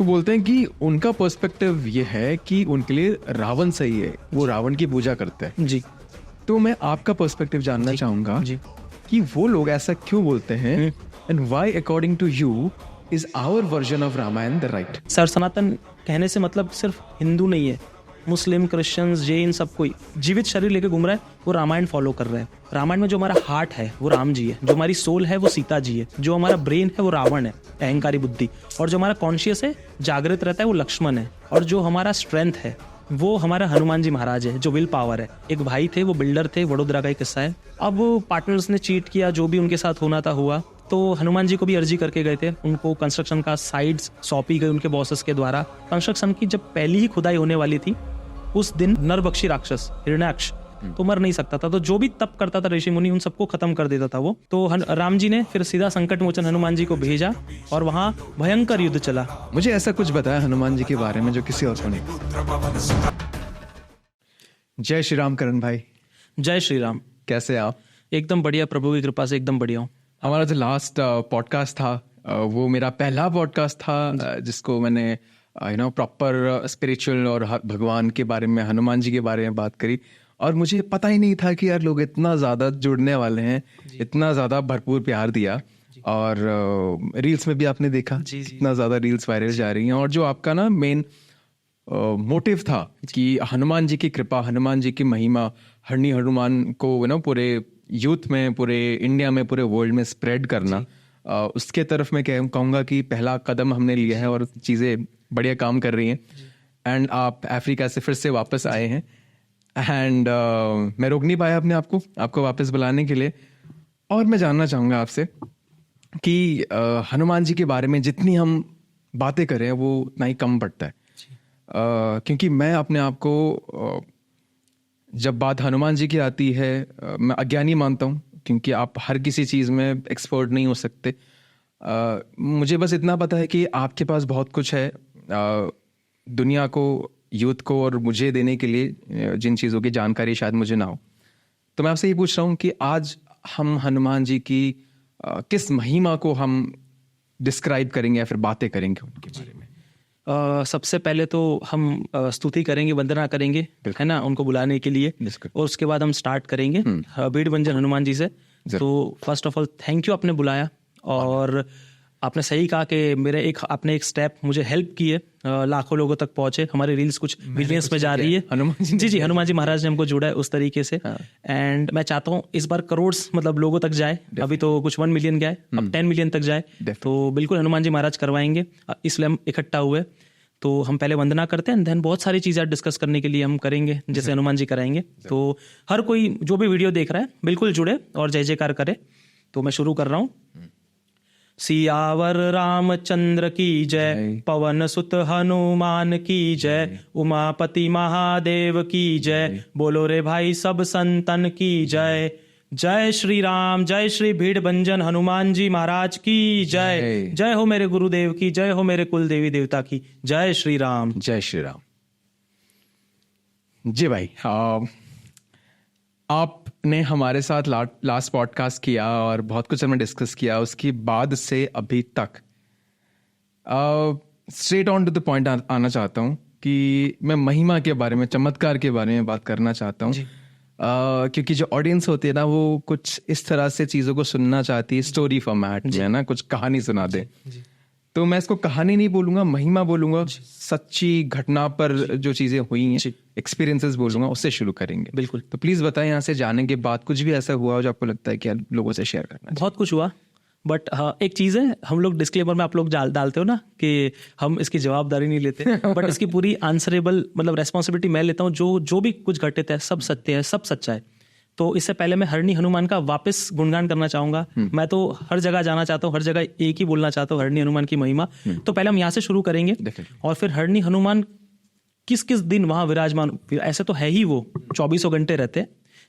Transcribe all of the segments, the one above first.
वो बोलते हैं कि उनका पर्सपेक्टिव ये है कि उनके लिए रावण सही है, वो रावण की पूजा करते हैं जी। तो मैं आपका पर्सपेक्टिव जानना चाहूंगा जी। कि वो लोग ऐसा क्यों बोलते हैं and why according to you is our version of Ramayana the right? Sir, Sanatan कहने से मतलब सिर्फ हिंदू नहीं है, मुस्लिम, क्रिश्चियंस, जैन, सब कोई जीवित शरीर लेके घूम रहा है वो रामायण फॉलो कर रहा है। रामायण में जो हमारा हार्ट है वो राम जी है, जो हमारी सोल है वो सीता जी है, जो हमारा ब्रेन है वो रावण है, अहंकारी बुद्धि, और जो हमारा कॉन्शियस है, जागृत रहता है, वो लक्ष्मण है, और जो हमारा स्ट्रेंथ है वो हमारा हनुमान जी महाराज है, जो विल पावर है। एक भाई थे, वो बिल्डर थे, वडोदरा का एक किस्सा है। अब पार्टनर्स ने चीट किया, जो भी उनके साथ होना था हुआ, तो हनुमान जी को भी अर्जी करके गए थे, उनको कंस्ट्रक्शन का साइड्स सौंपी गई उनके बॉसेस के द्वारा। कंस्ट्रक्शन की जब पहली ही खुदाई होने वाली थी, उस दिन नरभक्षी राक्षस हिरण्याक्ष तो मर नहीं सकता था, तो जो भी तप करता था ऋषि मुनि उन सबको खत्म कर देता था वो। तो राम जी ने फिर सीधा संकट मोचन हनुमान जी को भेजा और वहां भयंकर युद्ध चला। मुझे ऐसा कुछ बताया हनुमान जी के बारे में जो किसी और को नहीं। जय श्री राम करण भाई। जय श्री राम। कैसे आप? एकदम बढ़िया, प्रभु की कृपा से एकदम बढ़िया हूँ। हमारा जो लास्ट पॉडकास्ट था वो मेरा पहला पॉडकास्ट था जिसको मैंने प्रॉपर स्पिरिचुअल और भगवान के बारे में, हनुमान जी के बारे में बात करी, और मुझे पता ही नहीं था कि यार लोग इतना ज़्यादा जुड़ने वाले हैं, इतना ज़्यादा भरपूर प्यार दिया, और रील्स में भी आपने देखा कितना ज़्यादा रील्स वायरल जा रही हैं। और जो आपका ना मेन मोटिव था कि हनुमान जी की कृपा, हनुमान जी की महिमा, हनुमान को पूरे यूथ में, पूरे इंडिया में, पूरे वर्ल्ड में स्प्रेड करना, उसके तरफ मैं कहूँगा कि पहला कदम हमने लिया है और चीज़ें बढ़िया काम कर रही हैं। एंड आप अफ्रीका से फिर से वापस आए हैं, एंड मैं रोक नहीं पाया अपने आपको वापस बुलाने के लिए। और मैं जानना चाहूँगा आपसे कि हनुमान जी के बारे में जितनी हम बातें करें वो उतना ही कम पड़ता है, क्योंकि मैं अपने आप को जब बात हनुमान जी की आती है मैं अज्ञानी मानता हूँ, क्योंकि आप हर किसी चीज़ में एक्सपर्ट नहीं हो सकते। मुझे बस इतना पता है कि आपके पास बहुत कुछ है दुनिया को, यूथ को और मुझे देने के लिए, जिन चीज़ों की जानकारी शायद मुझे ना हो। तो मैं आपसे ये पूछ रहा हूँ कि आज हम हनुमान जी की किस महिमा को हम डिस्क्राइब करेंगे या फिर बातें करेंगे उनके बारे में? सबसे पहले तो हम स्तुति करेंगे, वंदना करेंगे, है ना, उनको बुलाने के लिए, और उसके बाद हम स्टार्ट करेंगे बीड़ भंजन हनुमान जी से। तो first of all thank you, आपने बुलाया, और आपने सही कहा कि आपने एक स्टेप मुझे हेल्प की है, लाखों लोगों तक पहुंचे, हमारी रील्स कुछ मिलियंस में जा रही है। हनुमान जी महाराज ने हमको जोड़ा है उस तरीके से। एंड मैं चाहता हूँ इस बार करोड़ मतलब लोगों तक जाए। अभी तो कुछ 1 मिलियन गया है, अब 10 मिलियन तक जाए, तो बिल्कुल हनुमान जी महाराज करवाएंगे, इसलिए हम इकट्ठा हुए। तो हम पहले वंदना करते हैं, देन बहुत सारी चीज़ें डिस्कस करने के लिए हम करेंगे, जैसे हनुमान जी कराएंगे। तो हर कोई जो भी वीडियो देख रहा है बिल्कुल जुड़े और जय जयकार करे। तो मैं शुरू कर रहा हूँ। सियावर रामचंद्र की जय, पवन सुत हनुमान की जय, उमापति महादेव की जय, बोलो रे भाई सब संतन की जय। जय श्री राम, जय श्री भीड़ भंजन हनुमान जी महाराज की जय। जय हो मेरे गुरुदेव की, जय हो मेरे कुल देवी देवता की, जय श्री राम। जय श्री राम। जी भाई, आपने हमारे साथ लास्ट पॉडकास्ट किया और बहुत कुछ हमने डिस्कस किया, उसके बाद से अभी तक straight on to the point आना चाहता हूँ कि मैं महिमा के बारे में, चमत्कार के बारे में बात करना चाहता हूँ। क्योंकि जो ऑडियंस होती है ना, वो कुछ इस तरह से चीज़ों को सुनना चाहती है, स्टोरी फॉर्मेट में, है ना, कुछ कहानी सुना दे। तो मैं इसको कहानी नहीं बोलूंगा, महिमा बोलूंगा, सच्ची घटना पर जो चीजें हुई हैं, एक्सपीरियंसेस बोलूंगा, उससे शुरू करेंगे। बिल्कुल। तो प्लीज बताएं यहाँ से जाने के बाद कुछ भी ऐसा हुआ हो जो आपको लगता है कि यार लोगों से शेयर करना। बहुत कुछ हुआ, बट हाँ एक चीज़ है, हम लोग डिस्क्लेमर में आप लोग डालते हो ना कि हम इसकी जवाबदारी नहीं लेते, बट इसकी पूरी आंसरेबल मतलब रेस्पॉन्सिबिलिटी मैं लेता हूँ। जो भी कुछ घटित है सब सत्य है, सब सच्चा है। तो इससे पहले मैं हरणी हनुमान का वापस गुणगान करना चाहूंगा। मैं तो हर जगह जाना चाहता हूँ, हर जगह एक ही बोलना चाहता हूँ, हरणी हनुमान की महिमा। तो पहले हम यहाँ से शुरू करेंगे और फिर हरणी हनुमान किस किस दिन वहां विराजमान, ऐसे तो है ही वो 24 घंटे रहते,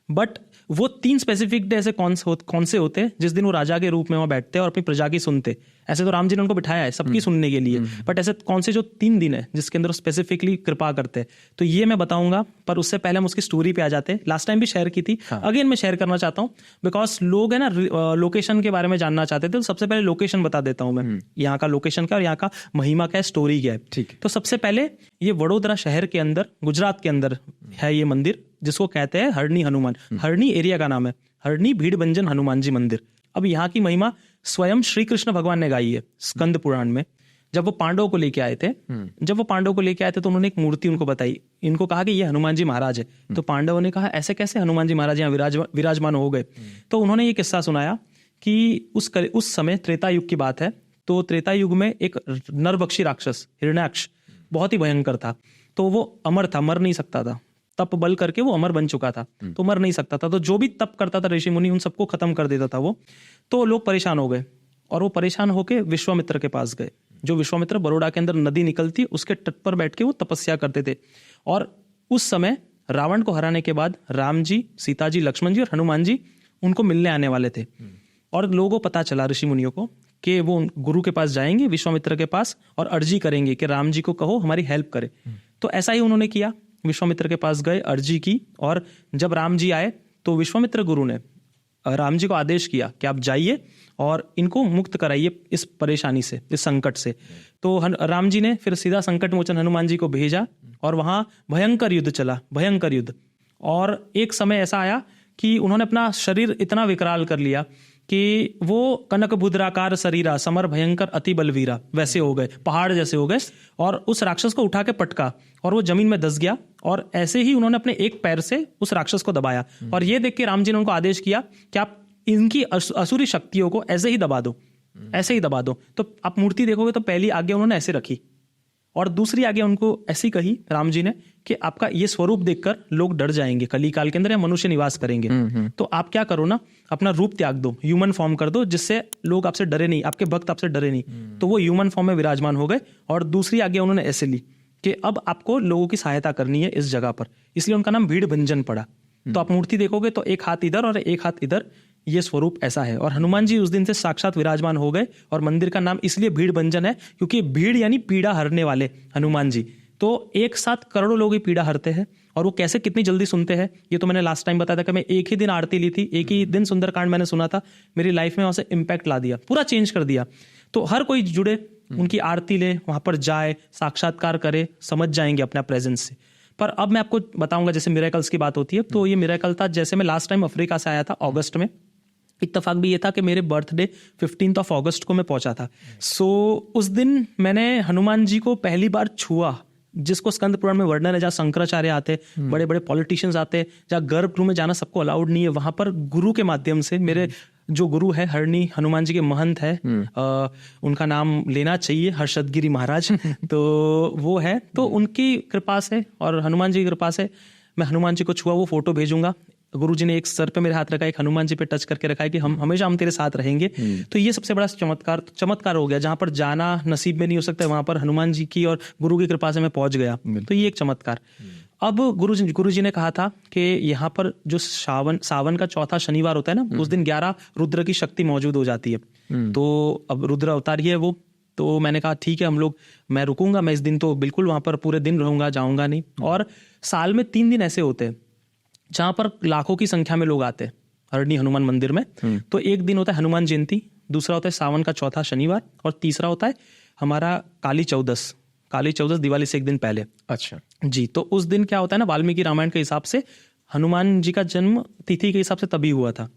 बट वो 3 स्पेसिफिक डे ऐसे कौन से होते हैं जिस दिन वो राजा के रूप में वहां बैठते हैं और अपनी प्रजा की सुनते। ऐसे तो राम जी ने उनको बिठाया है सबकी सुनने के लिए, बट ऐसे कौन से जो 3 दिन है जिसके अंदर स्पेसिफिकली कृपा करते हैं, तो ये मैं बताऊंगा। पर उससे पहले हम उसकी स्टोरी पे आ जाते हैं। लास्ट टाइम भी शेयर की थी, अगेन मैं शेयर करना चाहता हूँ, बिकॉज लोग है ना लोकेशन के बारे में जानना चाहते थे। तो सबसे पहले लोकेशन बता देता हूँ मैं, यहाँ का लोकेशन क्या और यहाँ का महिमा क्या है, स्टोरी क्या है। ठीक। तो सबसे पहले ये वडोदरा शहर के अंदर, गुजरात के अंदर है ये मंदिर, जिसको कहते हैं हरणी हनुमान। हरणी एरिया का नाम है, हरणी भीड़भंजन हनुमान जी मंदिर। अब यहाँ की महिमा स्वयं श्री कृष्ण भगवान ने गाई है स्कंद पुराण में। जब वो पांडवों को लेके आए थे, तो उन्होंने एक मूर्ति उनको बताई, इनको कहा कि ये हनुमान जी महाराज है। तो पांडवों ने कहा ऐसे कैसे हनुमान जी महाराज यहाँ विराजमान हो गए। तो उन्होंने ये किस्सा सुनाया कि उस समय त्रेता युग की बात है। तो त्रेता युग में एक नरभक्षी राक्षस हिरण्याक्ष बहुत ही भयंकर था। तो वो अमर था, मर नहीं सकता था, तप बल करके वो अमर बन चुका था, तो मर नहीं सकता था। तो जो भी तप करता था ऋषि मुनि, उन सबको खत्म कर देता था वो। तो लोग परेशान हो गए और वो परेशान होके विश्वामित्र के पास गए। जो विश्वामित्र, बड़ौदा के अंदर नदी निकलती, उसके तट पर बैठ के वो तपस्या करते थे। और उस समय रावण को हराने के बाद राम जी, सीता जी, लक्ष्मण जी और हनुमान जी उनको मिलने आने वाले थे। और लोगों को पता चला, ऋषि मुनियों को, कि वो गुरु के पास जाएंगे, विश्वामित्र के पास, और अर्जी करेंगे कि राम जी को कहो हमारी हेल्प करे। तो ऐसा ही उन्होंने किया, विश्वामित्र के पास गए, अर्जी की। और जब राम जी आए तो विश्वामित्र गुरु ने राम जी को आदेश किया कि आप जाइए और इनको मुक्त कराइए इस परेशानी से, इस संकट से। तो राम जी ने फिर सीधा संकट मोचन हनुमान जी को भेजा और वहां भयंकर युद्ध चला, भयंकर युद्ध। और एक समय ऐसा आया कि उन्होंने अपना शरीर इतना विकराल कर लिया कि वो कनक बुद्राकार शरीरा समर भयंकर अति बलवीरा वैसे हो गए, पहाड़ जैसे हो गए। और उस राक्षस को उठा के पटका और वो जमीन में धंस गया। और ऐसे ही उन्होंने अपने एक पैर से उस राक्षस को दबाया। और ये देख के राम जी ने उनको आदेश किया कि आप इनकी असुरी शक्तियों को ऐसे ही दबा दो, ऐसे ही दबा दो। तो आप मूर्ति देखोगे तो पहली आज्ञा उन्होंने ऐसे रखी और दूसरी आज्ञा उनको ऐसी कही राम जी ने कि आपका ये स्वरूप देखकर लोग डर जाएंगे, कली काल के अंदर या मनुष्य निवास करेंगे। तो आप क्या करो ना, अपना रूप त्याग दो, ह्यूमन फॉर्म कर दो, जिससे लोग आपसे डरे नहीं, आपके भक्त आपसे डरे नहीं। तो वो ह्यूमन फॉर्म में विराजमान हो गए। और दूसरी आज्ञा उन्होंने ऐसे ली कि अब आपको लोगों की सहायता करनी है इस जगह पर, इसलिए उनका नाम भीड़भंजन पड़ा। तो आप मूर्ति देखोगे तो एक हाथ इधर और एक हाथ इधर, ये स्वरूप ऐसा है। और हनुमान जी उस दिन से साक्षात विराजमान हो गए। और मंदिर का नाम इसलिए भीड़भंजन है क्योंकि भीड़ यानी पीड़ा हरने वाले हनुमान जी। तो एक साथ करोड़ों लोग ही पीड़ा हरते हैं। और वो कैसे, कितनी जल्दी सुनते हैं, ये तो मैंने लास्ट टाइम बताया था कि मैं एक ही दिन आरती ली थी, एक ही दिन सुंदरकांड मैंने सुना था, मेरी लाइफ में वहां से इम्पैक्ट ला दिया, पूरा चेंज कर दिया। तो हर कोई जुड़े, उनकी आरती ले, वहां पर जाए, साक्षात्कार करे, समझ जाएंगे अपना प्रेजेंस से। पर अब मैं आपको बताऊंगा, जैसे मिरेकल्स की बात होती है, तो ये मिरेकल था, जैसे मैं लास्ट टाइम अफ्रीका से आया था अगस्त में। इत्तेफाक भी ये था कि मेरे बर्थडे 15 अगस्त को मैं पहुंचा था। सो उस दिन मैंने हनुमान जी को पहली बार छुआ, जिसको स्कंद पुराण में वर्णन है, जहाँ शंकराचार्य आते, बड़े बड़े पॉलिटिशियंस आते, जहाँ गर्भगृह में जाना सबको अलाउड नहीं है, वहां पर गुरु के माध्यम से, मेरे जो गुरु है हरणी हनुमान जी के महंत है, उनका नाम लेना चाहिए, हर्षदगिरी महाराज, तो वो है। तो उनकी कृपा से और हनुमान जी की कृपा से मैं हनुमान जी को छुआ, वो फोटो भेजूंगा। गुरु जी ने एक सर पे मेरे हाथ रखा, एक हनुमान जी पे टच करके रखा है कि हम हमेशा तेरे साथ रहेंगे। तो ये सबसे बड़ा चमत्कार हो गया, जहां पर जाना नसीब में नहीं हो सकता, वहां पर हनुमान जी की और गुरु की कृपा से मैं पहुंच गया। तो ये एक चमत्कार। अब गुरु जी ने कहा था कि यहाँ पर जो सावन का चौथा शनिवार होता है ना, उस दिन 11 रुद्र की शक्ति मौजूद हो जाती है। तो अब रुद्र अवतार ही है वो। तो मैंने कहा ठीक है, मैं रुकूंगा, मैं इस दिन तो बिल्कुल वहां पर पूरे दिन रहूंगा, जाऊंगा नहीं। और साल में 3 दिन ऐसे होते हैं जहां पर लाखों की संख्या में लोग आते हैं हरणी हनुमान मंदिर में। तो एक दिन होता है हनुमान जयंती, दूसरा होता है सावन का चौथा शनिवार, और तीसरा होता है हमारा काली चौदस दिवाली से एक दिन पहले। अच्छा जी। तो उस दिन क्या होता है ना, वाल्मीकि रामायण के हिसाब से हनुमान जी का जन्म तिथि के हिसाब से तभी हुआ था,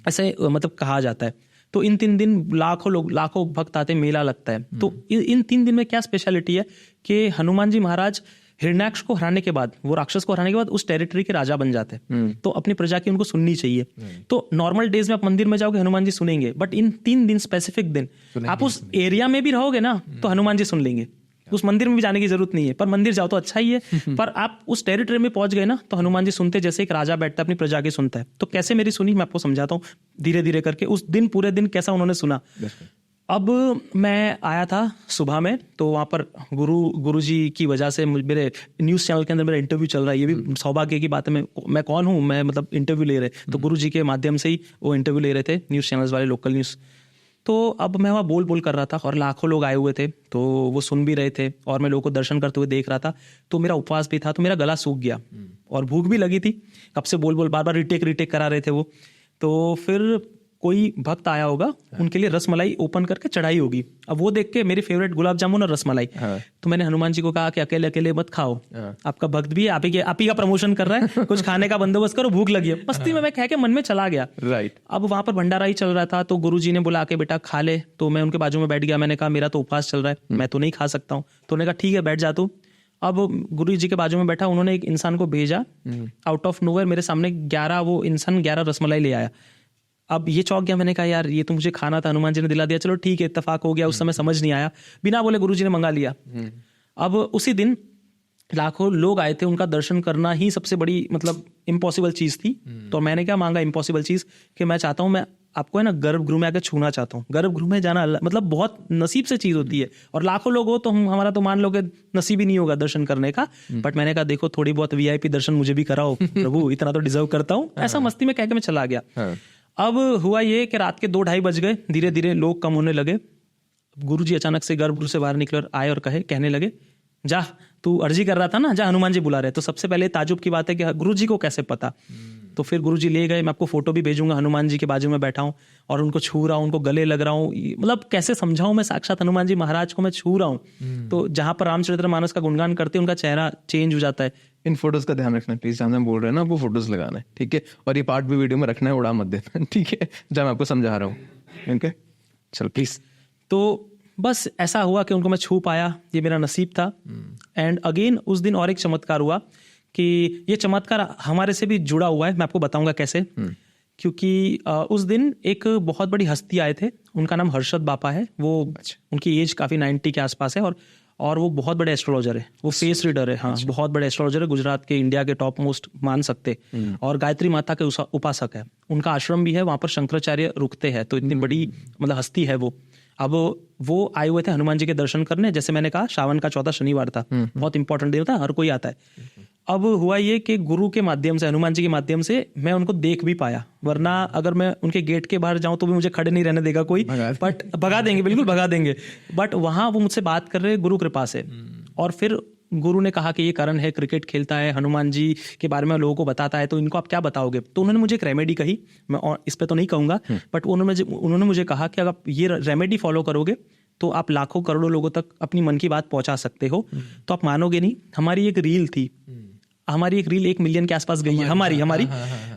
ऐसे मतलब कहा जाता है। तो इन 3 दिन लाखों भक्त आते, मेला लगता है। तो इन 3 दिन में क्या स्पेशलिटी है कि हनुमान जी महाराज हिरण्याक्ष को हराने के बाद, वो राक्षस को हराने के बाद उस टेरिटरी के राजा बन जाते हैं। तो अपनी प्रजा की उनको सुननी चाहिए। तो नॉर्मल डेज में आप मंदिर में जाओगे, हनुमान जी सुनेंगे, बट इन 3 दिन स्पेसिफिक दिन आप उस एरिया में भी रहोगे ना, तो हनुमान जी सुन लेंगे। उस मंदिर में भी जाने की जरूरत नहीं है, पर मंदिर जाओ तो अच्छा ही है। पर आप उस टेरिटरी में पहुंच गए ना, तो हनुमान जी सुनते, जैसे एक राजा बैठता है अपनी प्रजा की सुनता है। तो कैसे मेरी सुनी, मैं आपको समझाता हूँ धीरे धीरे करके। उस दिन पूरे दिन कैसा उन्होंने सुना। अब मैं आया था सुबह में, तो वहाँ पर गुरु जी की वजह से मेरे न्यूज़ चैनल के अंदर मेरा इंटरव्यू चल रहा है। ये भी सौभाग्य की बात है। मैं कौन हूँ, मैं मतलब इंटरव्यू ले रहे, तो गुरु जी के माध्यम से ही वो इंटरव्यू ले रहे थे, न्यूज़ चैनल्स वाले, लोकल न्यूज़। तो अब मैं वहाँ बोल कर रहा था और लाखों लोग आए हुए थे, तो वो सुन भी रहे थे और मैं लोगों को दर्शन करते हुए देख रहा था। तो मेरा उपवास भी था, तो मेरा गला सूख गया और भूख भी लगी थी। कब से बोल बार बार रिटेक करा रहे थे वो। तो फिर कोई भक्त आया होगा, उनके लिए रसमलाई ओपन करके चढ़ाई होगी। अब वो देख के मेरी फेवरेट गुलाब जामुन और रसमलाई, तो मैंने हनुमान जी को कहा कि अकेले अकेले मत खाओ, आपका भक्त भी है, आप ही का प्रमोशन कर रहा है, कुछ खाने का बंदोबस्त करो, भूख लगी है। मस्ती में मैं कह के मन में चला गया। राइट। अब वहां पर भंडारा ही चल रहा था, तो गुरुजी ने बोला के बेटा खा ले। तो मैं उनके बाजू में बैठ गया। मैंने कहा मेरा तो उपवास चल रहा है, मैं तो नहीं खा सकता हूँ। तो उन्होंने कहा ठीक है बैठ जा तू। अब गुरु जी के बाजू में बैठा, उन्होंने एक इंसान को भेजा, आउट ऑफ नोवेयर मेरे सामने 11 रसमलाई ले आया। अब ये चौंक गया। मैंने कहा यार ये तो मुझे खाना था, हनुमान जी ने दिला दिया, चलो ठीक है इत्तेफाक हो गया। उस समय समझ नहीं आया, बिना बोले गुरु जी ने मंगा लिया। अब उसी दिन लाखों लोग आए थे, उनका दर्शन करना ही सबसे बड़ी मतलब इम्पॉसिबल चीज थी। तो मैंने क्या मांगा इम्पॉसिबल चीज, कि मैं चाहता हूँ, मैं आपको है ना गर्भगृह में आकर छूना चाहता हूँ। गर्भगृह में जाना मतलब बहुत नसीब से चीज होती है, और लाखों लोग हो तो हमारा तो मान लो कि नसीब ही नहीं होगा दर्शन करने का। बट मैंने कहा देखो थोड़ी बहुत VIP दर्शन मुझे भी कराओ प्रभु, इतना तो डिजर्व करता हूँ। ऐसा मस्ती में कह के मैं चला गया। अब हुआ ये कि रात के 2-2:30 बज गए, धीरे धीरे लोग कम होने लगे। गुरुजी अचानक से गर्भगृह से बाहर निकले और आए और कहने लगे जा तू अर्जी कर रहा था ना, जा हनुमान जी बुला रहे। तो सबसे पहले ताजुब की बात है कि गुरुजी को कैसे पता। तो फिर गुरुजी ले गए, मैं आपको फोटो भी भेजूंगा, हनुमान जी के बाजू में बैठा हूँ और उनको छू रहा हूँ, उनको गले लग रहा हूँ। मतलब कैसे समझाऊं, मैं साक्षात हनुमान जी महाराज को मैं छू रहा हूँ। तो जहां पर रामचरितमानस का गुणगान करते हैं, उनका चेहरा चेंज हो जाता है। इन फोटोज का ध्यान रखना प्लीज, जहाँ हम बोल रहे हैं ना वो फोटोज लगाना है, ठीक है। और ये पार्ट भी वीडियो में रखना है, उड़ा मत देना, ठीक है, जहाँ मैं आपको समझा रहा हूँ। ओके चलो प्लीज। तो बस ऐसा हुआ कि उनको मैं छू पाया, ये मेरा नसीब था। एंड अगेन उस दिन और एक चमत्कार हुआ कि ये चमत्कार हमारे से भी जुड़ा हुआ है, मैं आपको बताऊंगा कैसे। क्योंकि उस दिन एक बहुत बड़ी हस्ती आए थे, उनका नाम हर्षद बापा है। वो उनकी एज काफी 90 के आसपास है, और वो बहुत बड़े एस्ट्रोलॉजर है, वो फेस रीडर है। हाँ, बहुत बड़े एस्ट्रोलॉजर है, गुजरात के इंडिया के टॉप मोस्ट मान सकते, और गायत्री माता के उपासक है। उनका आश्रम भी है, वहां पर शंकराचार्य रुकते हैं। तो इतनी बड़ी मतलब हस्ती है वो। अब वो आए हुए थे हनुमान जी के दर्शन करने। जैसे मैंने कहा श्रावण का 14 शनिवार था, बहुत इंपॉर्टेंट दिन था, हर कोई आता है। अब हुआ ये कि गुरु के माध्यम से, हनुमान जी के माध्यम से मैं उनको देख भी पाया। वरना अगर मैं उनके गेट के बाहर जाऊं तो भी मुझे खड़े नहीं रहने देगा कोई, बट भगा देंगे, बिल्कुल भगा देंगे। बट वहां वो मुझसे बात कर रहे गुरु कृपा से। और फिर गुरु ने कहा कि ये करण है, क्रिकेट खेलता है, हनुमान जी के बारे में लोगों को बताता है, तो इनको आप क्या बताओगे। तो उन्होंने मुझे एक रेमेडी कही, मैं और इस पे तो नहीं कहूंगा, बट उन्होंने मुझे कहा कि अगर आप ये रेमेडी फॉलो करोगे तो आप लाखों करोड़ों लोगों तक अपनी मन की बात पहुंचा सकते हो। तो आप मानोगे नहीं, हमारी एक रील थी, हमारी एक रील 1 मिलियन के आसपास गई है हमारी।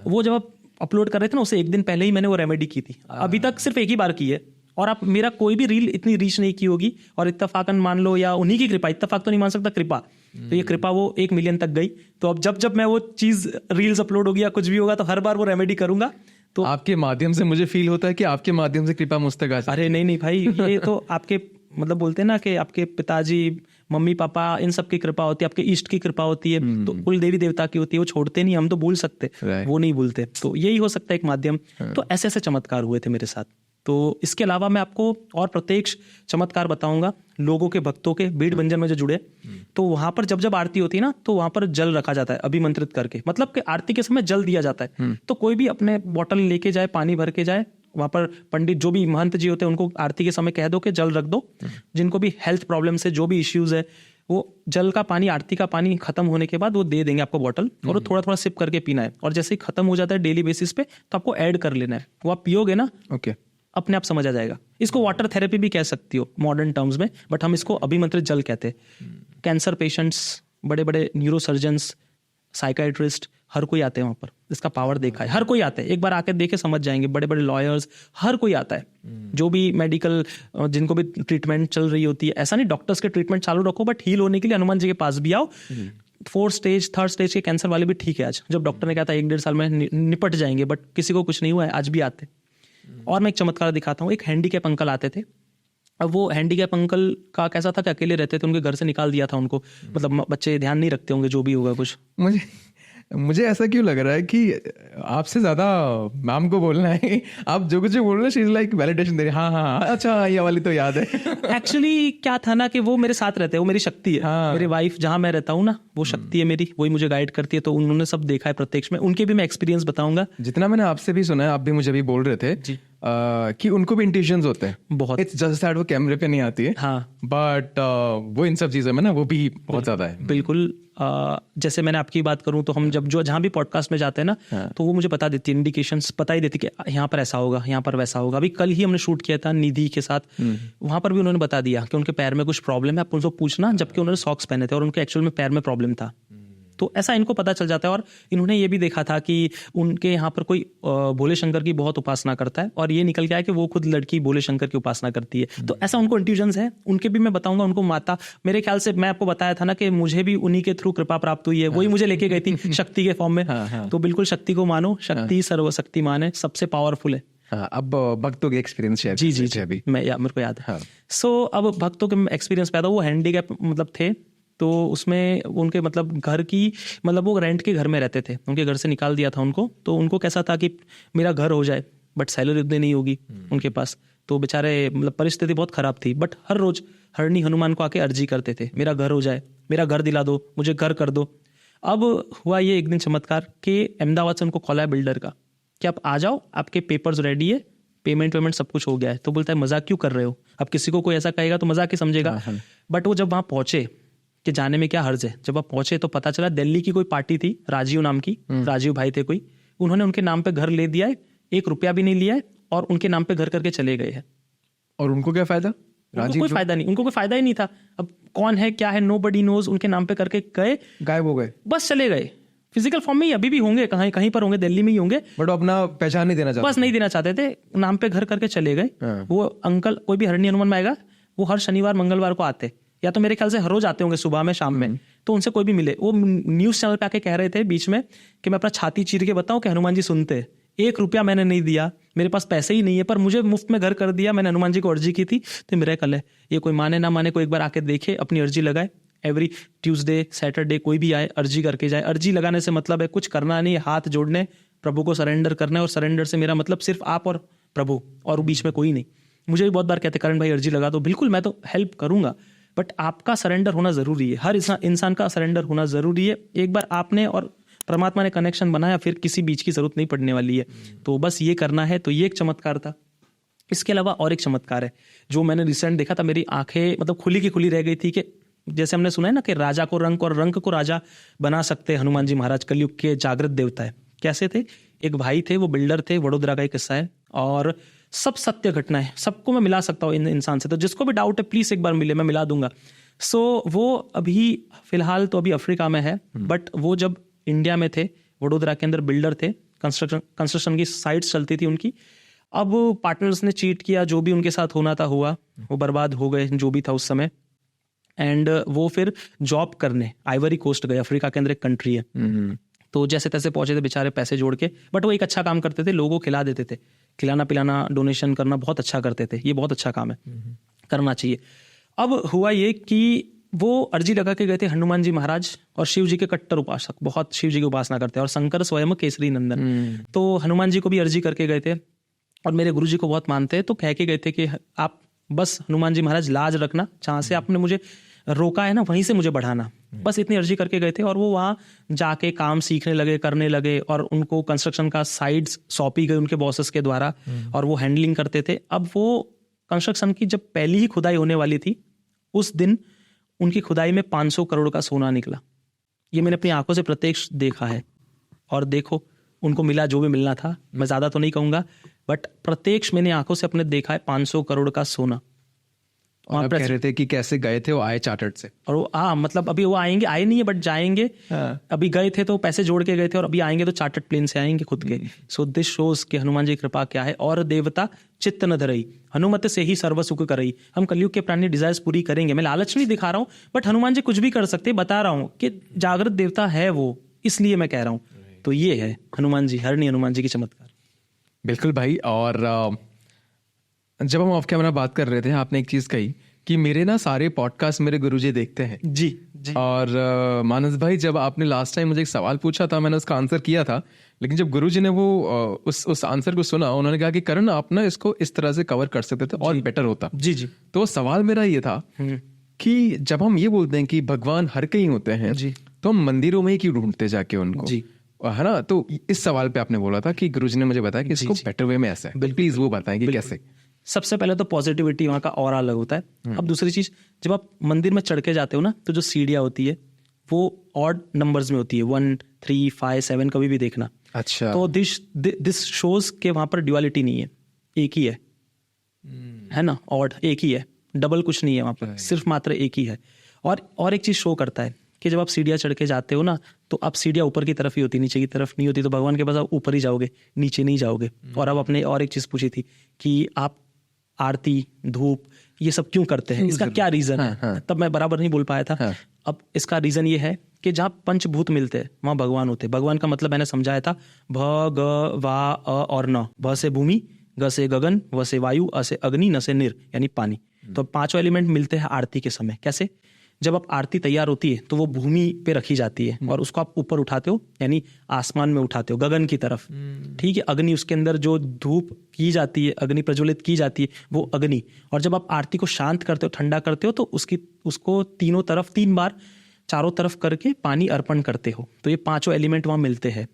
वो जब आप अपलोड कर रहे थे ना, उससे 1 दिन पहले ही मैंने वो रेमेडी की थी। अभी तक सिर्फ एक ही बार की है, और आप मेरा कोई भी रील इतनी रीच नहीं की होगी। और इत्तफाकन मान लो, या उन्हीं की कृपा, इत्तफाक तो नहीं मान सकता, कृपा। तो ये कृपा वो 1 मिलियन तक गई। तो अब जब मैं वो चीज रील्स अपलोड होगी या कुछ भी होगा, तो हर बार वो रेमेडी करूंगा। तो आपके माध्यम से मुझे फील होता है कि आपके माध्यम से कृपा मुझ तक आ जाए। अरे नहीं भाई, ये तो आपके मतलब बोलते हैं ना कि आपके पिताजी, मम्मी पापा, इन सब की कृपा होती है, आपके इष्ट की कृपा होती है, तो कुल देवी देवता की होती है। वो छोड़ते नहीं, हम तो भूल सकते, वो नहीं भूलते। तो यही हो सकता है एक माध्यम। तो ऐसे ऐसे चमत्कार हुए थे मेरे साथ। तो इसके अलावा मैं आपको और प्रत्यक्ष चमत्कार बताऊंगा लोगों के, भक्तों के, बीड़ बंजन में जो जुड़े। तो वहां पर जब आरती होती है ना, तो वहां पर जल रखा जाता है अभिमंत्रित करके, मतलब कि आरती के समय जल दिया जाता है। तो कोई भी अपने बॉटल लेके जाए, पानी भर के जाए, वहां पर पंडित जो भी महंत जी होते हैं उनको आरती के समय कह दो कि जल रख दो। जिनको भी हेल्थ प्रॉब्लम से जो भी इश्यूज है, वो जल का पानी, आरती का पानी खत्म होने के बाद वो दे देंगे आपको बॉटल, और वो थोड़ा थोड़ा सिप करके पीना है। और जैसे ही खत्म हो जाता है डेली बेसिस पे, तो आपको ऐड कर लेना है। वो आप पियोगे ना, ओके, अपने आप समझ आ जाएगा। इसको वाटर थेरेपी भी कह सकती हो मॉडर्न टर्म्स में, बट हम इसको अभिमंत्रित जल कहते हैं। कैंसर पेशेंट्स, बड़े बड़े न्यूरोसर्जन्स, साइकाइट्रिस्ट, हर कोई आते हैं वहां पर। इसका पावर देखा है, हर कोई आता है, एक बार आके देखे समझ जाएंगे। बड़े बड़े लॉयर्स, हर कोई आता है, जो भी मेडिकल, जिनको भी ट्रीटमेंट चल रही होती है। ऐसा नहीं डॉक्टर्स के ट्रीटमेंट चालू रखो, बट हील होने के लिए हनुमान जी के पास भी आओ। 4th स्टेज 3rd स्टेज के कैंसर वाले भी ठीक है आज। जब डॉक्टर ने कहा था 1-1.5 साल में निपट जाएंगे, बट किसी को कुछ नहीं हुआ है, आज भी आते। और मैं एक चमत्कार दिखाता हूँ। एक हैंडीकैप अंकल आते थे। अब वो हैंडीकैप अंकल का कैसा था कि अकेले रहते थे, उनके घर से निकाल दिया था उनको। मतलब बच्चे ध्यान नहीं रखते होंगे, जो भी होगा कुछ। मुझे ऐसा क्यों लग रहा है कि आपसे ज्यादा मैम को बोलना है, आप जो कुछ बोल रहे हैं, शी इज लाइक वैलिडेशन दे रही। हाँ, अच्छा ये वाली तो याद है। एक्चुअली क्या था ना कि वो मेरे साथ रहते हैं, वो मेरी शक्ति है। हाँ। मेरी वाइफ जहाँ मैं रहता हूँ ना, वो शक्ति है मेरी, वही मुझे गाइड करती है। तो उन्होंने सब देखा है प्रत्यक्ष में, उनके भी मैं एक्सपीरियंस बताऊंगा। जितना मैंने आपसे भी सुना है, आप भी मुझे भी बोल रहे थे, कि उनको भी इंट्यूशंस होते हैं बहुत। इट्स जस्ट दैट वो कैमरे पे नहीं आती है, हाँ बट वो इन सब चीज़ों में ना वो भी बहुत ज़्यादा है। बिल्कुल। जैसे मैंने आपकी बात करूं तो हम जब जहाँ भी पॉडकास्ट में जाते हैं ना तो वो मुझे बता देती है, इंडिकेशंस पता ही देती कि यहाँ पर ऐसा होगा, यहाँ पर वैसा होगा। अभी कल ही हमने शूट किया था निधि के साथ, वहां पर भी उन्होंने बता दिया कि उनके पैर में कुछ प्रॉब्लम है, आप उनको पूछना, जबकि उन्होंने सॉक्स पहने थे और उनके एक्चुअल में पैर में प्रॉब्लम था। तो ऐसा इनको पता चल जाता है। और इन्होंने ये भी देखा था कि उनके यहाँ पर कोई भोले शंकर की बहुत उपासना करता है, और ये निकल के आया कि वो खुद लड़की भोले शंकर की उपासना करती है। तो ऐसा उनको इंट्यूजन्स है। उनके भी मैं बताऊंगा, उनको माता, मेरे ख्याल से मैं आपको बताया था ना कि मुझे भी उन्हीं के थ्रू कृपा प्राप्त हुई है, वही मुझे लेके गई थी शक्ति के फॉर्म में। तो बिल्कुल शक्ति को मानो, शक्ति सर्वशक्तिमान है, सबसे पावरफुल है। अब भक्तों के एक्सपीरियंस शेयर जी अभी मेरे को याद है। सो अब भक्तों के एक्सपीरियंस पे आता, वो हैंडीकैप मतलब थे, तो उसमें उनके मतलब घर की मतलब वो रेंट के घर में रहते थे, उनके घर से निकाल दिया था उनको। तो उनको कैसा था कि मेरा घर हो जाए बट सैलरी उतनी नहीं होगी उनके पास, तो बेचारे मतलब परिस्थिति बहुत खराब थी। बट हर रोज हरणी हनुमान को आके अर्जी करते थे, मेरा घर हो जाए, मेरा घर दिला दो, मुझे घर कर दो। अब हुआ ये एक दिन चमत्कार कि अहमदाबाद से उनको कॉल आया बिल्डर का कि आप आ जाओ, आपके पेपर्स रेडी है, पेमेंट सब कुछ हो गया है। तो बोलता है मजाक क्यों कर रहे हो, अब किसी को कोई ऐसा कहेगा तो मजाक ही समझेगा। बट वो जब वहां पहुंचे कि जाने में क्या हर्ज है, जब आप पहुंचे तो पता चला दिल्ली की कोई पार्टी थी, राजीव नाम की, राजीव भाई थे कोई, उन्होंने उनके नाम पे घर ले दिया है, 1 रुपया भी नहीं लिया है, और उनके नाम पे घर करके चले गए हैं। और उनको क्या फायदा? उनको कोई फायदा नहीं, उनको कोई फायदा ही नहीं था। अब कौन है क्या है नोबडी नोज, उनके नाम पे करके गए, गायब हो गए, बस चले गए। फिजिकल फॉर्म में ही अभी भी होंगे, कहीं कहीं पर होंगे, दिल्ली में ही होंगे, बट अपना पहचान नहीं देना चाहते, बस नहीं देना चाहते थे, नाम पे घर करके चले गए। वो अंकल कोई भी हरणी हनुमान में आएगा, वो हर शनिवार मंगलवार को आते, या तो मेरे ख्याल से हर रोज आते होंगे सुबह में शाम में। तो उनसे कोई भी मिले, वो न्यूज चैनल पे आके कह रहे थे बीच में कि मैं अपना छाती चीर के बताऊं कि हनुमान जी सुनते, 1 रुपया मैंने नहीं दिया, मेरे पास पैसे ही नहीं है, पर मुझे मुफ्त में घर कर दिया, मैंने हनुमान जी को अर्जी की थी, तो मिरेकल है। ये कोई माने ना माने, कोई एक बार आके देखे, अपनी अर्जी लगाए, एवरी ट्यूसडे सैटरडे कोई भी आए अर्जी करके जाए। अर्जी लगाने से मतलब है कुछ करना नहीं, हाथ जोड़ने, प्रभु को सरेंडर करना है, और सरेंडर से मेरा मतलब सिर्फ आप और प्रभु, और बीच में कोई नहीं। मुझे भी बहुत बार कहते करण भाई अर्जी लगा दो, बिल्कुल मैं तो हेल्प करूंगा, बट आपका सरेंडर होना जरूरी है, हर इंसान का सरेंडर होना जरूरी है। एक बार आपने और परमात्मा ने कनेक्शन बनाया, फिर किसी बीच की जरूरत नहीं पड़ने वाली है। तो बस ये करना है। तो ये एक चमत्कार था। इसके अलावा और एक चमत्कार है जो मैंने रिसेंट देखा था, मेरी आंखें मतलब खुली की खुली रह गई थी कि जैसे हमने सुना है ना कि राजा को रंक और रंक को राजा बना सकते हनुमान जी महाराज, कलयुग के जागृत देवता है। कैसे थे? एक भाई थे, वो बिल्डर थे, वडोदरा का एक किस्सा है, और सब सत्य घटना है, सबको मैं मिला सकता हूँ इन इंसान से, तो जिसको भी डाउट है प्लीज एक बार मिले, मैं मिला दूंगा। सो वो अभी फिलहाल तो अभी अफ्रीका में है, बट वो जब इंडिया में थे, वडोदरा के अंदर बिल्डर थे, कंस्ट्रक्शन की साइट्स चलती थी उनकी। अब पार्टनर्स ने चीट किया, जो भी उनके साथ होना था हुआ, वो बर्बाद हो गए जो भी था उस समय। एंड वो फिर जॉब करने आइवरी कोस्ट गए, अफ्रीका के अंदर एक कंट्री है। तो जैसे तैसे पहुंचे थे बेचारे पैसे जोड़ के, बट वो एक अच्छा काम करते थे, लोगों को खिला देते थे, खिलाना पिलाना डोनेशन करना बहुत अच्छा करते थे। ये बहुत अच्छा काम है, करना चाहिए। अब हुआ ये कि वो अर्जी लगा के गए थे हनुमान जी महाराज, और शिव जी के कट्टर उपासक, बहुत शिव जी की उपासना करते हैं, और शंकर स्वयं केसरी नंदन। तो हनुमान जी को भी अर्जी करके गए थे, और मेरे गुरु जी को बहुत मानते हैं, तो कह के गए थे कि आप बस हनुमान जी महाराज लाज रखना, जहाँ से आपने मुझे रोका है ना वहीं से मुझे बढ़ाना, बस इतनी अर्जी करके गए थे। और वो वहाँ जाके काम सीखने लगे, करने लगे, और उनको कंस्ट्रक्शन का साइट्स सौंपी गई उनके बॉसेस के द्वारा, और वो हैंडलिंग करते थे। अब वो कंस्ट्रक्शन की जब पहली ही खुदाई होने वाली थी, उस दिन उनकी खुदाई में 500 करोड़ का सोना निकला। ये मैंने अपनी आंखों से प्रत्यक्ष देखा है। और देखो उनको मिला जो भी मिलना था, मैं ज्यादा तो नहीं कहूंगा, बट प्रत्यक्ष मैंने आंखों से अपने देखा है 500 करोड़ का सोना। और कह रहे थे कि कैसे गए थे वो, आए चार्टर्ड से, और वो मतलब अभी वो आएंगे, आए नहीं है बट जाएंगे। अभी गए थे तो पैसे जोड़ के गए थे, और अभी आएंगे तो चार्टर्ड प्लेन से आएंगे खुद के। सो दिस शोज कि हनुमान जी की कृपा क्या है। और देवता चित्त न धरई, हनुमत से ही सर्व सुख करई। हम कलयुग के प्राणी डिजायर्स पूरी करेंगे। मैं लालच नहीं दिखा रहा हूँ, बट हनुमान जी कुछ भी कर सकते, बता रहा हूँ कि जागृत देवता है वो, इसलिए मैं कह रहा हूँ। तो ये है हनुमान जी, हरणी हनुमान जी की चमत्कार। बिल्कुल भाई। और जब हम ऑफ कैमरा बात कर रहे थे, आपने एक चीज कही कि मेरे ना सारे पॉडकास्ट मेरे गुरुजी देखते हैं। जी जी। और मानस भाई, जब आपने लास्ट टाइम मुझे एक सवाल पूछा था, मैंने उसका आंसर किया था, लेकिन जब गुरुजी ने वो उस आंसर को सुना, उन्होंने कहा कि करण आप ना इसको इस तरह से कवर कर सकते थे और बेटर होता। जी जी। तो सवाल मेरा ये था कि जब हम ये बोलते हैं कि भगवान हर कहीं होते हैं, तो हम मंदिरों में ही क्यों ढूंढते जाके उनको? है ना? तो इस सवाल पे आपने बोला था कि गुरुजी ने मुझे बताया कि इसको बेटर वे में ऐसा है, प्लीज वो बताएं कि कैसे। सबसे पहले तो पॉजिटिविटी वहाँ का ऑरा अलग होता है। अब दूसरी चीज, जब आप मंदिर में चढ़ के जाते हो ना, तो जो सीढ़ियाँ होती है वो ऑड नंबर्स में होती है, 1, 3, 5, 7 कभी भी देखना। अच्छा। तो दिस शोज के वहाँ पर ड्युअलिटी नहीं है, एक ही है ना, ऑड एक ही है, डबल कुछ नहीं है वहाँ पर, सिर्फ मात्र एक ही है। और एक चीज शो करता है कि जब आप सीढ़ियाँ चढ़ के जाते हो ना, तो आप सीढ़ियाँ ऊपर की तरफ ही होती, नीचे की तरफ नहीं होती, तो भगवान के पास आप ऊपर ही जाओगे, नीचे नहीं जाओगे। और अब आपने और एक चीज पूछी थी कि आप आरती, धूप, ये सब क्यों करते हैं, इसका क्या रीजन है? तब मैं बराबर नहीं बोल पाया था। अब इसका रीजन ये है कि जहाँ पंचभूत मिलते हैं वहाँ भगवान होते हैं। भगवान का मतलब मैंने समझाया था, भ, ग, वा, अ और न। भ से भूमि, ग से गगन, व से वायु, अ से अग्नि, न से निर यानी पानी। तो पांचों एलिमेंट मिलते हैं आरती के समय। कैसे? जब आप आरती तैयार होती है तो वो भूमि पे रखी जाती है और उसको आप ऊपर उठाते हो, यानी आसमान में उठाते हो, गगन की तरफ। ठीक है। अग्नि, उसके अंदर जो धूप की जाती है, अग्नि प्रज्वलित की जाती है, वो अग्नि। और जब आप आरती को शांत करते हो, ठंडा करते हो, तो उसको तीनों तरफ 3 बार चारों तरफ करके पानी अर्पण करते हो। तो ये पांचों एलिमेंट वहां मिलते हैं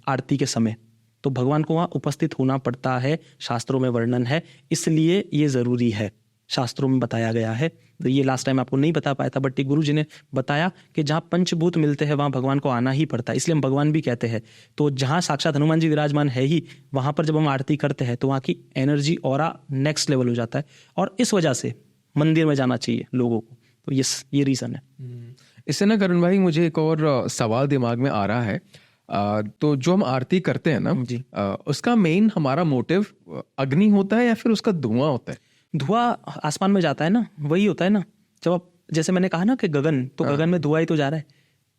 आरती के समय। तो भगवान को वहां उपस्थित होना पड़ता है, शास्त्रों में वर्णन है, इसलिए ये जरूरी है, शास्त्रों में बताया गया है। तो ये लास्ट टाइम आपको नहीं बता पाया था, बट गुरु जी ने बताया कि जहाँ पंचभूत मिलते हैं वहाँ भगवान को आना ही पड़ता है, इसलिए हम भगवान भी कहते हैं। तो जहाँ साक्षात हनुमान जी विराजमान है ही, वहाँ पर जब हम आरती करते हैं तो वहाँ की एनर्जी ऑरा नेक्स्ट लेवल हो जाता है, और इस वजह से मंदिर में जाना चाहिए लोगों को। तो ये रीज़न है। इससे ना करुण भाई, मुझे एक और सवाल दिमाग में आ रहा है। तो जो हम आरती करते हैं ना जी, उसका मेन हमारा मोटिव अग्नि होता है या फिर उसका धुआं होता है? धुआं आसमान में जाता है ना, वही होता है ना। जब आप, जैसे मैंने कहा ना कि गगन, तो गगन में धुआं ही तो जा रहा है,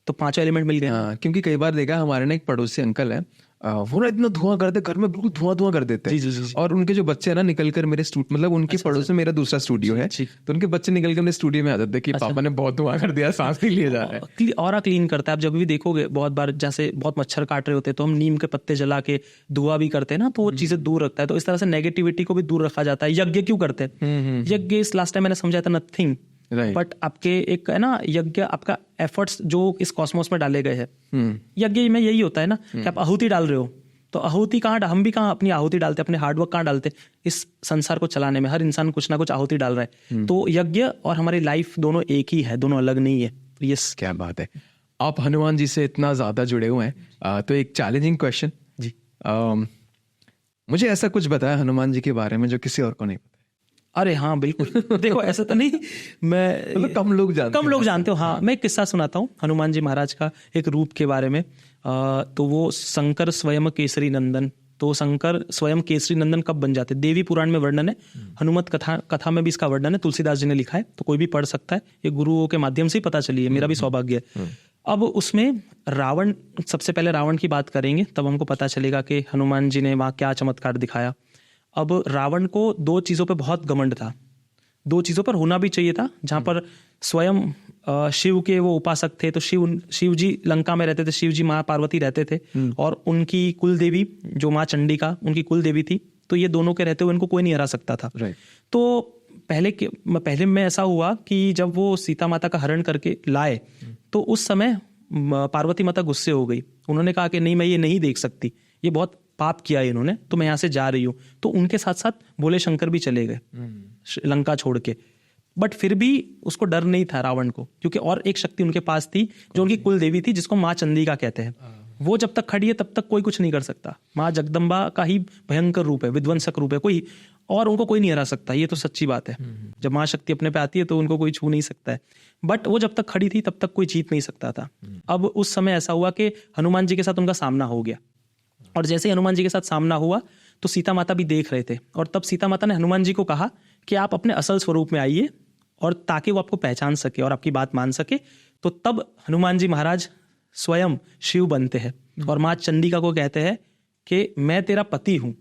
तो पांचों एलिमेंट मिल गए। हाँ, क्योंकि कई बार देखा, हमारे ना एक पड़ोसी अंकल है, वो ना इतना धुआं करते, घर में बिल्कुल धुआं कर देते हैं। जी। और उनके जो बच्चे हैं ना, निकल कर मेरे मतलब उनके पड़ोस में मेरा दूसरा स्टूडियो है, तो उनके बच्चे निकल कर मेरे स्टूडियो में आ जाते कि पापा ने बहुत धुआं कर दिया, सांस नहीं लिया जा रहा है। ऑरा क्लीन करता है। आप जब भी देखोगे, बहुत बार जैसे बहुत मच्छर काट रहे होते हैं तो हम नीम के पत्ते जला के धुआं भी करते हैं ना, तो वो चीजें दूर रखता है। तो इस तरह से नेगेटिविटी को भी दूर रखा जाता है। यज्ञ क्यों करते हैं? यज्ञ इस लास्ट टाइम मैंने समझाया था, नथिंग बट आपके एक है ना, यज्ञ आपका एफर्ट्स जो इस कॉस्मोस में डाले गए हैं। यज्ञ में यही होता है ना कि आप आहुति डाल रहे हो, तो आहुति कहाँ, हम भी कहाँ अपनी आहुति डालते हैं, अपने हार्डवर्क कहाँ डालते हैं? इस संसार को चलाने में हर इंसान कुछ ना कुछ आहुति डाल रहा है। तो यज्ञ और हमारी लाइफ दोनों एक ही है, दोनों अलग नहीं है। यस, क्या बात है। आप हनुमान जी से इतना ज्यादा जुड़े हुए हैं, तो एक चैलेंजिंग क्वेश्चन जी, मुझे ऐसा कुछ बताया हनुमान जी के बारे में जो किसी और को नहीं पता। अरे हाँ बिल्कुल। देखो ऐसा तो नहीं, मैं मतलब कम लोग जानते हो। हाँ, मैं एक किस्सा सुनाता हूँ हनुमान जी महाराज का, एक रूप के बारे में। तो वो शंकर स्वयं केसरी नंदन, तो शंकर स्वयं केसरी नंदन कब बन जाते? देवी पुराण में वर्णन है, हनुमत कथा में भी इसका वर्णन है, तुलसीदास जी ने लिखा है, तो कोई भी पढ़ सकता है। ये गुरुओं के माध्यम से ही पता चली है, मेरा भी सौभाग्य है। अब उसमें रावण, सबसे पहले रावण की बात करेंगे, तब हमको पता चलेगा कि हनुमान जी ने वहाँ क्या चमत्कार दिखाया। अब रावण को 2 चीज़ों पे बहुत घमंड था, 2 चीज़ों पर होना भी चाहिए था। जहाँ पर स्वयं शिव के वो उपासक थे, तो शिव जी लंका में रहते थे, शिव जी माँ पार्वती रहते थे, और उनकी कुल देवी जो माँ चंडिका उनकी कुल देवी थी। तो ये दोनों के रहते हुए इनको कोई नहीं हरा सकता था। तो पहले में ऐसा हुआ कि जब वो सीता माता का हरण करके लाए, तो उस समय पार्वती माता गुस्से हो गई। उन्होंने कहा कि नहीं, मैं ये नहीं देख सकती, ये बहुत पाप किया है इन्होंने, तो मैं यहाँ से जा रही हूँ। तो उनके साथ साथ भोले शंकर भी चले गए लंका छोड़ के। बट फिर भी उसको डर नहीं था रावण को, क्योंकि और एक शक्ति उनके पास थी जो उनकी कुल देवी थी, जिसको माँ चंडिका कहते हैं। वो जब तक खड़ी है तब तक कोई कुछ नहीं कर सकता। माँ जगदम्बा का ही भयंकर रूप है, विध्वंसक रूप है, कोई और उनको कोई नहीं हरा सकता। ये तो सच्ची बात है। जब माँ शक्ति अपने पे आती है तो उनको कोई छू नहीं सकता है। बट वो जब तक खड़ी थी तब तक कोई जीत नहीं सकता था। अब उस समय ऐसा हुआ कि हनुमान जी के साथ उनका सामना हो गया, और जैसे ही हनुमान जी के साथ सामना हुआ तो सीता माता भी देख रहे थे, और तब सीता माता ने हनुमान जी को कहा कि आप अपने असल स्वरूप में आइए, और ताकि वो आपको पहचान सके और आपकी बात मान सके। तो तब हनुमान जी महाराज स्वयं शिव बनते हैं, और माँ चंडिका को कहते हैं कि मैं तेरा पति हूँ,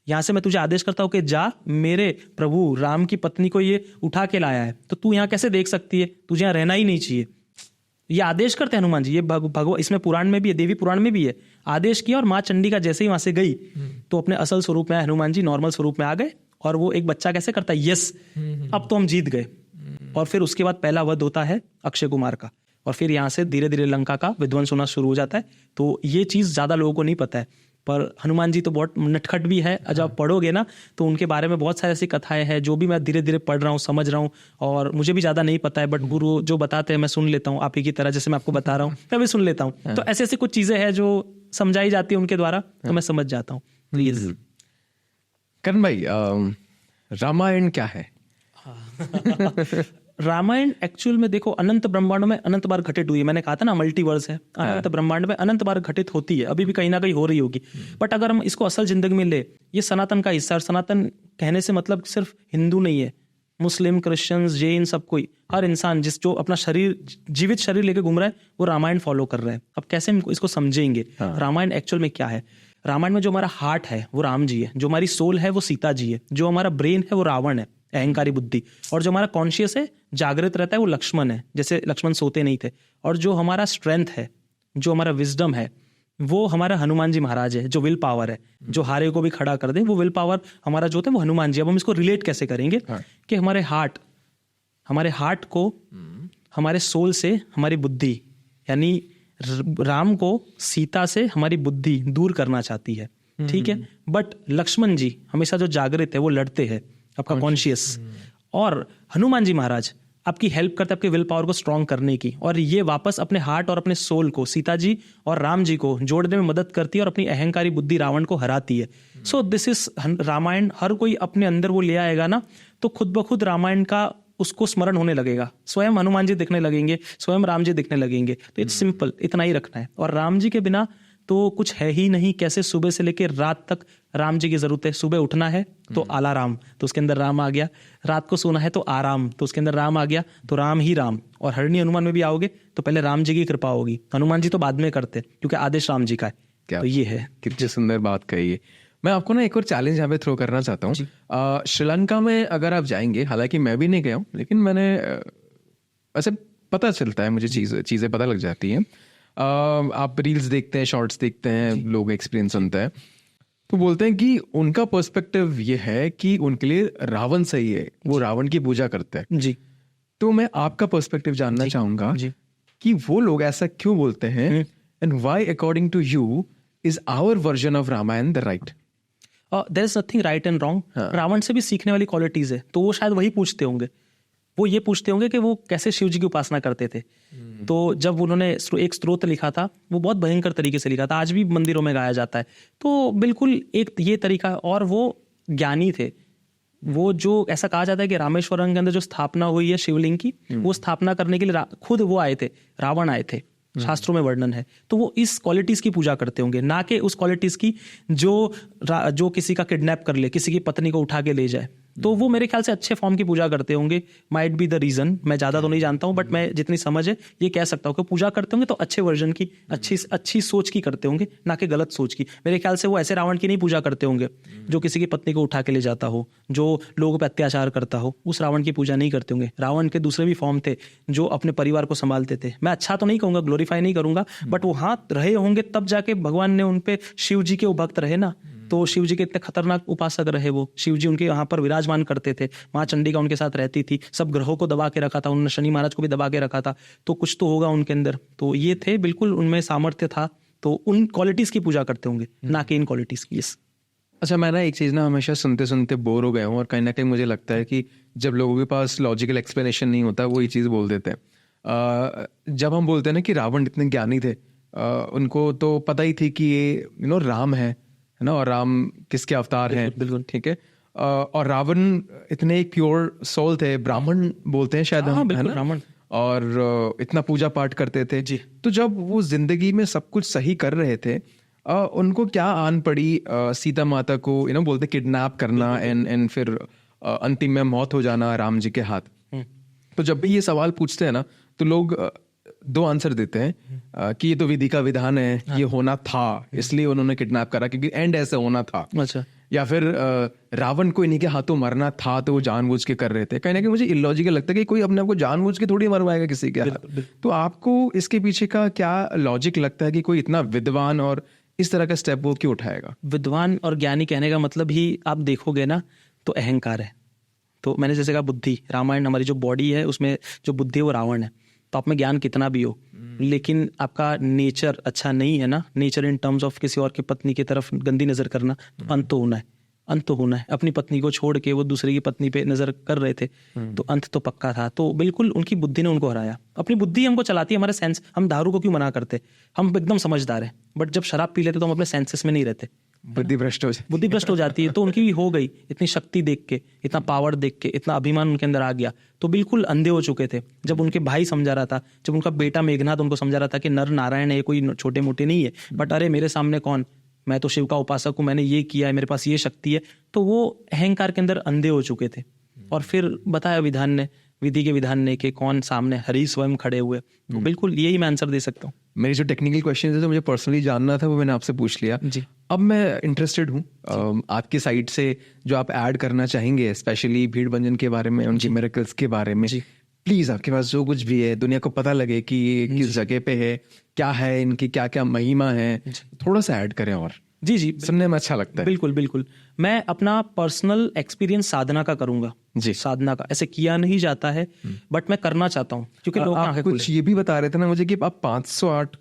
यहाँ से मैं तुझे आदेश करता हूँ कि जा, मेरे प्रभु राम की पत्नी को ये उठा के लाया है, तो तू यहाँ कैसे देख सकती है, तुझे यहाँ रहना ही नहीं चाहिए। ये आदेश करते हैं हनुमान जी। ये भगवान, इसमें पुराण में भी है, देवी पुराण में भी है, आदेश किया। और माँ चंडिका जैसे ही वहां से गई तो अपने असल स्वरूप में आए, हनुमान जी नॉर्मल स्वरूप में आ गए। और वो एक बच्चा कैसे करता है, यस अब तो हम जीत गए। और फिर उसके बाद पहला वध होता है अक्षय कुमार का। और फिर यहाँ से धीरे धीरे लंका का विध्वंस होना शुरू हो जाता है। तो ये चीज़ ज़्यादा लोगों को नहीं पता है, पर हनुमान जी तो बहुत नटखट भी है। जब आप पढ़ोगे ना तो उनके बारे में बहुत सारी ऐसी कथाएं हैं जो भी मैं धीरे धीरे पढ़ रहा हूँ, समझ रहा हूँ, और मुझे भी ज़्यादा नहीं पता है, बट गुरु जो बताते हैं मैं सुन लेता हूँ। आप ही की तरह जैसे मैं आपको बता रहा हूँ मैं भी सुन लेता हूँ। तो ऐसी ऐसी कुछ चीज़ें हैं जो समझाई जाती है उनके द्वारा, तो मैं समझ जाता हूँ। प्लीज करण भाई, रामायण क्या है? रामायण एक्चुअल में देखो अनंत ब्रह्मांड में अनंत बार घटित हुई है। मैंने कहा था ना मल्टीवर्स है, अनंत ब्रह्मांड में अनंत बार घटित होती है, अभी भी कहीं ना कहीं हो रही होगी। बट अगर हम इसको असल जिंदगी में ले, ये सनातन का हिस्सा। और सनातन कहने से मतलब सिर्फ हिंदू नहीं है, मुस्लिम, क्रिश्चियंस, जैन, सब कोई, हर इंसान जो अपना शरीर, जीवित शरीर लेके घूम रहा है, वो रामायण फॉलो कर रहा है। अब कैसे हम इसको समझेंगे? रामायण एक्चुअल में क्या है? रामायण में जो हमारा हार्ट है वो राम जी है, जो हमारी सोल है वो सीता जी है, जो हमारा ब्रेन है वो रावण है, अहंकारी बुद्धि, और जो हमारा कॉन्शियस है, जागृत रहता है, वो लक्ष्मण है, जैसे लक्ष्मण सोते नहीं थे। और जो हमारा स्ट्रेंथ है, जो हमारा विजडम है, वो हमारा हनुमान जी महाराज है, जो विल पावर है, जो हारे को भी खड़ा कर दे, वो विल पावर हमारा जो होता है वो हनुमान जी। अब हम इसको रिलेट कैसे करेंगे कि हमारे हार्ट को हमारे सोल से हमारी बुद्धि, यानी राम को सीता से हमारी बुद्धि दूर करना चाहती है, ठीक है। बट लक्ष्मण जी हमेशा जो जागृत है वो लड़ते हैं, आपका कॉन्शियस। और हनुमान जी महाराज आपकी हेल्प करते हैं आपके विल पावर को स्ट्रॉन्ग करने की, और ये वापस अपने हार्ट और अपने सोल को, सीता जी और राम जी को जोड़ने में मदद करती है और अपनी अहंकारी बुद्धि रावण को हराती है। So this is Ramayana. हर कोई अपने अंदर वो ले आएगा ना, तो खुद ब खुद रामायण का उसको स्मरण होने लगेगा, स्वयं हनुमान जी दिखने लगेंगे, स्वयं राम जी दिखने लगेंगे। तो इट्स सिंपल, इतना ही रखना है। और राम जी के बिना तो कुछ है ही नहीं। कैसे सुबह से लेकर रात तक राम जी की जरूरत है। सुबह उठना है तो आला राम, तो उसके अंदर राम आ गया। रात को सोना है तो आराम, तो उसके अंदर राम आ गया, तो राम ही राम। और हरणी हनुमान में भी आओगे तो पहले राम जी की कृपा होगी, हनुमान जी तो बाद में करते क्योंकि आदेश राम जी का है। तो ये है। कितनी सुंदर बात कही है। मैं आपको ना एक और चैलेंज यहाँ पे थ्रो करना चाहता हूँ। श्रीलंका में अगर आप जाएंगे, हालांकि मैं भी नहीं गया हूँ, लेकिन मैंने ऐसे पता चलता है, मुझे चीज़ें पता लग जाती हैं। आप रील्स देखते हैं, शॉर्ट्स देखते हैं, लोग एक्सपीरियंस सुनते हैं, तो बोलते हैं कि उनका पर्सपेक्टिव ये है कि उनके लिए रावण सही है, वो रावण की पूजा करते हैं जी। तो मैं आपका पर्सपेक्टिव जानना चाहूंगा कि वो लोग ऐसा क्यों बोलते हैं, and why according to you is our version of Ramayana the right? There is nothing right and wrong. Ravana से भी सीखने वाली क्वालिटीज है, तो वो शायद वही पूछते होंगे। वो ये पूछते होंगे कि वो कैसे शिव जी की उपासना करते थे। तो जब उन्होंने एक स्तोत्र लिखा था, वो बहुत भयंकर तरीके से लिखा था, आज भी मंदिरों में गाया जाता है। तो बिल्कुल एक ये तरीका, और वो ज्ञानी थे। वो जो ऐसा कहा जाता है कि रामेश्वरम के अंदर जो स्थापना हुई है शिवलिंग की, वो स्थापना करने के लिए खुद वो आए थे, रावण आए थे, शास्त्रों में वर्णन है। तो वो इस क्वालिटीज की पूजा करते होंगे, ना कि उस क्वालिटीज की जो किसी का किडनैप कर ले, किसी की पत्नी को उठा के ले जाए। तो वो मेरे ख्याल से अच्छे फॉर्म की पूजा करते होंगे। माइट बी द रीजन, मैं ज्यादा तो नहीं जानता हूँ, बट मैं जितनी समझ है ये कह सकता हूँ कि पूजा करते होंगे तो अच्छे वर्जन की, अच्छी सोच की करते होंगे, ना कि गलत सोच की। मेरे ख्याल से वो ऐसे रावण की नहीं पूजा करते होंगे जो किसी की पत्नी को उठा के ले जाता हो, जो लोगों पर अत्याचार करता हो, उस रावण की पूजा नहीं करते होंगे। रावण के दूसरे भी फॉर्म थे जो अपने परिवार को संभालते थे। मैं अच्छा तो नहीं कहूंगा, ग्लोरीफाई नहीं करूंगा, बट वो हाथ रहे होंगे तब जाके भगवान ने उनपे, शिव जी के वो भक्त रहे ना, तो शिव जी के इतने खतरनाक उपासक रहे वो। शिव जी उनके यहाँ पर विराजमान करते थे, माँ चंडिका उनके साथ रहती थी, सब ग्रहों को दबा के रखा था उन्होंने, शनि महाराज को भी दबा के रखा था। तो कुछ तो होगा उनके अंदर, तो ये थे, बिल्कुल उनमें सामर्थ्य था। तो उन क्वालिटीज की पूजा करते होंगे, ना कि इन क्वालिटीज की। अच्छा, मैं ना एक चीज़ ना हमेशा सुनते सुनते बोर हो गया हूँ, और कहीं ना कहीं मुझे लगता है कि जब लोगों के पास लॉजिकल एक्सप्लेनेशन नहीं होता वो ये चीज़ बोल देते हैं। जब हम बोलते हैं ना कि रावण इतने ज्ञानी थे, उनको तो पता ही थी कि ये राम है ना, और राम किसके अवतार हैं, बिल्कुल ठीक है। और रावण इतने एक प्योर सोल थे, ब्राह्मण बोलते हैं शायद हम, है ना, ब्राह्मण, और इतना पूजा पाठ करते थे जी। तो जब वो जिंदगी में सब कुछ सही कर रहे थे, उनको क्या आन पड़ी सीता माता को बोलते किडनैप करना, एंड फिर अंतिम में मौत हो जाना राम जी के हाथ। तो जब भी ये सवाल पूछते हैं ना, तो लोग दो आंसर देते हैं कि ये तो विधि का विधान है, ये होना था इसलिए उन्होंने किडनैप करा क्योंकि एंड ऐसे होना था। अच्छा। या फिर रावण को इन्हीं के हाथों मरना था तो वो जानबूझ के कर रहे थे। कहीं ना कहीं मुझे इलॉजिकल लगता है कि कोई अपने आप को जानबूझ के थोड़ी मरवाएगा किसी के हाथ। तो आपको इसके पीछे का क्या लॉजिक लगता है कि कोई इतना विद्वान और इस तरह का स्टेप वो क्यों उठाएगा? विद्वान और ज्ञानी कहने का मतलब ही आप देखोगे ना तो अहंकार है। तो मैंने जैसे कहा बुद्धि, रामायण हमारी जो बॉडी है उसमें जो बुद्धि है वो रावण है। तो आप में ज्ञान कितना भी हो, लेकिन आपका नेचर अच्छा नहीं है ना, नेचर इन टर्म्स ऑफ किसी और की पत्नी की तरफ गंदी नजर करना, तो अंत तो होना है, अंत तो होना है। अपनी पत्नी को छोड़ के वो दूसरे की पत्नी पे नजर कर रहे थे, तो अंत तो पक्का था। तो बिल्कुल उनकी बुद्धि ने उनको हराया। अपनी बुद्धि हमको चलाती है, हमारे सेंस। हम दारू को क्यों मना करते, हम एकदम समझदार है, बट जब शराब पी लेते तो हम अपने सेंसेस में नहीं रहते, बुद्धि भ्रष्ट हो जाती है। तो उनकी भी हो गई, इतनी शक्ति देख के, इतना पावर देख के, इतना अभिमान उनके अंदर आ गया, तो बिल्कुल अंधे हो चुके थे। जब उनके भाई समझा रहा था, जब उनका बेटा मेघनाथ उनको समझा रहा था कि नर नारायण है, कोई छोटे मोटे नहीं है, बट अरे मेरे सामने कौन, मैं तो शिव का उपासक हूँ, मैंने ये किया है, मेरे पास ये शक्ति है, तो वो अहंकार के अंदर अंधे हो चुके थे। और फिर बताया विधान ने, विधि के विधान ने, कि कौन सामने, हरि स्वयं खड़े हुए। तो बिल्कुल यही मैं आंसर दे सकता हूँ। मेरी जो टेक्निकल क्वेश्चन है, जो मुझे पर्सनली जानना था, वो मैंने आपसे पूछ लिया जी। अब मैं इंटरेस्टेड हूँ आपकी साइड से जो आप ऐड करना चाहेंगे, स्पेशली भीड़ भंजन के बारे में, उनकी मिरेकल्स के बारे में। प्लीज आपके पास जो कुछ भी है, दुनिया को पता लगे कि ये किस जगह पे है, क्या है, इनकी क्या क्या महिमा है, थोड़ा सा ऐड करें। और जी सुनने में अच्छा लगता है। बिल्कुल बिल्कुल। मैं अपना पर्सनल एक्सपीरियंस साधना का करूंगा जी। साधना का ऐसे किया नहीं जाता है, बट मैं करना चाहता हूँ, क्योंकि लोग आप कुछ ये भी बता रहे थे ना मुझे कि आप 508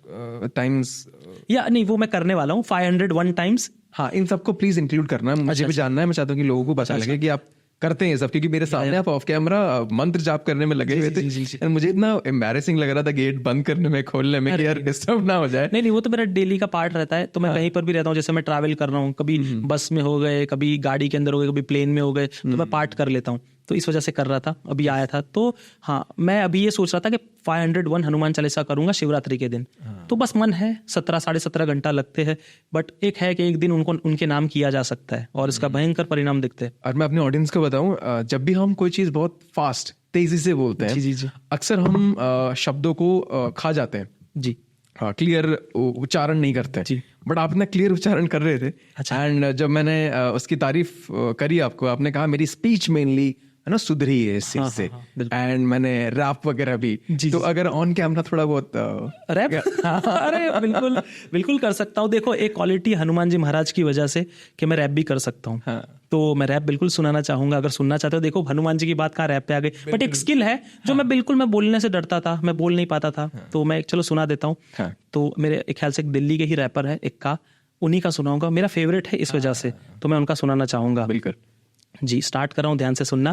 टाइम्स, या नहीं, वो मैं करने वाला हूँ 501 टाइम्स। हाँ, इन सबको प्लीज इंक्लूड करना, मुझे भी जानना है। मैं चाहता हूँ कि लोगों को पता लगे कि आप करते हैं सब, क्योंकि मेरे सामने आप ऑफ कैमरा मंत्र जाप करने में लगे हुए थे। मुझे इतना एम्बैरेसिंग लग रहा था गेट बंद करने में, खोलने में, कि यार डिस्टर्ब ना हो जाए। नहीं, वो तो मेरा डेली का पार्ट रहता है। तो मैं कहीं पर भी रहता हूँ, जैसे मैं ट्रैवल कर रहा हूँ, कभी बस में हो गए, कभी गाड़ी के अंदर हो गए, कभी प्लेन में हो गए, तो मैं पार्ट कर लेता हूँ। तो इस वजह से कर रहा था, अभी आया था। तो हाँ, मैं अभी ये सोच रहा था कि 501 हनुमान चालीसा करूंगा शिवरात्रि के दिन। तो बस मन है, 17-17.5 घंटा लगते हैं, बट एक है कि एक दिन उनको उनके नाम किया जा सकता है और इसका भयंकर परिणाम दिखते हैं। और मैं अपने ऑडियंस को बताऊं, जब भी हम कोई चीज बहुत फास्ट, तेजी से बोलते हैं, जी। अक्सर हम शब्दों को खा जाते हैं। जी हाँ, क्लियर उच्चारण नहीं करते जी। बट आप इतना क्लियर उच्चारण कर रहे थे। अच्छा। एंड जब मैंने उसकी तारीफ करी आपको, आपने कहा मेरी स्पीच मेनली है ना सुधरी है इस चीज से। एंड मैंने रैप वगैरह भी तो अगर ऑन कैमरा थोड़ा बहुत रैप अरे बिल्कुल बिल्कुल कर सकता हूँ। देखो, एक क्वालिटी हनुमान जी महाराज की वजह से कि मैं रैप भी कर सकता हूँ। तो मैं रैप बिल्कुल सुनाना चाहूंगा, अगर सुनना चाहते हो। देखो, हनुमान जी की बात कहाँ रैप पे आ गई, बट एक स्किल है जो मैं बोलने से डरता था, मैं बोल नहीं पाता था, तो मैं चलो सुना देता हूँ। तो मेरे एक ख्याल से एक दिल्ली के ही रैपर है इक्का, उन्हीं का सुनाऊंगा, मेरा फेवरेट है इस वजह से, तो मैं उनका सुनाना चाहूंगा। बिल्कुल जी, स्टार्ट कर रहा हूँ, ध्यान से सुनना।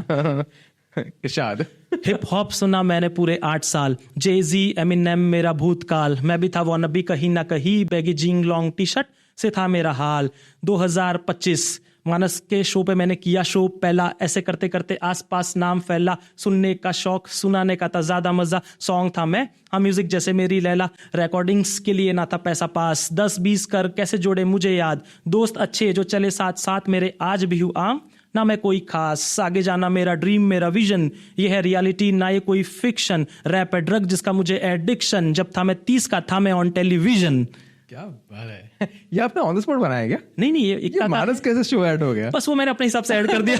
इरशाद। हिप हॉप सुना मैंने पूरे 8 साल, जेजी एमिनेम मेरा भूतकाल, मैं भी था वो नबी कहीं ना कहीं, baggy gene long T shirt से था मेरा हाल। 2025 मानस के शो पे मैंने किया शो पहला, ऐसे करते करते आसपास नाम फैला, सुनने का शौक सुनाने का था ज्यादा मजा, सॉन्ग था मैं हाँ म्यूजिक जैसे मेरी लैला, रिकॉर्डिंग्स के लिए ना था पैसा पास, 10-20 कर कैसे जोड़े मुझे याद, दोस्त अच्छे जो चले साथ साथ मेरे आज भी हूँ आम, ना मैं कोई खास, आगे जाना मेरा ड्रीम मेरा विजन, ये है रियलिटी ना ये कोई फिक्शन, रैप है ड्रग जिसका मुझे एडिक्शन, जब था मैं 30 का था मैं ऑन टेलीविजन। क्या बात है, ये आपने ऑन द स्पॉट बनाया क्या? नहीं, ये मानस कैसे शो ऐड हो गया? बस वो मैंने अपने हिसाब से ऐड कर दिया।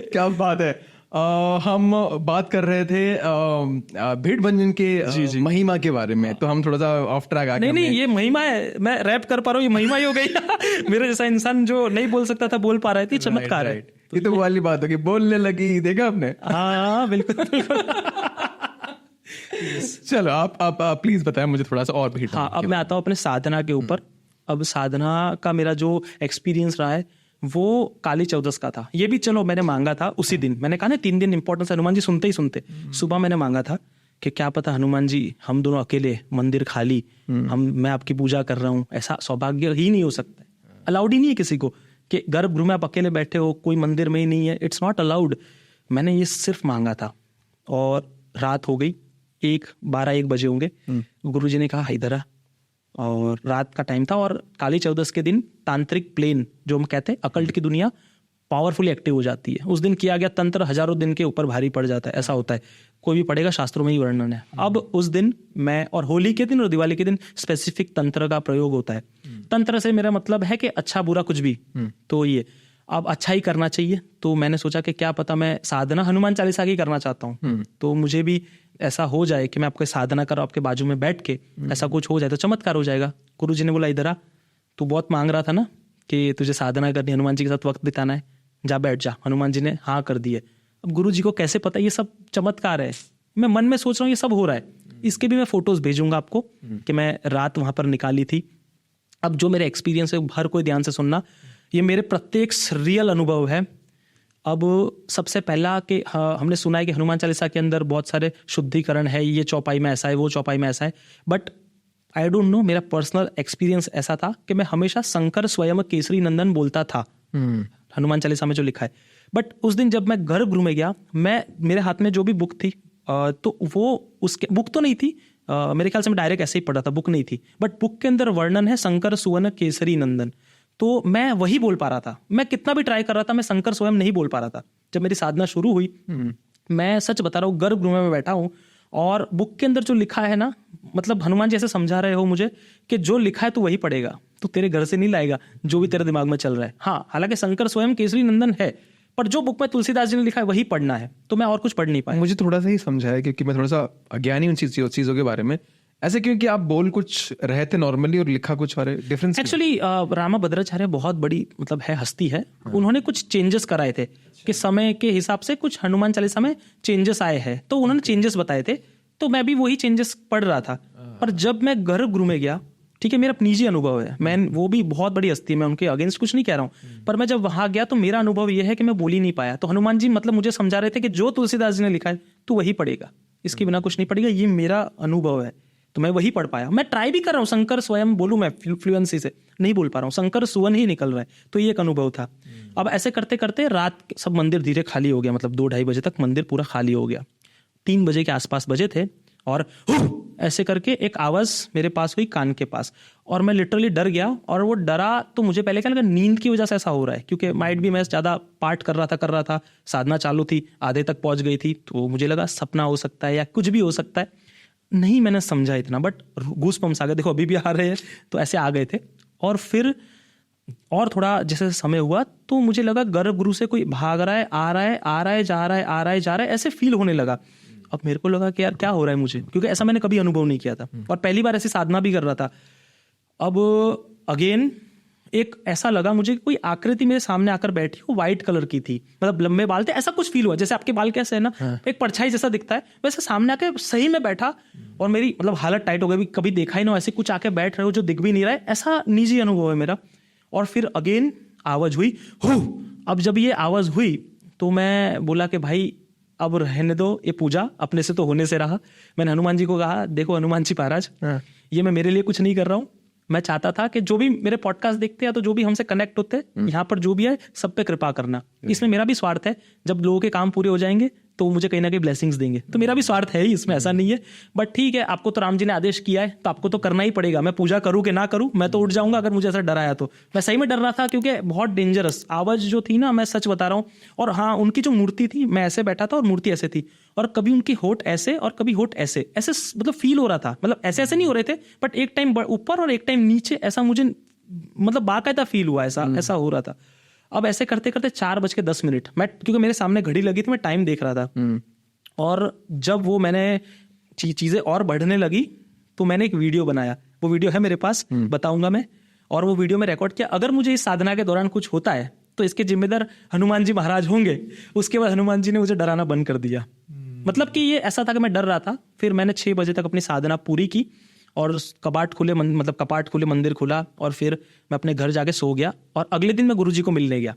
क्या बात है। हम बात कर रहे थे भीड़ भंजन के महिमा के बारे में, तो हम थोड़ा सा ऑफ ट्रैक आ गए। नहीं, ये महिमा है, मैं रैप कर पा रहा हूँ, ये महिमा ही हो गई। मेरे जैसा इंसान जो नहीं बोल सकता था बोल पा रहा है, चमत्कार है। ये तो वो वाली बात होगी, बोलने लगी, देखा आपने? हाँ बिल्कुल। चलो आप प्लीज बताएं मुझे थोड़ा सा और भीड़। हाँ, अब मैं आता हूँ अपने साधना के ऊपर। अब साधना का मेरा जो एक्सपीरियंस रहा है वो काली चौदस का था। ये भी चलो मैंने मांगा था उसी दिन, मैंने कहा ना 3 दिन इंपॉर्टेंस, हनुमान जी सुनते ही सुनते। सुबह मैंने मांगा था कि क्या पता हनुमान जी हम दोनों अकेले, मंदिर खाली, मैं आपकी पूजा कर रहा हूँ, ऐसा सौभाग्य ही नहीं हो सकता, अलाउड ही नहीं है किसी को कि गर्भगृह में आप अकेले बैठे हो, कोई मंदिर में ही नहीं है, इट्स नॉट अलाउड। मैंने ये सिर्फ मांगा था और रात हो गई, 12-1 बजे होंगे। गुरुजी ने कहा इधर आ, और रात का टाइम था और काली चौदस के दिन तांत्रिक प्लेन जो हम कहते हैं अकल्ट की दुनिया पावरफुली एक्टिव हो जाती है। उस दिन किया गया तंत्र हजारों दिन के ऊपर भारी पड़ जाता है, ऐसा होता है, कोई भी पढ़ेगा शास्त्रों में ही वर्णन है। अब उस दिन मैं, और होली के दिन और दिवाली के दिन स्पेसिफिक तंत्र का प्रयोग होता है। तंत्र से मेरा मतलब है कि अच्छा बुरा कुछ भी, तो ये अब अच्छा ही करना चाहिए। तो मैंने सोचा कि क्या पता मैं साधना हनुमान चालीसा की करना चाहता हूँ, तो मुझे भी ऐसा हो जाए कि मैं आपको साधना करूँ, आपके बाजू में बैठ के ऐसा कुछ हो जाए तो चमत्कार हो जाएगा। गुरुजी ने बोला इधर आ, तू बहुत मांग रहा था ना कि तुझे साधना करनी, हनुमान जी के साथ वक्त बिताना है, जा बैठ जा। हनुमान जी ने हाँ कर दिए। अब गुरुजी को कैसे पता, ये सब चमत्कार है, मैं मन में सोच रहा हूँ ये सब हो रहा है। इसके भी मैं फोटोज भेजूंगा आपको कि मैं रात वहां पर निकाली थी। अब जो मेरे एक्सपीरियंस है हर कोई ध्यान से सुनना, ये मेरे प्रत्येक रियल अनुभव है। अब सबसे पहला कि हमने सुना है कि हनुमान चालीसा के अंदर बहुत सारे शुद्धिकरण है, ये चौपाई में ऐसा है, वो चौपाई में ऐसा है, बट आई डोंट नो, मेरा पर्सनल एक्सपीरियंस ऐसा था कि मैं हमेशा शंकर स्वयं केसरी नंदन बोलता था हनुमान चालीसा में जो लिखा है। बट उस दिन जब मैं गर्भगृह में गया, मेरे हाथ में जो भी बुक थी तो वो उसके बुक तो नहीं थी, मेरे ख्याल से मैं डायरेक्ट ऐसे ही पढ़ा था, बुक नहीं थी, बट बुक के अंदर वर्णन है शंकर सुवन केसरी नंदन, तो मैं वही बोल पा रहा था। मैं कितना भी ट्राई कर रहा था, मैं शंकर स्वयं नहीं बोल पा रहा था। जब मेरी साधना शुरू हुई, मैं सच बता रहा हूँ, गर्भगृह में बैठा हूँ और बुक के अंदर जो लिखा है ना, मतलब हनुमान जी ऐसे समझा रहे हो मुझे कि जो लिखा है तू वही पढ़ेगा, तो तेरे घर से नहीं लाएगा जो भी तेरे दिमाग में चल रहा है। हाँ, हालांकि शंकर स्वयं केसरी नंदन है, पर जो बुक में तुलसीदास जी ने लिखा है वही पढ़ना है, तो मैं और कुछ पढ़ नहीं पाया। मुझे थोड़ा सा ही समझा है क्योंकि मैं थोड़ा सा अज्ञानी उन चीज़ों के बारे में, ऐसे क्योंकि आप बोल कुछ रहे थे नॉर्मली और लिखा कुछ और डिफरेंस। एक्चुअली रामा भद्राचार्य बहुत बड़ी मतलब है हस्ती है। उन्होंने कुछ चेंजेस कराए थे कि समय के हिसाब से कुछ हनुमान चालीसा में चेंजेस आए हैं, तो उन्होंने चेंजेस बताए थे, तो मैं भी वही चेंजेस पढ़ रहा था। पर जब मैं गर्भगृह में गया, ठीक है, मेरा निजी अनुभव है, मैं वो भी बहुत बड़ी हस्ती है, मैं उनके अगेंस्ट कुछ नहीं कह रहा हूँ, पर मैं जब वहां गया तो मेरा अनुभव यह है कि मैं बोल ही नहीं पाया। तो हनुमान जी मतलब मुझे समझा रहे थे कि जो तुलसीदास जी ने लिखा है तू वही पढ़ेगा, इसके बिना कुछ नहीं पढ़ेगा, ये मेरा अनुभव है, तो मैं वही पढ़ पाया। मैं ट्राई भी कर रहा हूँ शंकर स्वयं बोलूँ, मैं फ्लुएंसी से नहीं बोल पा रहा हूँ, शंकर सुवन ही निकल रहा है, तो ये एक अनुभव था। अब ऐसे करते करते रात सब मंदिर धीरे खाली हो गया, मतलब 2-2:30 बजे तक मंदिर पूरा खाली हो गया। 3 बजे के आसपास बजे थे और ऐसे करके एक आवाज मेरे पास हुई कान के पास, और मैं लिटरली डर गया। और वो डरा तो मुझे पहले क्या लगा, नींद की वजह से ऐसा हो रहा है, क्योंकि माइट भी मैं ज्यादा पाठ कर रहा था, साधना चालू थी, आधे तक पहुंच गई थी, तो मुझे लगा सपना हो सकता है या कुछ भी हो सकता है, नहीं मैंने समझा इतना, बट गूज़बम्स आ गए, देखो अभी भी आ रहे हैं, तो ऐसे आ गए थे। और फिर और थोड़ा जैसे समय हुआ तो मुझे लगा गर्भगृह से कोई भाग रहा है, आ रहा है, आ रहा है, जा रहा है, आ रहा है, जा रहा है, ऐसे फील होने लगा। अब मेरे को लगा कि यार क्या हो रहा है मुझे, क्योंकि ऐसा मैंने कभी अनुभव नहीं किया था और पहली बार ऐसी साधना भी कर रहा था। अब अगेन एक ऐसा लगा मुझे कोई आकृति मेरे सामने आकर बैठी, वो व्हाइट कलर की थी, मतलब लंबे बाल थे, ऐसा कुछ फील हुआ जैसे आपके बाल कैसे है ना, एक परछाई जैसा दिखता है, वैसे सामने आके सही में बैठा, और मेरी मतलब हालत टाइट हो गई, कभी देखा ही ना ऐसे कुछ आके बैठ रहे हो जो दिख भी नहीं रहा है, ऐसा निजी अनुभव है मेरा। और फिर अगेन आवाज हुई, अब जब ये आवाज हुई तो मैं बोला कि भाई अब रहने दो, ये पूजा अपने से तो होने से रहा। मैंने हनुमान जी को कहा, देखो हनुमान जी महाराज, ये मैं मेरे लिए कुछ नहीं कर रहा हूँ, मैं चाहता था कि जो भी मेरे पॉडकास्ट देखते हैं तो जो भी हमसे कनेक्ट होते हैं यहाँ पर जो भी है सब पे कृपा करना, इसमें मेरा भी स्वार्थ है, जब लोगों के काम पूरे हो जाएंगे तो मुझे कहीं ना कहीं ब्लेसिंग्स देंगे, तो मेरा भी स्वार्थ है ही इसमें, ऐसा नहीं है। बट ठीक है, आपको तो राम जी ने आदेश किया है तो आपको तो करना ही पड़ेगा, मैं पूजा करूँ कि ना करूँ, मैं तो उठ जाऊंगा अगर मुझे ऐसा डर आया तो। मैं सही में डर रहा था क्योंकि बहुत डेंजरस आवाज जो थी ना, मैं सच बता रहा हूँ। और हाँ, उनकी जो मूर्ति थी, मैं ऐसे बैठा था और मूर्ति ऐसे थी, और कभी उनकी होठ ऐसे और कभी होठ ऐसे ऐसे, मतलब फील हो रहा था, मतलब ऐसे ऐसे नहीं हो रहे थे, बट एक टाइम ऊपर और एक टाइम नीचे, ऐसा मुझे मतलब बाकायदा फील हुआ, ऐसा हो रहा था। अब ऐसे करते करते 4:10, मैं क्योंकि मेरे सामने घड़ी लगी थी, मैं टाइम देख रहा था, और जब वो मैंने चीजें और बढ़ने लगी तो मैंने एक वीडियो बनाया, वो वीडियो है मेरे पास, बताऊंगा मैं, और वो वीडियो में रिकॉर्ड किया। अगर मुझे इस साधना के दौरान कुछ होता है तो इसके जिम्मेदार हनुमान जी महाराज होंगे। उसके बाद हनुमान जी ने मुझे डराना बंद कर दिया, मतलब कि ये ऐसा था कि मैं डर रहा था। फिर मैंने 6 बजे तक अपनी साधना पूरी की और कपाट खुले, मतलब कपाट खुले, मंदिर खुला, और फिर मैं अपने घर जाके सो गया। और अगले दिन मैं गुरुजी को मिलने गया।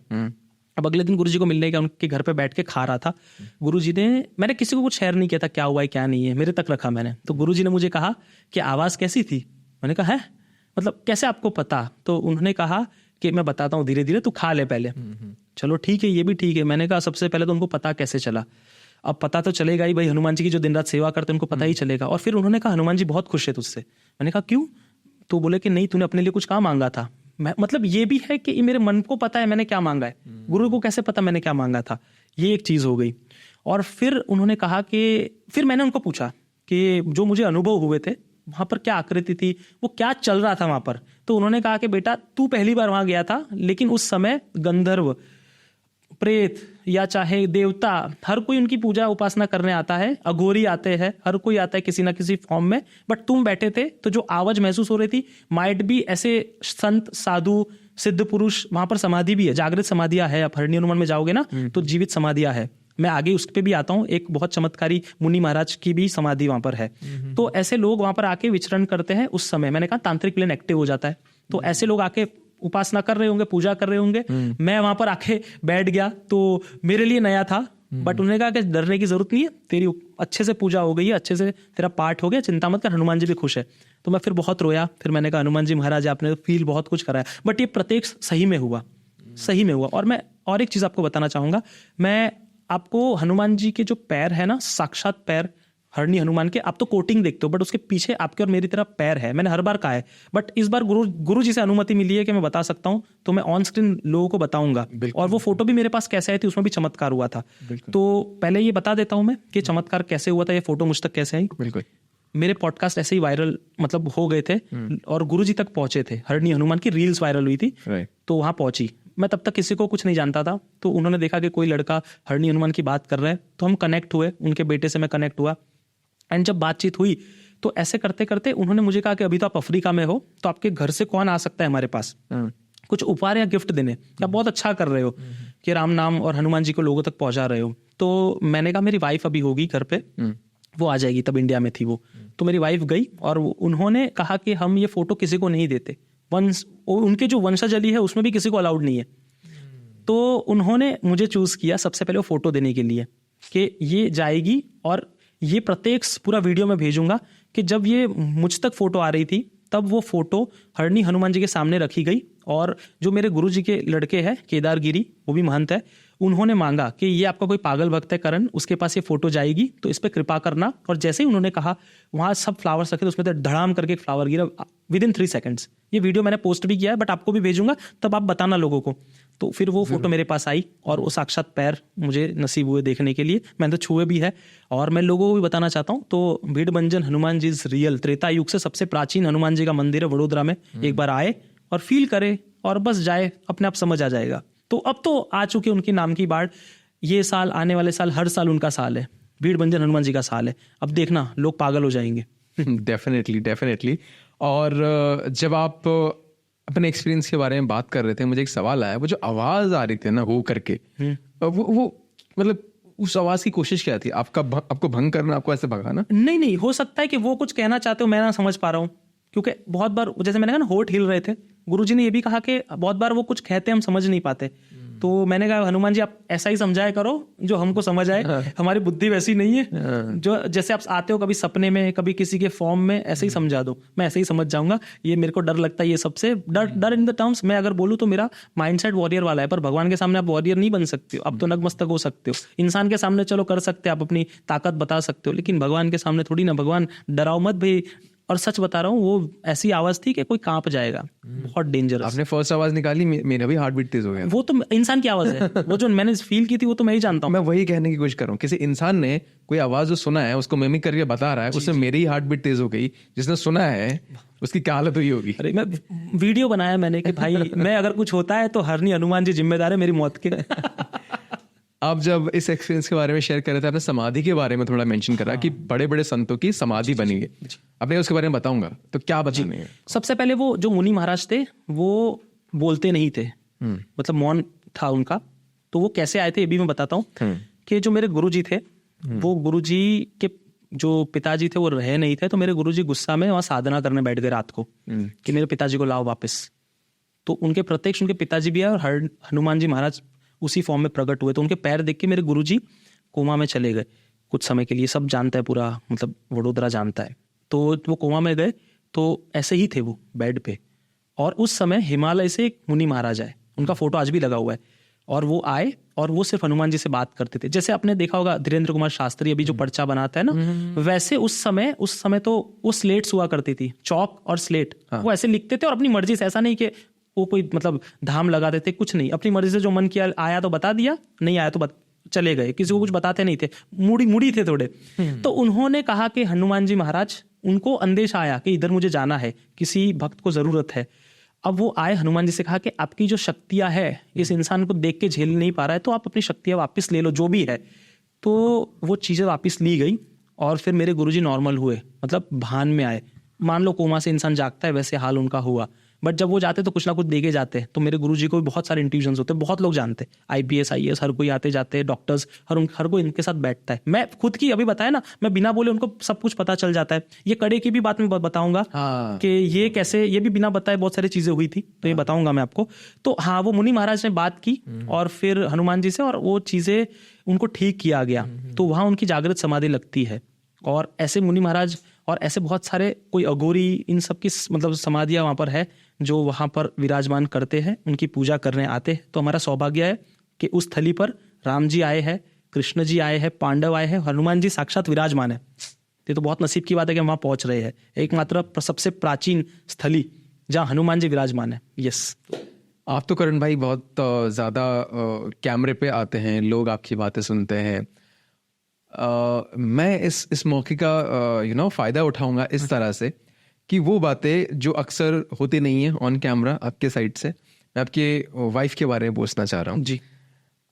अब अगले दिन गुरुजी को मिलने गया, उनके घर पे बैठ के खा रहा था। गुरुजी ने, मैंने किसी को कुछ शेयर नहीं किया था क्या हुआ है क्या नहीं है, मेरे तक रखा मैंने। तो गुरुजी ने मुझे कहा कि आवाज़ कैसी थी, मैंने कहा है, मतलब कैसे आपको पता? तो उन्होंने कहा कि मैं बताता हूँ धीरे धीरे, तू खा ले पहले। चलो ठीक है, ये भी ठीक है। मैंने कहा सबसे पहले तो उनको पता कैसे चला? अब पता तो चलेगा ही भाई, हनुमान जी की जो दिन रात सेवा करते हैं उनको पता ही चलेगा। और फिर उन्होंने कहा हनुमान जी बहुत खुश है तुझसे। मैंने कहा क्यों? तो बोले कि नहीं, तूने अपने लिए कुछ काम मांगा था। मैं, मतलब ये भी है कि मेरे मन को पता है मैंने क्या मांगा है, गुरु को कैसे पता मैंने क्या मांगा था, ये एक चीज हो गई। और फिर उन्होंने कहा कि, फिर मैंने उनको पूछा कि जो मुझे अनुभव हुए थे वहां पर क्या आकृति थी, वो क्या चल रहा था वहां पर। तो उन्होंने कहा कि बेटा तू पहली बार वहां गया था, लेकिन उस समय गंधर्व, प्रेत या चाहे देवता, हर कोई उनकी पूजा उपासना करने आता है, अघोरी आते हैं, हर कोई आता है किसी ना किसी फॉर्म में। बट तुम बैठे थे तो जो आवाज महसूस हो रही थी, माइट भी ऐसे संत, साधु, सिद्ध पुरुष, वहां पर समाधि भी है, जागृत समाधियां है। आप हरणी हनुमान में जाओगे ना तो जीवित समाधियां है। मैं आगे उस पे भी आता हूँ। एक बहुत चमत्कारी मुनि महाराज की भी समाधि वहां पर है। तो ऐसे लोग वहां पर आके विचरण करते हैं। उस समय मैंने कहा तांत्रिक प्लेन एक्टिव हो जाता है, तो ऐसे लोग आके उपासना कर रहे होंगे, पूजा कर रहे होंगे। मैं वहां पर आके बैठ गया, तो मेरे लिए नया था, बट उन्होंने कहा कि डरने की जरूरत नहीं है, तेरी अच्छे से पूजा हो गई है, अच्छे से तेरा पाठ हो गया, चिंता मत कर, हनुमान जी भी खुश है। तो मैं फिर बहुत रोया। फिर मैंने कहा हनुमान जी महाराज आपने फील बहुत कुछ कराया, बट ये प्रत्येक सही में हुआ, सही में हुआ। और मैं और एक चीज आपको बताना चाहूंगा, मैं आपको हनुमान जी के जो पैर है ना, साक्षात पैर हरणी हनुमान के, आप तो कोटिंग देखते हो, बट उसके पीछे आपके और मेरी तरह पैर है। मैंने हर बार कहा है, बट इस बार गुरु जी से अनुमति मिली है कि मैं बता सकता हूं, तो मैं ऑन स्क्रीन लोगों को बताऊंगा। और वो फोटो भी मेरे पास कैसे आई थी, उसमें भी चमत्कार हुआ था। तो पहले ये बता देता हूं मैं कि चमत्कार कैसे हुआ था, ये फोटो मुझ तक कैसे आई। बिल्कुल। मेरे पॉडकास्ट ऐसे ही वायरल मतलब हो गए थे और गुरु जी तक पहुंचे थे। हरणी हनुमान की रील्स वायरल हुई थी, तो वहां पहुंची। मैं तब तक किसी को कुछ नहीं जानता था, तो उन्होंने देखा कि कोई लड़का हरणी हनुमान की बात कर रहा है, तो हम कनेक्ट हुए, उनके बेटे से मैं कनेक्ट हुआ। एंड जब बातचीत हुई तो ऐसे करते करते उन्होंने मुझे कहा कि अभी तो आप अफ्रीका में हो, तो आपके घर से कौन आ सकता है हमारे पास कुछ उपहार या गिफ्ट देने, आप बहुत अच्छा कर रहे हो कि राम नाम और हनुमान जी को लोगों तक पहुंचा रहे हो। तो मैंने कहा मेरी वाइफ अभी होगी घर पे, वो आ जाएगी, तब इंडिया में थी वो। तो मेरी वाइफ गई और उन्होंने कहा कि हम ये फोटो किसी को नहीं देते, उनके जो वंशजली है उसमें भी किसी को अलाउड नहीं है। तो उन्होंने मुझे चूज किया सबसे पहले वो फोटो देने के लिए कि ये जाएगी, और ये प्रत्येक पूरा वीडियो में भेजूंगा कि जब ये मुझ तक फोटो आ रही थी तब वो फोटो हरणी हनुमान जी के सामने रखी गई। और जो मेरे गुरु जी के लड़के हैं केदार गिरी, वो भी महंत है, उन्होंने मांगा कि ये आपका कोई पागल भक्त है करण, उसके पास ये फोटो जाएगी तो इस पर कृपा करना। और जैसे ही उन्होंने कहा, वहां सब फ्लावर्स रखे थे, उसमें तो धड़ाम करके एक फ्लावर गिरा विदिन 3 सेकंड्स। ये वीडियो मैंने पोस्ट भी किया है, बट आपको भी भेजूंगा, तब आप बताना लोगों को। तो फिर वो फोटो मेरे पास आई और वो साक्षात पैर मुझे नसीब हुए देखने के लिए। मैंने तो छुए भी है, और मैं लोगों को भी बताना चाहता हूँ। तो भीड़भंजन हनुमान जी रियल, त्रेता युग से सबसे प्राचीन हनुमान जी का मंदिर है वडोदरा में। एक बार आए और फील करे और बस जाए, अपने आप समझ आ जाएगा। तो अब तो आ चुके उनके नाम की बाढ़, ये साल, आने वाले साल, हर साल उनका साल है, भीड़भंजन हनुमान जी का साल है। अब देखना लोग पागल हो जाएंगे। Definitely definitely. और जब आप अपने एक्सपीरियंस के बारे में बात कर रहे थे, मुझे एक सवाल आया, वो जो आवाज आ रही थी ना वो करके, वो मतलब उस आवाज की कोशिश क्या थी? आपको भंग करना, आपको ऐसे भगाना? नहीं, हो सकता है कि वो कुछ कहना चाहते हो, मैं ना समझ पा रहा हूँ। क्योंकि बहुत बार जैसे मैंने कहा ना, होठ हिल रहे थे, गुरुजी ने ये भी कहा कि बहुत बार वो कुछ कहते हम समझ नहीं पाते। तो मैंने कहा हनुमान जी आप ऐसा ही समझाया करो जो हमको समझ आए, हमारी बुद्धि वैसी नहीं है। जो जैसे आप आते हो कभी सपने में, कभी किसी के फॉर्म में, ऐसे ही समझा दो, मैं ऐसे ही समझ जाऊंगा। ये मेरे को डर लगता है, ये सबसे डर इन द टर्म्स मैं अगर बोलूँ तो मेरा माइंडसेट वॉरियर वाला है, पर भगवान के सामने आप वॉरियर नहीं बन सकते हो। अब तो नतमस्तक हो सकते हो, इंसान के सामने चलो कर सकते हो, आप अपनी ताकत बता सकते हो, लेकिन भगवान के सामने थोड़ी ना। भगवान डराओ मत भाई। और सच बता रहा हूँ, वो ऐसी आवाज थी कि कोई कांप जाएगा, बहुत डेंजरस। आपने फर्स्ट आवाज निकाली, मेरा भी हार्ट बीट तेज हो गया। वो तो इंसान की आवाज है, वो जो मैंने फील की थी वो तो मैं ही जानता हूँ। मैं वही कहने की कोशिश कर रहा हूँ, किसी इंसान ने कोई आवाज जो सुना है उसको मिमिक करके बता रहा है, उससे मेरी हार्ट बीट तेज हो गई। जिसने सुना है उसकी क्या हालत हुई होगी। अरे मैं वीडियो बनाया मैंने कि भाई मैं अगर कुछ होता है तो हरणी हनुमान जी जिम्मेदार है मेरी मौत के। आप जब इस एक्सपीरियंस के बारे में शेयर कर रहे थे, आपने समाधि के बारे में थोड़ा मेंशन करा कि बड़े बड़े संतों की समाधि बनी है। आपने उसके बारे में बताऊंगा, तो क्या बताने हैं? सबसे पहले वो जो मुनि महाराज थे वो बोलते नहीं थे, मतलब मौन था उनका। तो वो कैसे आए थे ये भी मैं बताता हूँ कि जो मेरे गुरुजी थे, वो गुरुजी के जो पिताजी थे वो रहे नहीं थे, तो मेरे गुरुजी गुस्सा में वहां साधना करने बैठ गए रात को कि मेरे पिताजी को लाओ वापस। तो उनके प्रत्यक्ष उनके पिताजी भी आए और हनुमान जी महाराज उसी फॉर्म में प्रकट हुए। तो उनके पैर देख के मेरे गुरुजी कोमा में चले गए कुछ समय के लिए। सब जानता है पूरा, मतलब वडोदरा जानता है। तो वो कोमा में गए, तो ऐसे ही थे वो बेड पे। और उस समय हिमालय से एक मुनि महाराज आए, उनका फोटो आज भी लगा हुआ है। और वो आए और वो सिर्फ हनुमान जी से बात करते थे। जैसे आपने देखा होगा धीरेन्द्र कुमार शास्त्री अभी जो पर्चा बनाता है ना, वैसे उस समय तो वो स्लेट्स हुआ करती थी, चौक और स्लेट। वो ऐसे लिखते थे और अपनी मर्जी से, ऐसा नहीं कि वो कोई मतलब धाम लगा देते, कुछ नहीं, अपनी मर्जी से जो मन किया, आया तो बता दिया, नहीं आया तो चले गए, किसी को कुछ बताते नहीं थे, मुड़ी थे थोड़े। तो उन्होंने कहा कि हनुमान जी महाराज, उनको अंदेशा आया कि इधर मुझे जाना है, किसी भक्त को जरूरत है। अब वो आए, हनुमान जी से कहा कि आपकी जो शक्तियां है, इस इंसान को देख के झेल नहीं पा रहा है, तो आप अपनी शक्तियां वापस ले लो जो भी है। तो वो चीजें वापस ली गई और फिर मेरे गुरुजी नॉर्मल हुए, मतलब भान में आए। मान लो कोमा से इंसान जागता है, वैसे हाल उनका हुआ। बट जब वो जाते तो कुछ ना कुछ देके जाते हैं। तो मेरे गुरुजी को भी बहुत सारे इंट्यूजन्स होते हैं, बहुत लोग जानते हैं, IPS IAS हर कोई आते जाते हैं, डॉक्टर्स हर कोई इनके साथ बैठता है। मैं खुद की अभी बताया ना, मैं बिना बोले उनको सब कुछ पता चल जाता है। ये कड़े की भी बात मैं बताऊंगा कि ये कैसे, ये भी बिना बताए बहुत सारी चीजें हुई थी, तो ये बताऊंगा मैं आपको। तो हाँ, वो मुनि महाराज ने बात की और फिर हनुमान जी से, और वो चीजें उनको ठीक किया गया। तो वहां उनकी जागृत समाधि लगती है। और ऐसे मुनि महाराज और ऐसे बहुत सारे कोई अघोरी, इन सब की मतलब समाधियां वहां पर है जो वहां पर विराजमान करते हैं, उनकी पूजा करने आते हैं। तो हमारा सौभाग्य है कि उस स्थली पर राम जी आए हैं, कृष्ण जी आए हैं, पांडव आए हैं, हनुमान जी साक्षात विराजमान है। ये तो बहुत नसीब की बात है कि हम वहां पहुंच रहे हैं। एकमात्र सबसे प्राचीन स्थली जहां हनुमान जी विराजमान है। यस। आप तो करण भाई बहुत ज़्यादा कैमरे पे आते हैं, लोग आपकी बातें सुनते हैं। मैं इस मौके का फ़ायदा उठाऊंगा इस तरह से कि वो बातें जो अक्सर होती नहीं है ऑन कैमरा आपके साइड से। मैं आपके वाइफ के बारे में पूछना चाह रहा हूँ जी।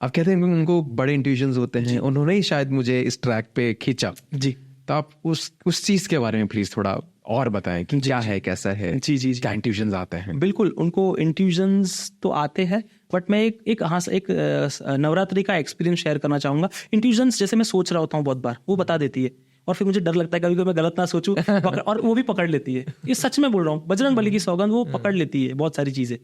आप कहते हैं उनको बड़े इंट्यूजन्स होते हैं, उन्होंने ही शायद मुझे इस ट्रैक पे खींचा जी। तो आप उस चीज़ के बारे में प्लीज़ थोड़ा और बताएं कि क्या है, कैसा है, जी। क्या इंट्यूजन्स आते हैं। बिल्कुल, उनको इंट्यूजन्स तो आते हैं, बट मैं एक नवरात्रि का एक्सपीरियंस शेयर करना चाहूंगा। इंट्यूजन्स जैसे मैं सोच रहा होता हूँ बहुत बार, वो बता देती है, और फिर मुझे डर लगता है कभी कभी मैं गलत ना सोचूं, और वो भी पकड़ लेती है। ये सच में बोल रहा हूँ, बजरंग बली की सौगंध, वो पकड़ लेती है बहुत सारी चीजें।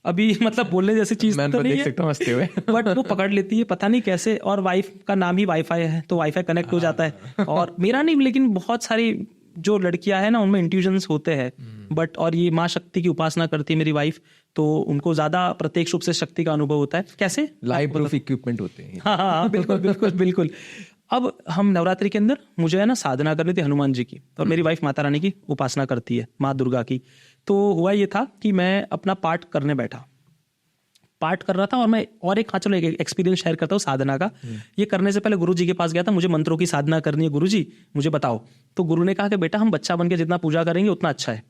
अभी मतलब बोलने जैसी चीज तो नहीं है, हंसते हुए बट वो पकड़ लेती है, पता नहीं कैसे। और वाइफ का नाम ही वाईफाई है, तो वाईफाई कनेक्ट हो जाता है। और मेरा नहीं, लेकिन बहुत सारी जो लड़कियां हैं ना, उनमें इंट्यूजन्स होते हैं। बट और ये माँ शक्ति की उपासना करती है मेरी वाइफ, तो उनको ज्यादा प्रत्यक्ष रूप से शक्ति का अनुभव होता है। कैसे? लाइव प्रूफ इक्विपमेंट होते हैं। हाँ, बिल्कुल। अब हम नवरात्रि के अंदर, मुझे है ना साधना करनी थी हनुमान जी की, और मेरी वाइफ माता रानी की उपासना करती है, माँ दुर्गा की। तो हुआ ये था कि मैं अपना पाठ करने बैठा, पाठ कर रहा था, और मैं और एक चलो एक एक्सपीरियंस शेयर करता हूँ साधना का। ये करने से पहले गुरु जी के पास गया था, मुझे मंत्रों की साधना करनी है, गुरु जी मुझे बताओ। तो गुरु ने कहा कि बेटा, हम बच्चा बन के जितना पूजा करेंगे उतना अच्छा है,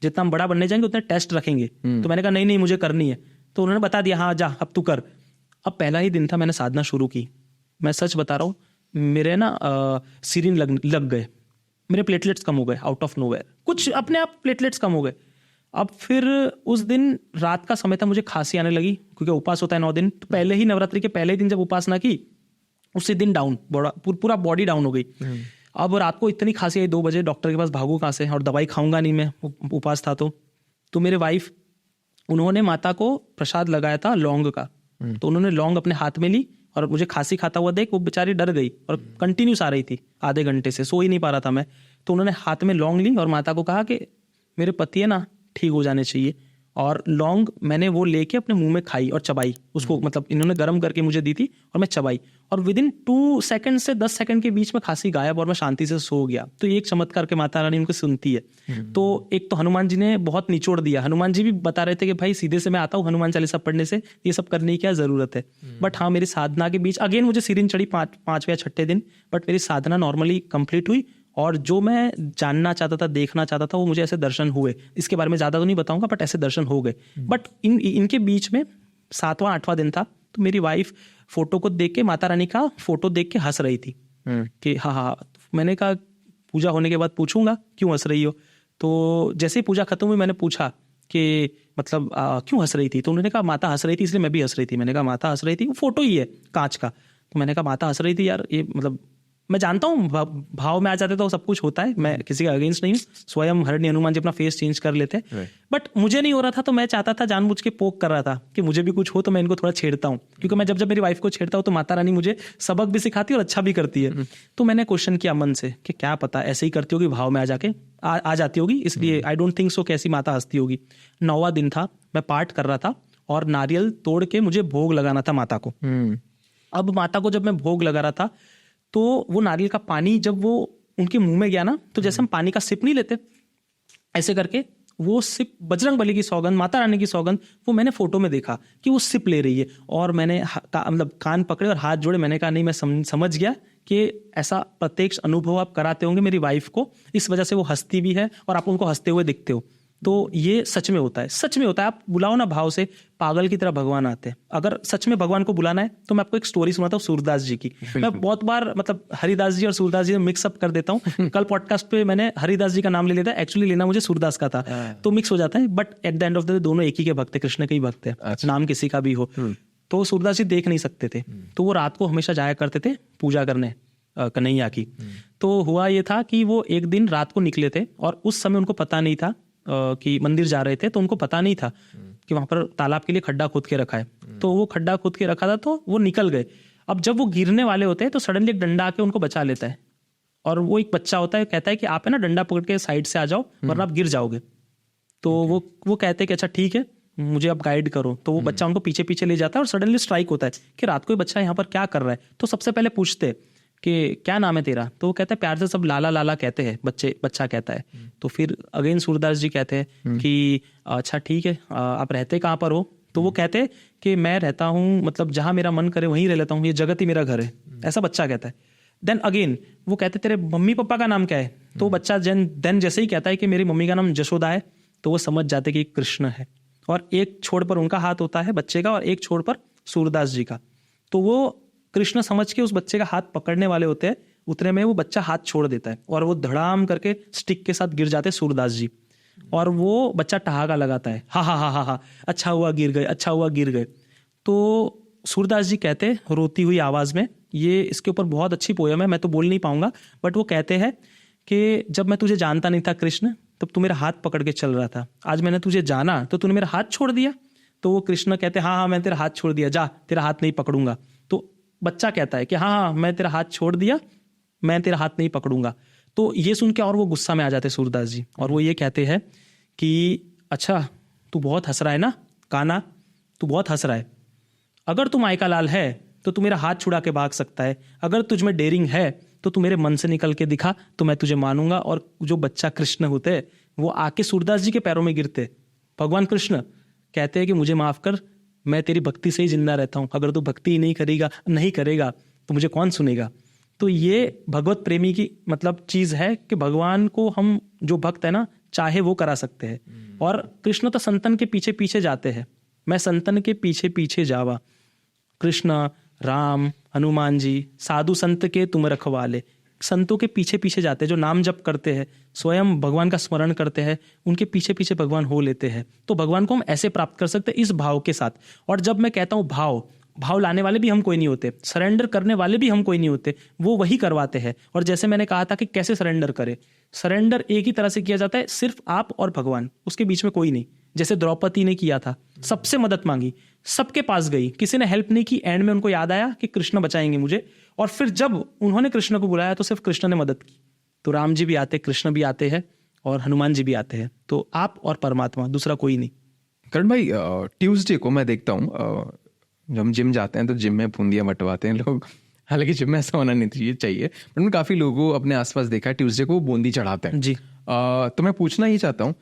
जितना हम बड़ा बनने जाएंगे उतने टेस्ट रखेंगे। तो मैंने कहा नहीं मुझे करनी है। तो उन्होंने बता दिया, हाँ जा अब तू कर। अब पहला ही दिन था, मैंने साधना शुरू की। मैं सच बता रहा हूँ, मेरे ना सीरीन लग गए, मेरे प्लेटलेट्स कम हो गए आउट ऑफ नोवेयर, कुछ अपने आप प्लेटलेट्स कम हो गए। अब फिर उस दिन रात का समय था, मुझे खांसी आने लगी, क्योंकि उपास होता है 9 दिन। तो पहले ही नवरात्रि के पहले ही दिन जब उपासना की, उसी दिन डाउन, पूरा बॉडी डाउन हो गई। अब रात को इतनी खांसी आई, 2 बजे डॉक्टर के पास भागू कहाँ से, और दवाई खाऊंगा नहीं मैं, उपास था। तो मेरे वाइफ, उन्होंने माता को प्रसाद लगाया था लौंग का। तो उन्होंने लौंग अपने हाथ में ली, और मुझे खांसी खाता हुआ देख वो बेचारी डर गई, और कंटिन्यूस आ रही थी, आधे घंटे से सो ही नहीं पा रहा था मैं। तो उन्होंने हाथ में लौंग ली और माता को कहा कि मेरे पति है ना ठीक हो जाने चाहिए। और लौंग मैंने वो लेके अपने मुंह में खाई और चबाई उसको, मतलब इन्होंने गर्म करके मुझे दी थी और मैं चबाई, और विद इन 2 सेकंड से 10 सेकंड के बीच में खांसी गायब, और मैं शांति से सो गया। तो ये एक चमत्कार के माता रानी उनको सुनती है। तो एक तो हनुमान जी ने बहुत निचोड़ दिया। हनुमान जी भी बता रहे थे कि भाई सीधे से मैं आता हूँ हनुमान चालीसा पढ़ने से, ये सब करने की क्या जरूरत है। बट हाँ, मेरी साधना के बीच अगेन मुझे सीरीन चढ़ी 5वें या 6ठे दिन, बट मेरी साधना नॉर्मली कंप्लीट हुई, और जो मैं जानना चाहता था, देखना चाहता था, वो मुझे ऐसे दर्शन हुए। इसके बारे में ज्यादा तो नहीं बताऊंगा, बट ऐसे दर्शन हो गए। बट इनके बीच में 7वां 8वां दिन था, तो मेरी वाइफ फोटो को देख के, माता रानी का फोटो देख के हंस रही थी कि हाँ। मैंने कहा पूजा होने के बाद पूछूंगा क्यों हंस रही हो। तो जैसे ही पूजा खत्म हुई, मैंने पूछा कि मतलब क्यों हंस रही थी। तो उन्होंने कहा माता हंस रही थी इसलिए मैं भी हंस रही थी। मैंने कहा माता हंस रही थी, वो फोटो ही है कांच का। तो मैंने कहा माता हंस रही थी यार, ये मतलब मैं जानता हूँ भाव में आ जाते तो सब कुछ होता है, मैं किसी का अगेंस्ट नहीं हूँ। स्वयं हरणी हनुमान जी अपना फेस चेंज कर लेते हैं, बट मुझे नहीं हो रहा था। तो मैं चाहता था, जानबूझ के पोक कर रहा था कि मुझे भी कुछ हो तो मैं इनको थोड़ा छेड़ता हूँ, क्योंकि मैं जब मेरी वाइफ को छेड़ता हूँ तो माता रानी मुझे सबक भी सिखाती है और अच्छा भी करती है। तो मैंने क्वेश्चन किया मन से कि क्या पता ऐसे ही करती होगी, भाव में आ जाके आ जाती होगी, इसलिए आई डोंट थिंक सो कैसी माता हंसती होगी। 9वां दिन था, मैं पाठ कर रहा था और नारियल तोड़ के मुझे भोग लगाना था माता को। अब माता को जब मैं भोग लगा रहा था, तो वो नारियल का पानी जब वो उनके मुंह में गया ना, तो जैसे हम पानी का सिप नहीं लेते, ऐसे करके वो सिप, बजरंग बली की सौगंध, माता रानी की सौगंध, वो मैंने फोटो में देखा कि वो सिप ले रही है। और मैंने मतलब कान पकड़े और हाथ जोड़े, मैंने कहा नहीं, मैं समझ गया कि ऐसा प्रत्यक्ष अनुभव आप कराते होंगे मेरी वाइफ को, इस वजह से वो हंसती भी है और आप उनको हंसते हुए दिखते हो। तो ये सच में होता है, सच में होता है। आप बुलाओ ना भाव से, पागल की तरह भगवान आते हैं। अगर सच में भगवान को बुलाना है तो मैं आपको एक स्टोरी सुनाता हूँ सूरदास जी की। मैं बहुत बार मतलब हरिदास जी और सूरदास जी मिक्सअप कर देता हूँ। कल पॉडकास्ट पे मैंने हरिदास जी का नाम ले लिया था, एक्चुअली लेना मुझे सूरदास का था, तो मिक्स हो जाता है। But at the end of the day दोनों एक ही के भक्त है, कृष्ण के ही भक्त है, नाम किसी का भी हो। तो सूरदास जी देख नहीं सकते थे, तो वो रात को हमेशा जाया करते थे पूजा करने कन्हैया की। तो हुआ ये था कि वो एक दिन रात को निकले थे और उस समय उनको पता नहीं था कि मंदिर जा रहे थे, तो उनको पता नहीं था कि वहां पर तालाब के लिए खड्डा खोद के रखा है। तो वो खड्डा खोद के रखा था, तो वो निकल गए। अब जब वो गिरने वाले होते हैं तो सडनली एक डंडा आके उनको बचा लेता है, और वो एक बच्चा होता है, कहता है कि आप है ना डंडा पकड़ के साइड से आ जाओ वरना आप गिर जाओगे। तो वो कहते हैं कि अच्छा ठीक है, मुझे आप गाइड करो। तो वो बच्चा उनको पीछे पीछे ले जाता है और सडनली स्ट्राइक होता है कि रात को ये बच्चा यहाँ पर क्या कर रहा है। तो सबसे पहले पूछते कि क्या नाम है तेरा, तो वो कहता है प्यार से सब लाला लाला कहते हैं, बच्चा कहता है। तो फिर अगेन सूरदास जी कहते हैं कि अच्छा ठीक है, आप रहते कहाँ पर हो। तो वो कहते हैं कि मैं रहता हूँ मतलब जहाँ मेरा मन करे वहीं रह लेता हूँ, ये जगत ही मेरा घर है, ऐसा बच्चा कहता है। देन अगेन वो कहते तेरे मम्मी पापा का नाम क्या है, तो बच्चा देन जैसे ही कहता है कि मेरी मम्मी का नाम जशोदा है, तो वो समझ जाते कि कृष्ण है। और एक छोड़ पर उनका हाथ होता है बच्चे का और एक छोड़ पर सूरदास जी का। तो वो कृष्ण समझ के उस बच्चे का हाथ पकड़ने वाले होते हैं, उतने में वो बच्चा हाथ छोड़ देता है और वो धड़ाम करके स्टिक के साथ गिर जाते हैं सूरदास जी। और वो बच्चा ठहाका लगाता है, हा हा हा हा हा, अच्छा हुआ गिर गए, अच्छा हुआ गिर गए। तो सूरदास जी कहते हैं रोती हुई आवाज में, ये इसके ऊपर बहुत अच्छी पोयम है, मैं तो बोल नहीं पाऊंगा, बट वो कहते हैं कि जब मैं तुझे जानता नहीं था कृष्ण, तब तू मेरा हाथ पकड़ के चल रहा था, आज मैंने तुझे जाना तो तूने मेरा हाथ छोड़ दिया। तो वो कृष्ण कहते हैं हाँ मैं तेरा हाथ छोड़ दिया, जा तेरा हाथ नहीं पकड़ूंगा। तो बच्चा कहता है कि हाँ मैं तेरा हाथ छोड़ दिया, मैं तेरा हाथ नहीं पकड़ूंगा। तो ये सुन के और वो गुस्सा में आ जाते सूरदास जी, और वो ये कहते हैं कि अच्छा तू बहुत हंस रहा है ना काना, तू बहुत हंस रहा है, अगर तू मायका लाल है तो तू मेरा हाथ छुड़ा के भाग सकता है, अगर तुझ में डेयरिंग है तो तू मेरे मन से निकल के दिखा तो मैं तुझे मानूंगा। और जो बच्चा कृष्ण होते वो आके सूरदास जी के पैरों में गिरते, भगवान कृष्ण कहते हैं कि मुझे माफ कर, मैं तेरी भक्ति से ही जिंदा रहता हूं, अगर तू भक्ति ही नहीं करेगा तो मुझे कौन सुनेगा। तो ये भगवत प्रेमी की मतलब चीज है कि भगवान को हम जो भक्त है ना चाहे वो करा सकते हैं। और कृष्ण तो संतन के पीछे पीछे जाते हैं, मैं संतन के पीछे पीछे जावा, कृष्ण राम हनुमान जी साधु संत के तुम रखवाले, संतों के पीछे पीछे जाते हैं, जो नाम जप करते हैं, स्वयं भगवान का स्मरण करते हैं, उनके पीछे पीछे भगवान हो लेते हैं। तो भगवान को हम ऐसे प्राप्त कर सकते हैं इस भाव के साथ। और जब मैं कहता हूँ भाव लाने वाले भी हम कोई नहीं होते, सरेंडर करने वाले भी हम कोई नहीं होते, वो वही करवाते हैं। और जैसे मैंने कहा था कि कैसे सरेंडर करें, सरेंडर एक ही तरह से किया जाता है, सिर्फ आप और भगवान, उसके बीच में कोई नहीं। जैसे द्रौपदी ने किया था, सबसे मदद मांगी, सबके पास गई, किसी ने हेल्प नहीं की, एंड में उनको याद आया कि कृष्ण बचाएंगे मुझे, और फिर जब उन्होंने कृष्ण को बुलाया तो सिर्फ कृष्ण ने मदद की। तो राम जी भी आते, कृष्ण भी आते हैं और हनुमान जी भी आते हैं। तो आप और परमात्मा, दूसरा कोई नहीं। करण भाई, ट्यूसडे को मैं देखता हूँ जब हम जिम जाते हैं तो जिम में बूंदियाँ बंटवाते हैं लोग, हालांकि जिम में ऐसा होना नहीं चाहिए, बट मैंने काफ़ी लोगों को अपने आसपास देखा है ट्यूसडे को बूंदी चढ़ाते हैं जी। तो मैं पूछना ही चाहता हूँ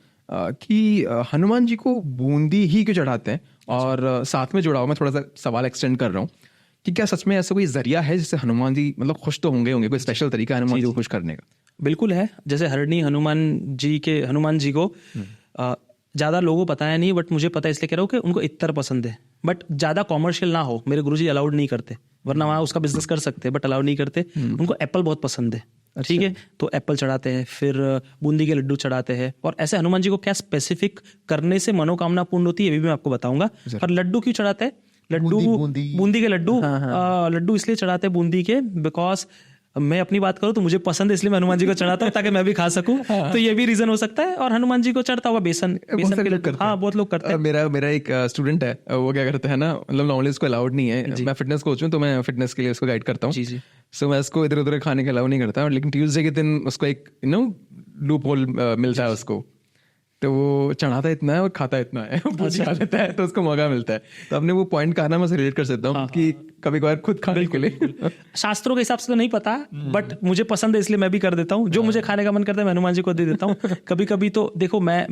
कि हनुमान जी को बूंदी ही क्यों चढ़ाते हैं? और साथ में जुड़ा हुआ मैं थोड़ा सा सवाल एक्सटेंड कर रहा हूँ कि क्या सच में ऐसा कोई जरिया है जिससे हनुमान जी मतलब खुश तो होंगे कोई स्पेशल तरीका है हनुमान जी को खुश करने का? बिल्कुल है। जैसे हरणी हनुमान जी को ज़्यादा लोगों को पता है नहीं, बट मुझे पता है इसलिए कह रहा हूँ कि उनको इत्तर पसंद है, बट ज़्यादा कॉमर्शियल ना हो, मेरे गुरुजी अलाउड नहीं करते, वरना वहाँ उसका बिजनेस कर सकते हैं बट अलाउड नहीं करते। उनको एप्पल बहुत पसंद है, ठीक है, तो एप्पल चढ़ाते हैं, फिर बूंदी के लड्डू चढ़ाते हैं। और ऐसे हनुमान जी को क्या स्पेसिफिक करने से मनोकामना पूर्ण होती है ये भी मैं आपको बताऊंगा। पर लड्डू क्यों चढ़ाते हैं? लड्डू बूंदी के लड्डू, लड्डू इसलिए चढ़ाते हैं बूंदी के, बिकॉज मैं अपनी बात करूं तो मुझे पसंद है, इसलिए मैं हनुमान जी को चढ़ाता हूं ताकि मैं भी खा सकूं। तो ये भी रीजन हो सकता है। और हनुमान जी को चढ़ता हुआ बेसन के लड्डू, हाँ बहुत लोग करते हैं। मेरा एक स्टूडेंट है, वो क्या करता है ना, मतलब नॉर्मली उसको अलाउड नहीं है, मैं फिटनेस कोच हूँ तो मैं फिटनेस के लिए उसको गाइड करता हूँ, सो मैं उसको इधर उधर खाने के अलाउ नहीं करता, लेकिन ट्यूसडे के दिन उसको एक लूप होल मिलता है उसको, तो वो चढ़ाता इतना है और खाता इतना है, खा लेता है, तो उसको मौका मिलता है। तो आपने वो पॉइंट कहा ना, मैं रिलेट कर सकता हूँ कि कभी कभार खुद खाने के लिए शास्त्रों के हिसाब से तो नहीं पता, बट मुझे पसंद है इसलिए मैं भी कर देता हूँ। जो मुझे खाने का मन करता है मैं हनुमान जी को दे देता हूँ। कभी कभी तो देखो मैं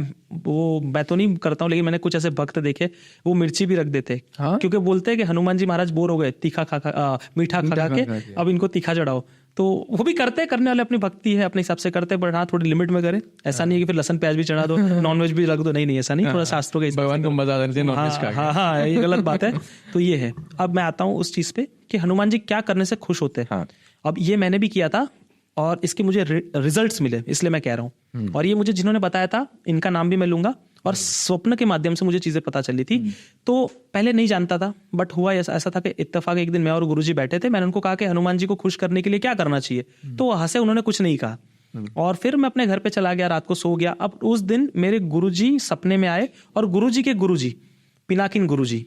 तो नहीं करता हूँ, लेकिन मैंने कुछ ऐसे भक्त देखे वो मिर्ची भी रख देते, क्योंकि बोलते हैं कि हनुमान जी महाराज बोर हो गए तीखा मीठा खा के, अब इनको तीखा चढ़ाओ। तो वो भी करते हैं, करने वाले अपनी भक्ति है, अपने हिसाब से करते हैं, बट हाँ थोड़ी लिमिट में करें। ऐसा नहीं है कि फिर लहसन प्याज भी चढ़ा दो, नॉनवेज भी रख दो, नहीं ऐसा नहीं, थोड़ा शास्त्रों के भगवान को मजा आना चाहिए नॉनवेज का। हाँ ये गलत बात है। तो ये है। अब मैं आता हूँ उस चीज पे कि हनुमान जी क्या करने से खुश होते हैं। अब ये मैंने भी किया था और इसके मुझे रिजल्ट्स मिले, इसलिए मैं कह रहा हूँ। और ये मुझे जिन्होंने बताया था इनका नाम भी मैं लूंगा, और स्वप्न के माध्यम से मुझे चीजें पता चली थी। तो पहले नहीं जानता था, बट हुआ ऐसा था कि इत्तेफाक एक दिन मैं और गुरुजी बैठे थे, मैंने उनको कहा कि हनुमान जी को खुश करने के लिए क्या करना चाहिए, तो वो हंसे, उन्होंने कुछ नहीं कहा। और फिर मैं अपने घर पे चला गया, रात को सो गया। अब उस दिन मेरे गुरुजी सपने में आए, और गुरुजी के गुरुजी पिनाकिन गुरुजी,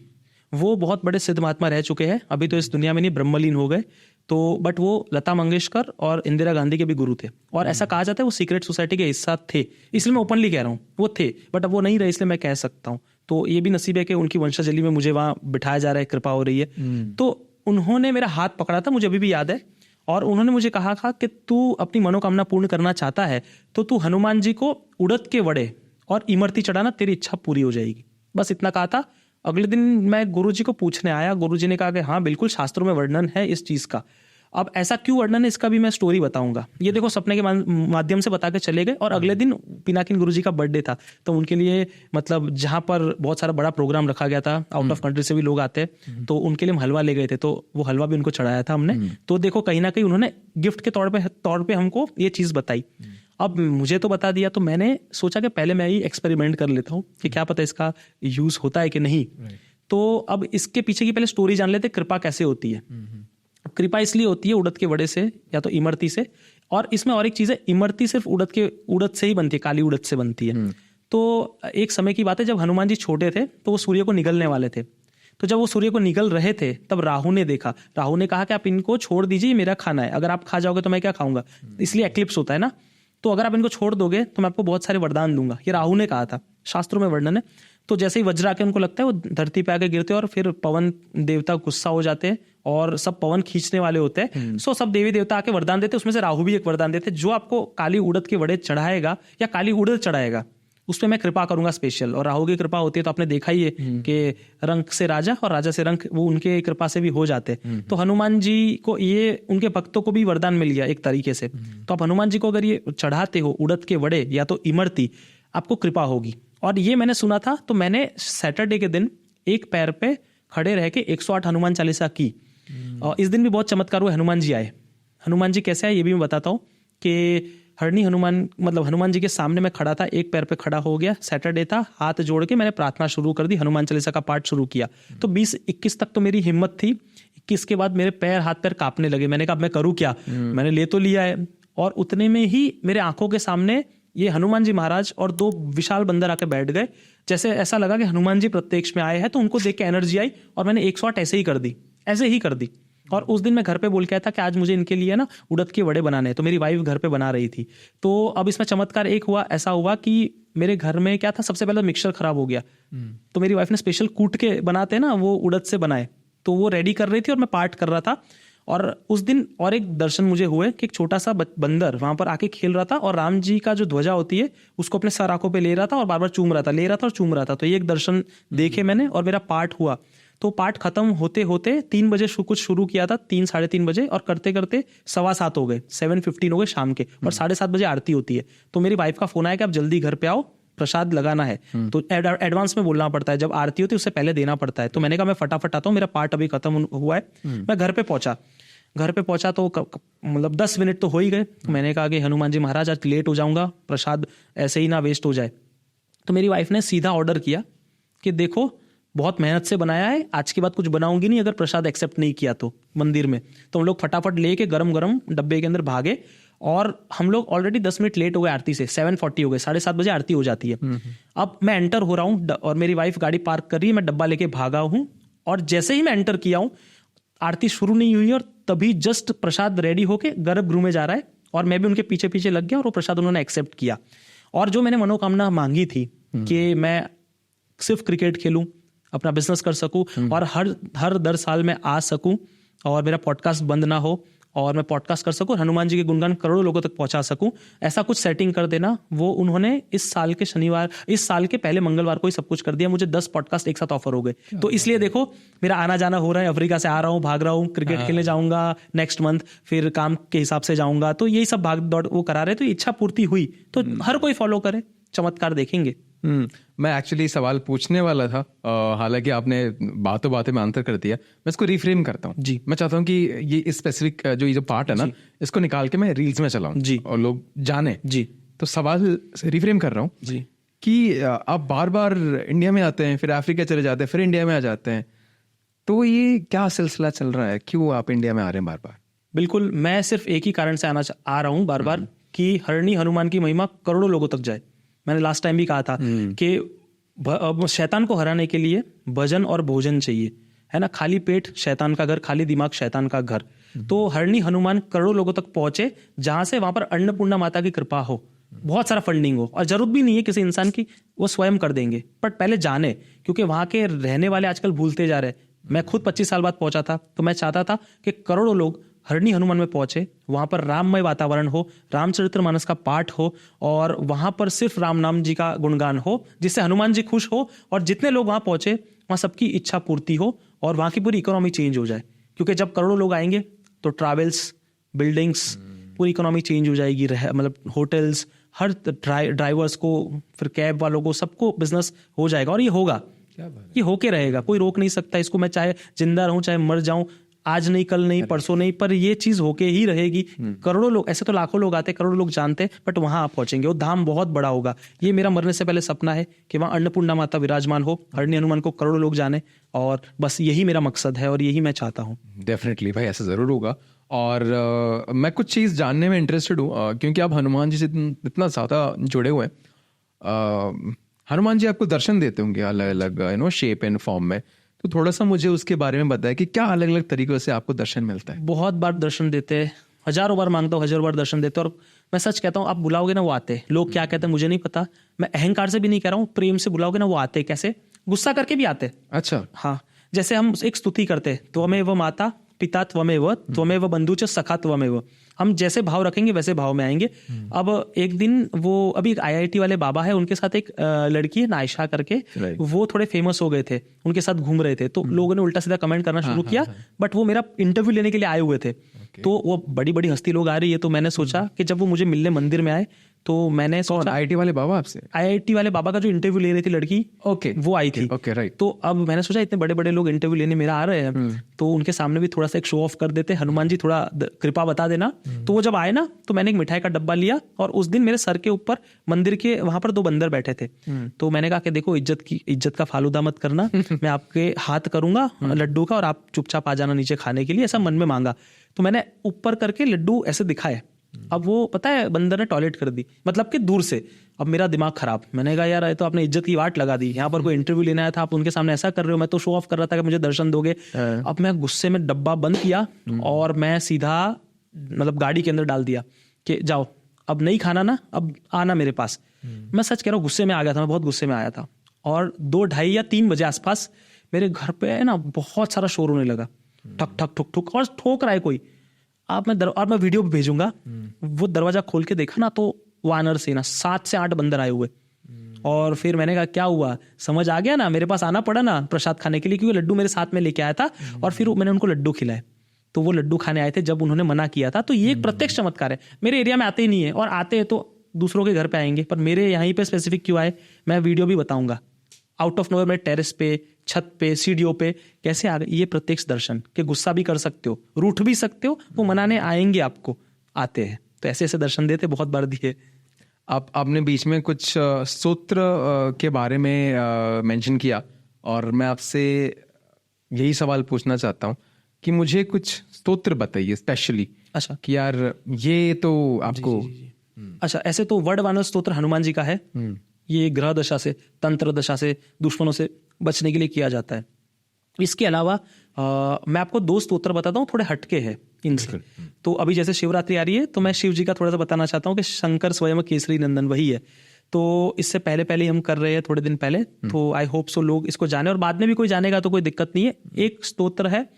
वो बहुत बड़े सिद्ध महात्मा रह चुके हैं, अभी तो इस दुनिया में नहीं, ब्रह्मलीन हो गए। तो बट वो लता मंगेशकर और इंदिरा गांधी के भी गुरु थे, और ऐसा कहा जाता है वो सीक्रेट सोसाइटी के हिस्सा थे, इसलिए मैं ओपनली कह रहा हूँ वो थे, बट अब वो नहीं रहे, इसलिए मैं कह सकता हूँ। तो ये भी नसीब है कि उनकी वंशावली में मुझे वहां बिठाया जा रहा है, कृपा हो रही है। तो उन्होंने मेरा हाथ पकड़ा था, मुझे अभी भी याद है, और उन्होंने मुझे कहा था कि तू अपनी मनोकामना पूर्ण करना चाहता है तो तू हनुमान जी को उड़द के वड़े और इमरती चढ़ाना, तेरी इच्छा पूरी हो जाएगी। बस इतना कहा था। अगले दिन मैं गुरुजी को पूछने आया, गुरुजी ने कहा कि हाँ बिल्कुल शास्त्रों में वर्णन है इस चीज का। अब ऐसा क्यों वर्णन है इसका भी मैं स्टोरी बताऊंगा। ये देखो सपने के माध्यम से बता के चले गए, और अगले दिन पिनाकिन गुरुजी का बर्थडे था, तो उनके लिए मतलब जहां पर बहुत सारा बड़ा प्रोग्राम रखा गया था, आउट ऑफ कंट्री से भी लोग आते, तो उनके लिए हम हलवा ले गए थे, तो वो हलवा भी उनको चढ़ाया था हमने। तो देखो कहीं ना कहीं उन्होंने गिफ्ट के तौर पे हमको ये चीज बताई। अब मुझे तो बता दिया, तो मैंने सोचा कि पहले मैं ही एक्सपेरिमेंट कर लेता हूँ कि क्या पता इसका यूज होता है कि नहीं। तो अब इसके पीछे की पहले स्टोरी जान लेते, कृपा कैसे होती है। कृपा इसलिए होती है उड़द के वड़े से या तो इमरती से, और इसमें और एक चीज है, इमरती सिर्फ उड़द से ही बनती है, काली उड़द से बनती है। तो एक समय की बात है, जब हनुमान जी छोटे थे तो वो सूर्य को निगलने वाले थे। तो जब वो सूर्य को निगल रहे थे तब राहु ने देखा, राहु ने कहा कि आप इनको छोड़ दीजिए, मेरा खाना है, अगर आप खा जाओगे तो मैं क्या खाऊंगा, इसलिए एक्लिप्स होता है ना, तो अगर आप इनको छोड़ दोगे तो मैं आपको बहुत सारे वरदान दूंगा, ये राहु ने कहा था, शास्त्रों में वर्णन है। तो जैसे ही वज्र आके उनको लगता है, वो धरती पे आके गिरते हैं, और फिर पवन देवता गुस्सा हो जाते हैं, और सब पवन खींचने वाले होते हैं। सो सब देवी देवता आके वरदान देते, उसमें से राहु भी एक वरदान देते, जो आपको काली उड़द के वड़े चढ़ाएगा या काली उड़द चढ़ाएगा उस पर मैं कृपा करूंगा स्पेशल। और राहु की कृपा होती है तो आपने देखा ही है कि रंक से राजा और राजा से रंक, वो उनके कृपा से भी हो जाते। तो हनुमान जी को ये, उनके भक्तों को भी वरदान मिल गया एक तरीके से। तो आप हनुमान जी को अगर ये चढ़ाते हो उड़द के वड़े या तो इमरती, आपको कृपा होगी। और ये मैंने सुना था, तो मैंने सैटरडे के दिन एक पैर पे खड़े रह के 108 हनुमान चालीसा की। और इस दिन भी बहुत चमत्कार हुआ, हनुमान जी आए। हनुमान जी कैसे आए ये भी मैं बताता हूँ कि हरणी हनुमान, मतलब हनुमान जी के सामने मैं खड़ा था, एक पैर पे खड़ा हो गया, सैटरडे था, हाथ जोड़ के मैंने प्रार्थना शुरू कर दी, हनुमान चालीसा का पाठ शुरू किया। तो 20-21 तक तो मेरी हिम्मत थी, 21 के बाद मेरे पैर, हाथ पैर कांपने लगे। मैंने कहा अब मैं करूँ क्या, मैंने ले तो लिया है। और उतने में ही मेरे आंखों के सामने ये हनुमान जी महाराज और 2 विशाल बंदर आके बैठ गए। जैसे ऐसा लगा कि हनुमान जी प्रत्यक्ष में आए हैं, तो उनको देख के एनर्जी आई, और मैंने 108 ऐसे ही कर दी। और उस दिन मैं घर पे बोल के आया था कि आज मुझे इनके लिए ना उड़द के वड़े बनाने हैं, तो मेरी वाइफ घर पे बना रही थी। तो अब इसमें चमत्कार एक हुआ, ऐसा हुआ कि मेरे घर में क्या था, सबसे पहले मिक्सर खराब हो गया, तो मेरी वाइफ ने स्पेशल कूट के बनाते हैं ना, वो उड़द से बनाए, तो वो रेडी कर रही थी और मैं पाठ कर रहा था। और उस दिन और एक दर्शन मुझे हुए कि एक छोटा सा बंदर वहां पर आके खेल रहा था, और राम जी का जो ध्वजा होती है उसको अपने सर आंखों पे ले रहा था और बार बार चूम रहा था, ले रहा था और चूम रहा था। तो ये एक दर्शन देखे मैंने, और मेरा पाठ हुआ। तो पाठ खत्म होते होते 3 बजे कुछ शुरू किया था, 3-3:30 बजे, और करते करते 7:15 हो गए, 7:15 हो गए शाम के, और 7:30 बजे आरती होती है। तो मेरी वाइफ का फोन आया कि आप जल्दी घर पे आओ, प्रसाद लगाना है। तो एडवांस में बोलना पड़ता है, जब आरती होती है उससे पहले देना पड़ता है। तो मैंने कहा मैं फटाफट आता हूँ, मेरा पाठ अभी खत्म हुआ है। मैं घर पे पहुंचा तो मतलब 10 मिनट तो हो ही गए। मैंने कहा कि हनुमान जी महाराज आज लेट हो जाऊंगा, प्रसाद ऐसे ही ना वेस्ट हो जाए। तो मेरी वाइफ ने सीधा ऑर्डर किया कि देखो बहुत मेहनत से बनाया है, आज के बाद कुछ बनाऊंगी नहीं अगर प्रसाद एक्सेप्ट नहीं किया तो मंदिर में। तो हम लोग फटाफट लेके गरम गरम डब्बे के अंदर भागे, और हम लोग ऑलरेडी 10 मिनट लेट हो गए आरती से, 7:40 हो गए, 7:30 बजे आरती हो जाती है। अब मैं एंटर हो रहा हूँ और मेरी वाइफ गाड़ी पार्क कर रही है, मैं डब्बा लेके भागा हूँ, और जैसे ही मैं एंटर किया हूँ आरती शुरू नहीं हुई, और तभी जस्ट प्रसाद रेडी होके गर्भगृह में जा रहा है, और मैं भी उनके पीछे पीछे लग गया, और वो प्रसाद उन्होंने एक्सेप्ट किया। और जो मैंने मनोकामना मांगी थी कि मैं सिर्फ क्रिकेट खेलूं, अपना बिजनेस कर सकूं, और हर 10 साल में आ सकूं, और मेरा पॉडकास्ट बंद ना हो, और मैं पॉडकास्ट कर सकूं, हनुमान जी के गुणगान करोड़ों लोगों तक पहुंचा सकूं, ऐसा कुछ सेटिंग कर देना। वो उन्होंने इस साल के पहले मंगलवार को ही सब कुछ कर दिया। मुझे 10 पॉडकास्ट एक साथ ऑफर हो गए। तो इसलिए देखो मेरा आना जाना हो रहा है, अफ्रीका से आ रहा हूँ, भाग रहा हूँ, क्रिकेट खेलने जाऊंगा नेक्स्ट मंथ, फिर काम के हिसाब से जाऊंगा, तो यही सब भाग दौड़ वो करा रहे। तो इच्छा पूर्ति हुई तो हर कोई फॉलो करे, चमत्कार देखेंगे। मैं एक्चुअली सवाल पूछने वाला था, हालांकि आपने बातों बातों में आंसर कर दिया। मैं इसको रिफ्रेम करता हूँ जी। मैं चाहता हूँ कि ये स्पेसिफिक जो पार्ट है ना, इसको निकाल के मैं रील्स में चलाऊं जी, और लोग जाने जी। तो सवाल रिफ्रेम कर रहा हूँ जी कि आप बार बार इंडिया में आते हैं, फिर अफ्रीका चले जाते हैं, फिर इंडिया में आ जाते हैं, तो ये क्या सिलसिला चल रहा है? क्यों आप इंडिया में आ रहे हैं बार बार? बिल्कुल, मैं सिर्फ एक ही कारण से आ रहा हूँ बार बार, कि हरणी हनुमान की महिमा करोड़ों लोगों तक जाए। मैंने लास्ट टाइम भी कहा था कि शैतान को हराने के लिए भजन और भोजन चाहिए, है ना। खाली पेट शैतान का घर, खाली दिमाग शैतान का घर। तो हरणी हनुमान करोड़ों लोगों तक पहुंचे, जहां से वहां पर अन्नपूर्णा माता की कृपा हो, बहुत सारा फंडिंग हो, और जरूरत भी नहीं है किसी इंसान की, वो स्वयं कर देंगे। बट पहले जाने, क्योंकि वहां के रहने वाले आजकल भूलते जा रहे। मैं खुद 25 साल बाद पहुंचा था, तो मैं चाहता था कि करोड़ों लोग हरणी हनुमान में पहुंचे, वहां पर राममय वातावरण हो, रामचरितमानस का पाठ हो, और वहां पर सिर्फ राम नाम जी का गुणगान हो, जिससे हनुमान जी खुश हो, और जितने लोग वहां पहुंचे वहां सबकी इच्छा पूर्ति हो, और वहां की पूरी इकोनॉमी चेंज हो जाए। क्योंकि जब करोड़ों लोग आएंगे तो ट्रैवल्स, बिल्डिंग्स, पूरी इकोनॉमी चेंज हो जाएगी। मतलब होटल्स, हर ड्राइवर्स को, फिर कैब वालों को, सबको बिजनेस हो जाएगा। और ये होगा, ये होके रहेगा, कोई रोक नहीं सकता इसको। मैं चाहे जिंदा रहूं, चाहे मर जाऊं, आज नहीं, कल नहीं, परसों नहीं, पर ये चीज होके ही रहेगी। करोड़ों लोग, ऐसे तो लाखों लोग आते, करोड़ों लोग जानते, बट वहां आप पहुंचेंगे। वो धाम बहुत बड़ा होगा। ये मेरा मरने से पहले सपना है कि वहां अन्नपूर्णा माता विराजमान हो, हरणी हनुमान को करोड़ों लोग जाने, और बस यही मेरा मकसद है और यही मैं चाहता हूँ। डेफिनेटली भाई, ऐसा जरूर होगा। और मैं कुछ चीज़ जानने में इंटरेस्टेड हूँ, क्योंकि आप हनुमान जी से इतना ज़्यादा जुड़े हुए हैं। हनुमान जी आपको दर्शन देते होंगे अलग अलग शेप एंड फॉर्म में, तो थोड़ा सा मुझे उसके बारे में बताएं कि क्या अलग अलग तरीकों से आपको दर्शन मिलता है? बहुत बार दर्शन देते हैं, हजारों बार मांगता हूँ, हजारों बार दर्शन देते हैं। और मैं सच कहता हूँ, आप बुलाओगे ना वो आते। लोग क्या कहते हैं मुझे नहीं पता, मैं अहंकार से भी नहीं कह रहा हूँ, प्रेम से बुलाओगे ना वो आते। कैसे? गुस्सा करके भी आते। अच्छा, हाँ। जैसे हम एक स्तुति करते, त्वमेव माता पिता त्वमेव, त्वमेव बंधु च सखा त्वमेव। हम जैसे भाव रखेंगे वैसे भाव में आएंगे। अब एक दिन वो, अभी एक IIT वाले बाबा है, उनके साथ एक लड़की है नायशा करके, वो थोड़े फेमस हो गए थे, उनके साथ घूम रहे थे, तो लोगों ने उल्टा सीधा कमेंट करना शुरू किया। बट वो मेरा इंटरव्यू लेने के लिए आए हुए थे। तो वो बड़ी बड़ी हस्ती लोग आ रही है, तो मैंने सोचा कि जब वो मुझे मिलने मंदिर में आए, तो मैंने सोचा IIT वाले बाबा आपसे, IIT वाले बाबा का जो इंटरव्यू ले रही थी लड़की, वो आई थी। राइट। तो अब मैंने सोचा इतने बड़े बड़े लोग इंटरव्यू लेने मेरा आ रहे हैं, तो उनके सामने भी थोड़ा सा एक शो ऑफ कर देते, हनुमान जी थोड़ा कृपा बता देना। तो वो जब आए ना, तो मैंने एक मिठाई का डब्बा लिया, और उस दिन मेरे सर के ऊपर मंदिर के वहां पर 2 बंदर बैठे थे। तो मैंने कहा कि देखो, इज्जत का फालूदा मत करना, मैं आपके हाथ करूंगा लड्डू का, और आप चुपचाप आ जाना नीचे खाने के लिए, ऐसा मन में मांगा। तो मैंने ऊपर करके लड्डू ऐसे दिखाए। अब वो, पता है, बंदर ने टॉयलेट कर दी, मतलब कि दूर से। अब मेरा दिमाग खराब, मैंने कहा यार, ये तो आपने इज्जत की वाट लगा दी। यहाँ पर कोई इंटरव्यू लेना आया था, आप उनके सामने ऐसा कर रहे हो। मैं तो शो ऑफ कर रहा था कि मुझे दर्शन दोगे। अब मैं गुस्से में डब्बा बंद किया, और मैं सीधा मतलब गाड़ी के अंदर डाल दिया कि जाओ, अब नहीं खाना ना, अब आना मेरे पास। मैं सच कह रहा हूँ, गुस्से में आ गया था, मैं बहुत गुस्से में आया था। और 2, 2:30 या 3 बजे आसपास मेरे घर पे है ना, बहुत सारा शोर होने लगा, ठक ठक ठुक ठुक, और ठोक रहा है कोई। और मैं वीडियो भी भेजूंगा। वो दरवाजा खोल के देखा ना, तो वानर सेना 7 से 8 बंदर आए हुए। और फिर मैंने कहा क्या हुआ, समझ आ गया ना, मेरे पास आना पड़ा ना प्रसाद खाने के लिए, क्योंकि लड्डू मेरे साथ में लेके आया था। और फिर मैंने उनको लड्डू खिलाए, तो वो लड्डू खाने आए थे जब उन्होंने मना किया था। तो ये एक प्रत्यक्ष चमत्कार है। मेरे एरिया में आते ही नहीं है, और आते हैं तो दूसरों के घर पे आएंगे, पर मेरे यहीं पे स्पेसिफिक क्यों आए, मैं वीडियो भी बताऊंगा। आउट ऑफ नोवेयर, मेरे टेरेस पे, छत पे, सीढ़ियों पे कैसे आ गए, ये प्रत्यक्ष दर्शन। के गुस्सा भी कर सकते हो, रूठ भी सकते हो, वो मनाने आएंगे आपको, आते हैं। तो ऐसे ऐसे दर्शन देते, बहुत बार दिए। आपने बीच में कुछ स्तोत्र के बारे में मेंशन किया, और मैं आपसे यही सवाल पूछना चाहता हूँ कि मुझे कुछ स्तोत्र बताइए स्पेशली। अच्छा, कि यार ये तो आपको जी। अच्छा, ऐसे तो वर्डवानर स्तोत्र हनुमान जी का है। ये ग्रह दशा से, तंत्र दशा से, दुश्मनों से बचने के लिए किया जाता है। इसके अलावा मैं आपको 2 स्तोत्र बताता हूँ, थोड़े हटके हैं इनसे। तो अभी जैसे शिवरात्रि आ रही है, तो मैं शिव जी का थोड़ा सा बताना चाहता हूँ कि शंकर स्वयं केसरी नंदन वही है। तो इससे पहले हम कर रहे हैं, थोड़े दिन पहले। तो आई होप सो लोग इसको जाने, और बाद में भी कोई जानेगा तो कोई दिक्कत नहीं है। एक स्तोत्र है,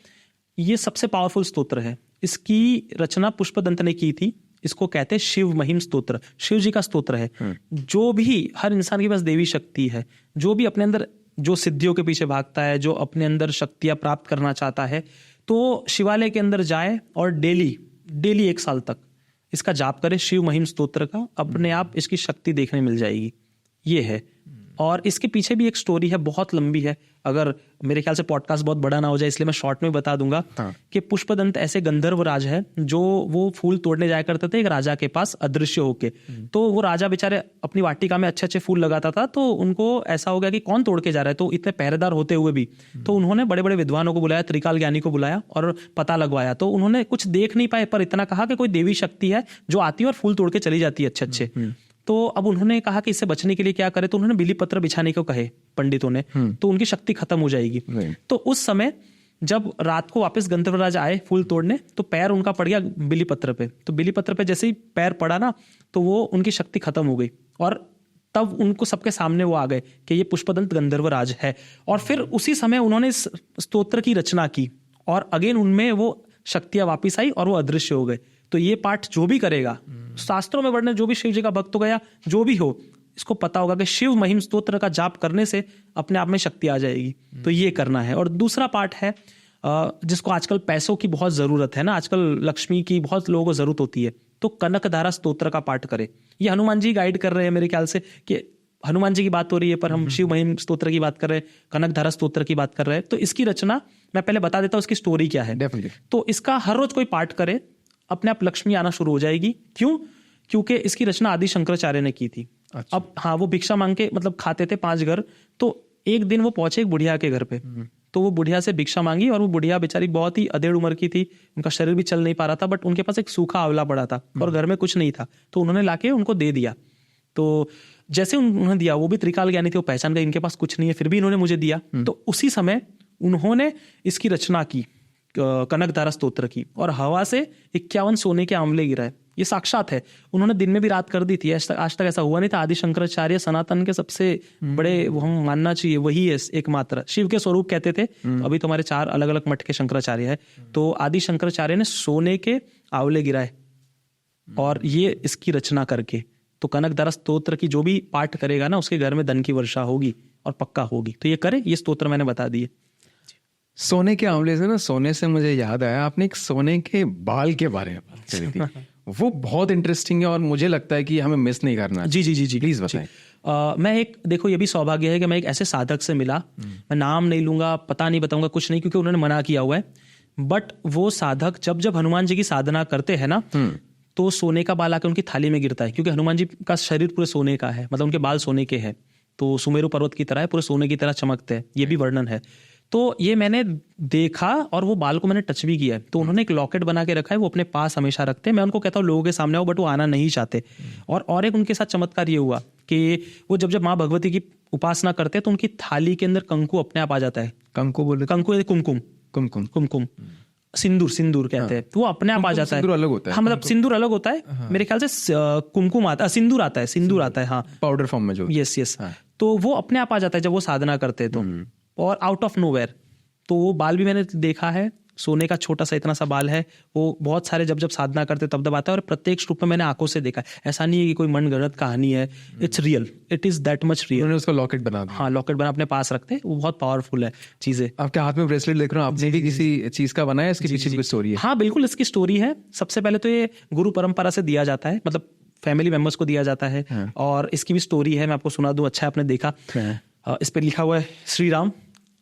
ये सबसे पावरफुल स्तोत्र है। इसकी रचना पुष्पदंत ने की थी। इसको कहते हैं शिव महिम स्तोत्र, शिव जी का स्तोत्र है। जो भी हर इंसान के पास देवी शक्ति है, जो भी अपने अंदर जो सिद्धियों के पीछे भागता है, जो अपने अंदर शक्तियां प्राप्त करना चाहता है, तो शिवालय के अंदर जाए और डेली 1 साल तक इसका जाप करे, शिव महिम स्तोत्र का, अपने आप इसकी शक्ति देखने मिल जाएगी। ये है। और इसके पीछे भी एक स्टोरी है, बहुत लंबी है, अगर मेरे ख्याल से पॉडकास्ट बहुत बड़ा ना हो जाए इसलिए मैं शॉर्ट में बता दूंगा। कि पुष्पदंत ऐसे गंधर्व राज है जो वो फूल तोड़ने जाया करते थे एक राजा के पास अदृश्य होके। तो वो राजा बेचारे अपनी वाटिका में अच्छे अच्छे फूल लगाता था, तो उनको ऐसा हो गया कि कौन तोड़ के जा रहा है, तो इतने पहरेदार होते हुए भी तो उन्होंने बड़े बड़े विद्वानों को बुलाया, त्रिकाल ज्ञानी को बुलाया और पता लगवाया। तो उन्होंने कुछ देख नहीं पाए, पर इतना कहा कि कोई देवी शक्ति है जो आती है और फूल तोड़ के चली जाती है अच्छे अच्छे। तो अब उन्होंने कहा कि इससे बचने के लिए क्या करे, तो उन्होंने बिली पत्र बिछाने को कहे पंडितों ने, तो उनकी शक्ति खत्म हो जाएगी। तो उस समय जब रात को वापस गंधर्वराज आए फूल तोड़ने, तो पैर उनका पड़ गया बिली पत्र पे। तो बिली पत्र पे जैसे ही पैर पड़ा ना, तो वो उनकी शक्ति खत्म हो गई और तब उनको सबके सामने वो आ गए कि ये पुष्पदंत गंधर्वराज है। और फिर उसी समय उन्होंने इस स्तोत्र की रचना की और अगेन उनमें वो शक्तियां वापिस आई और वो अदृश्य हो गए। तो ये पाठ जो भी करेगा, शास्त्रों में वर्णन, जो भी शिव जी का भक्त हो गया, जो भी हो, इसको पता होगा कि शिव महिम स्तोत्र का जाप करने से अपने आप में शक्ति आ जाएगी। तो ये करना है। और दूसरा पाठ है जिसको आजकल पैसों की बहुत जरूरत है ना, आजकल लक्ष्मी की बहुत लोगों को जरूरत होती है, तो कनकधारा स्तोत्र का पाठ करे। ये हनुमान जी गाइड कर रहे हैं मेरे ख्याल से, कि हनुमान जी की बात हो रही है पर हम शिव महिम स्तोत्र की बात कर रहे हैं, कनकधारा स्तोत्र की बात कर रहे हैं। तो इसकी रचना मैं पहले बता देता हूँ, इसकी स्टोरी क्या है। तो इसका हर रोज कोई पाठ करे, अपने आप लक्ष्मी आना शुरू हो जाएगी। क्यों? क्योंकि इसकी रचना आदि शंकराचार्य ने की थी। अच्छा। अब हाँ, वो भिक्षा मांग के मतलब खाते थे 5 घर, तो एक दिन वो पहुंचे एक बुढ़िया के घर पे। तो वो बुढ़िया से भिक्षा मांगी और वो बुढ़िया बेचारी बहुत ही अधेड़ उम्र की थी, उनका शरीर भी चल नहीं पा रहा था, बट उनके पास एक सूखा आंवला पड़ा था और घर में कुछ नहीं था, तो उन्होंने लाके उनको दे दिया। तो जैसे उन्होंने दिया, वो भी त्रिकाल ज्ञानी थे, वो पहचान गए इनके पास कुछ नहीं है, फिर भी इन्होंने मुझे दिया। तो उसी समय उन्होंने इसकी रचना की, कनकधारा स्तोत्र की, और हवा से 51 सोने के आंवले गिराए। ये साक्षात है, उन्होंने दिन में भी रात कर दी थी, आज तक ऐसा हुआ नहीं था। आदि शंकराचार्य सनातन के सबसे बड़े, वो हम मानना चाहिए, वही है एकमात्र, शिव के स्वरूप कहते थे। अभी तो हमारे 4 अलग अलग मठ के शंकराचार्य है। तो आदि शंकराचार्य ने सोने के आंवले गिराए और ये इसकी रचना करके, तो कनकधारा स्तोत्र की जो भी पाठ करेगा ना, उसके घर में धन की वर्षा होगी और पक्का होगी। तो ये करे, ये स्तोत्र मैंने बता दिए। सोने के आंवले से ना, सोने से मुझे याद आया, आपने एक सोने के बाल के बारे में बात करी थी। वो बहुत इंटरेस्टिंग है और मुझे लगता है कि हमें मिस नहीं करना। जी जी जी जी, प्लीज बताएं। मैं एक, देखो ये भी सौभाग्य है कि मैं एक ऐसे साधक से मिला, मैं नाम नहीं लूंगा, पता नहीं बताऊंगा, कुछ नहीं, क्योंकि उन्होंने मना किया हुआ है। बट वो साधक जब हनुमान जी की साधना करते हैं ना, तो सोने का बाल आके उनकी थाली में गिरता है, क्योंकि हनुमान जी का शरीर पूरे सोने का है, मतलब उनके बाल सोने के हैं, तो सुमेरु पर्वत की तरह है, पूरे सोने की तरह चमकते हैं, ये भी वर्णन है। तो ये मैंने देखा और वो बाल को मैंने टच भी किया है। तो उन्होंने एक लॉकेट बना के रखा है, वो अपने पास हमेशा रखते हैं। मैं उनको कहता हूँ लोगों के सामने आओ, बट वो आना नहीं चाहते। और एक उनके साथ चमत्कार ये हुआ कि वो जब माँ भगवती की उपासना करते हैं, तो उनकी थाली के अंदर कंकु अपने आप आ जाता है। कंकु बोले? कंकु कुमकुम, सिंदूर कहते हैं, तो वो अपने आप आ जाता है। सिंदूर अलग होता है? हाँ, मतलब सिंदूर अलग होता है, मेरे ख्याल से कुमकुम आता है, सिंदूर आता है, हाँ, पाउडर फॉर्म में जो। यस। तो वो अपने आप आ जाता है जब वो साधना करते हैं, तो और आउट ऑफ नोवेयर। तो वो बाल भी मैंने देखा है, सोने का छोटा सा इतना सा बाल है, वो बहुत सारे जब साधना करते तब आता है, और प्रत्यक्ष रूप में मैंने आंखों से देखा है। ऐसा नहीं है कि कोई मनगढ़ंत कहानी है, it's real, it is that much real. उन्होंने उसको लॉकेट बना दिया। हाँ, लॉकेट बना अपने पास रखते हैं, वो बहुत पावरफुल है चीजें। आपके हाथ में ब्रेसलेट देख रहा हूँ, आपने भी किसी चीज का बनाया, इसकी पीछे कोई स्टोरी है? हाँ बिल्कुल, इसकी स्टोरी है। सबसे पहले तो ये गुरु परंपरा से दिया जाता है, मतलब फैमिली मेंबर्स को दिया जाता है। और इसकी भी स्टोरी है, मैं आपको सुना दूं, अच्छा आपने देखा। इस पे लिखा हुआ है श्री राम।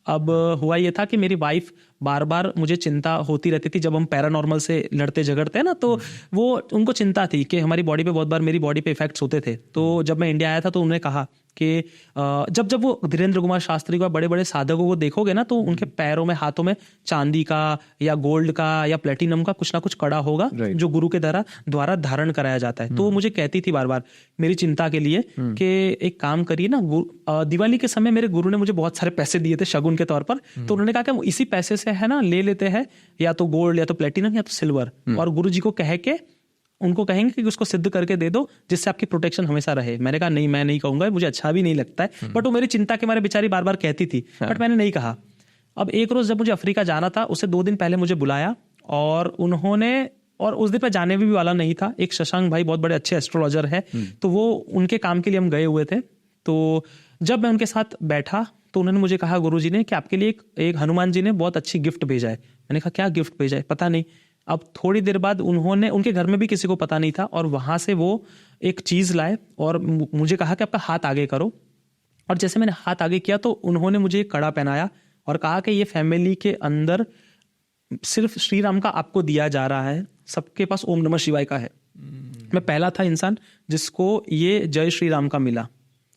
अब हुआ ये था कि मेरी वाइफ बार बार मुझे चिंता होती रहती थी, जब हम पैरानॉर्मल से लड़ते झगड़ते हैं ना, तो वो उनको चिंता थी कि हमारी बॉडी पे बहुत बार मेरी बॉडी पे इफेक्ट्स होते थे। तो जब मैं इंडिया आया था, तो उन्होंने कहा कि जब वो धीरेन्द्र कुमार शास्त्री को, बड़े बड़े साधकों को देखोगे ना, तो उनके पैरों में, हाथों में चांदी का या गोल्ड का या प्लेटिनम का कुछ ना कुछ कड़ा होगा, जो गुरु के द्वारा धारण कराया जाता है। तो मुझे कहती थी बार बार मेरी चिंता के लिए कि एक काम करिए ना, दिवाली के समय मेरे गुरु ने मुझे बहुत सारे पैसे दिए थे शगुन के तौर पर। तो उन्होंने कहा कि इसी पैसे से है ना ले लेते हैं, या तो गोल्ड या तो प्लेटिनम या तो सिल्वर, और गुरु जी को कह के उनको कहेंगे कि उसको सिद्ध करके दे दो, जिससे आपकी प्रोटेक्शन हमेशा रहे। मैंने कहा नहीं, मैं नहीं कहूंगा, मुझे अच्छा भी नहीं लगता है, बट वो मेरी चिंता के मारे बेचारी बार बार कहती थी, बट मैंने नहीं कहा। अब एक रोज जब मुझे अफ्रीका जाना था, उससे 2 दिन पहले मुझे बुलाया और उन्होंने, और उस दिन पे जाने भी वाला नहीं था, एक शशांक भाई बहुत बड़े अच्छे एस्ट्रोलॉजर है, तो वो उनके काम के लिए हम गए हुए थे। तो जब मैं उनके साथ बैठा तो उन्होंने मुझे कहा गुरुजी ने कि आपके लिए एक हनुमान जी ने बहुत अच्छी गिफ्ट भेजा है। मैंने कहा क्या गिफ्ट भेजा है, पता नहीं। अब थोड़ी देर बाद उन्होंने, उनके घर में भी किसी को पता नहीं था, और वहां से वो एक चीज लाए और मुझे कहा कि आपका हाथ आगे करो। और जैसे मैंने हाथ आगे किया तो उन्होंने मुझे एक कड़ा पहनाया और कहा कि ये फैमिली के अंदर सिर्फ श्री राम का आपको दिया जा रहा है, सबके पास ओम नमः शिवाय का है। मैं पहला था इंसान जिसको ये जय श्री राम का मिला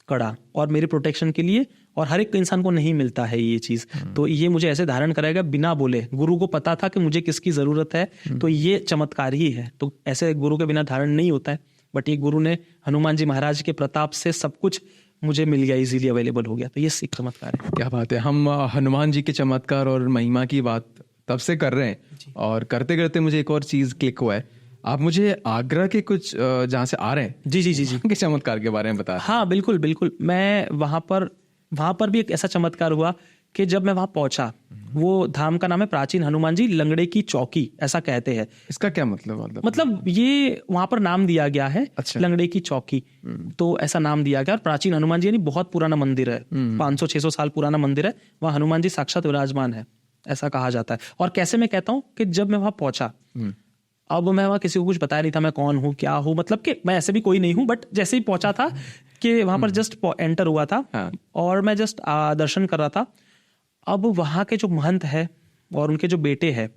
कड़ा, और मेरी प्रोटेक्शन के लिए, और हर एक इंसान को नहीं मिलता है ये चीज। तो ये मुझे ऐसे धारण कराएगा बिना बोले, गुरु को पता था कि मुझे किसकी जरूरत है, तो ये चमत्कार ही है। तो ऐसे गुरु के बिना धारण नहीं होता है, बट ये गुरु ने हनुमान जी महाराज के प्रताप से सब कुछ मुझे मिल गया, इजीली अवेलेबल हो गया। तो ये एक चमत्कार है। क्या बात है। हम हनुमान जी के चमत्कार और महिमा की बात तब से कर रहे हैं, और करते करते मुझे एक और चीज क्लिक हुआ है। आप मुझे आगरा के कुछ जहाँ से आ रहे हैं जी जी जी जी के चमत्कार के बारे में बता। हाँ बिल्कुल बिल्कुल। मैं वहां पर भी एक ऐसा चमत्कार हुआ कि जब मैं वहां पहुंचा, वो धाम का नाम है प्राचीन हनुमान जी लंगड़े की चौकी, ऐसा कहते हैं। इसका क्या मतलब ये वहां पर नाम दिया गया है। अच्छा। लंगड़े की चौकी, तो ऐसा नाम दिया गया। और प्राचीन हनुमान जी यानी बहुत पुराना मंदिर है, 500-600 साल पुराना मंदिर है। वहाँ हनुमान जी साक्षात विराजमान है, ऐसा कहा जाता है। और कैसे मैं कहता हूँ कि जब मैं वहां पहुंचा, अब मैं वहां किसी को कुछ बताया नहीं था मैं कौन हूँ क्या हूँ, मतलब कि मैं ऐसे भी कोई नहीं हूँ, बट जैसे ही पहुंचा था कि वहां पर जस्ट एंटर हुआ था। हाँ। और मैं जस्ट दर्शन कर रहा था। अब वहां के जो महंत है और उनके जो बेटे हैं,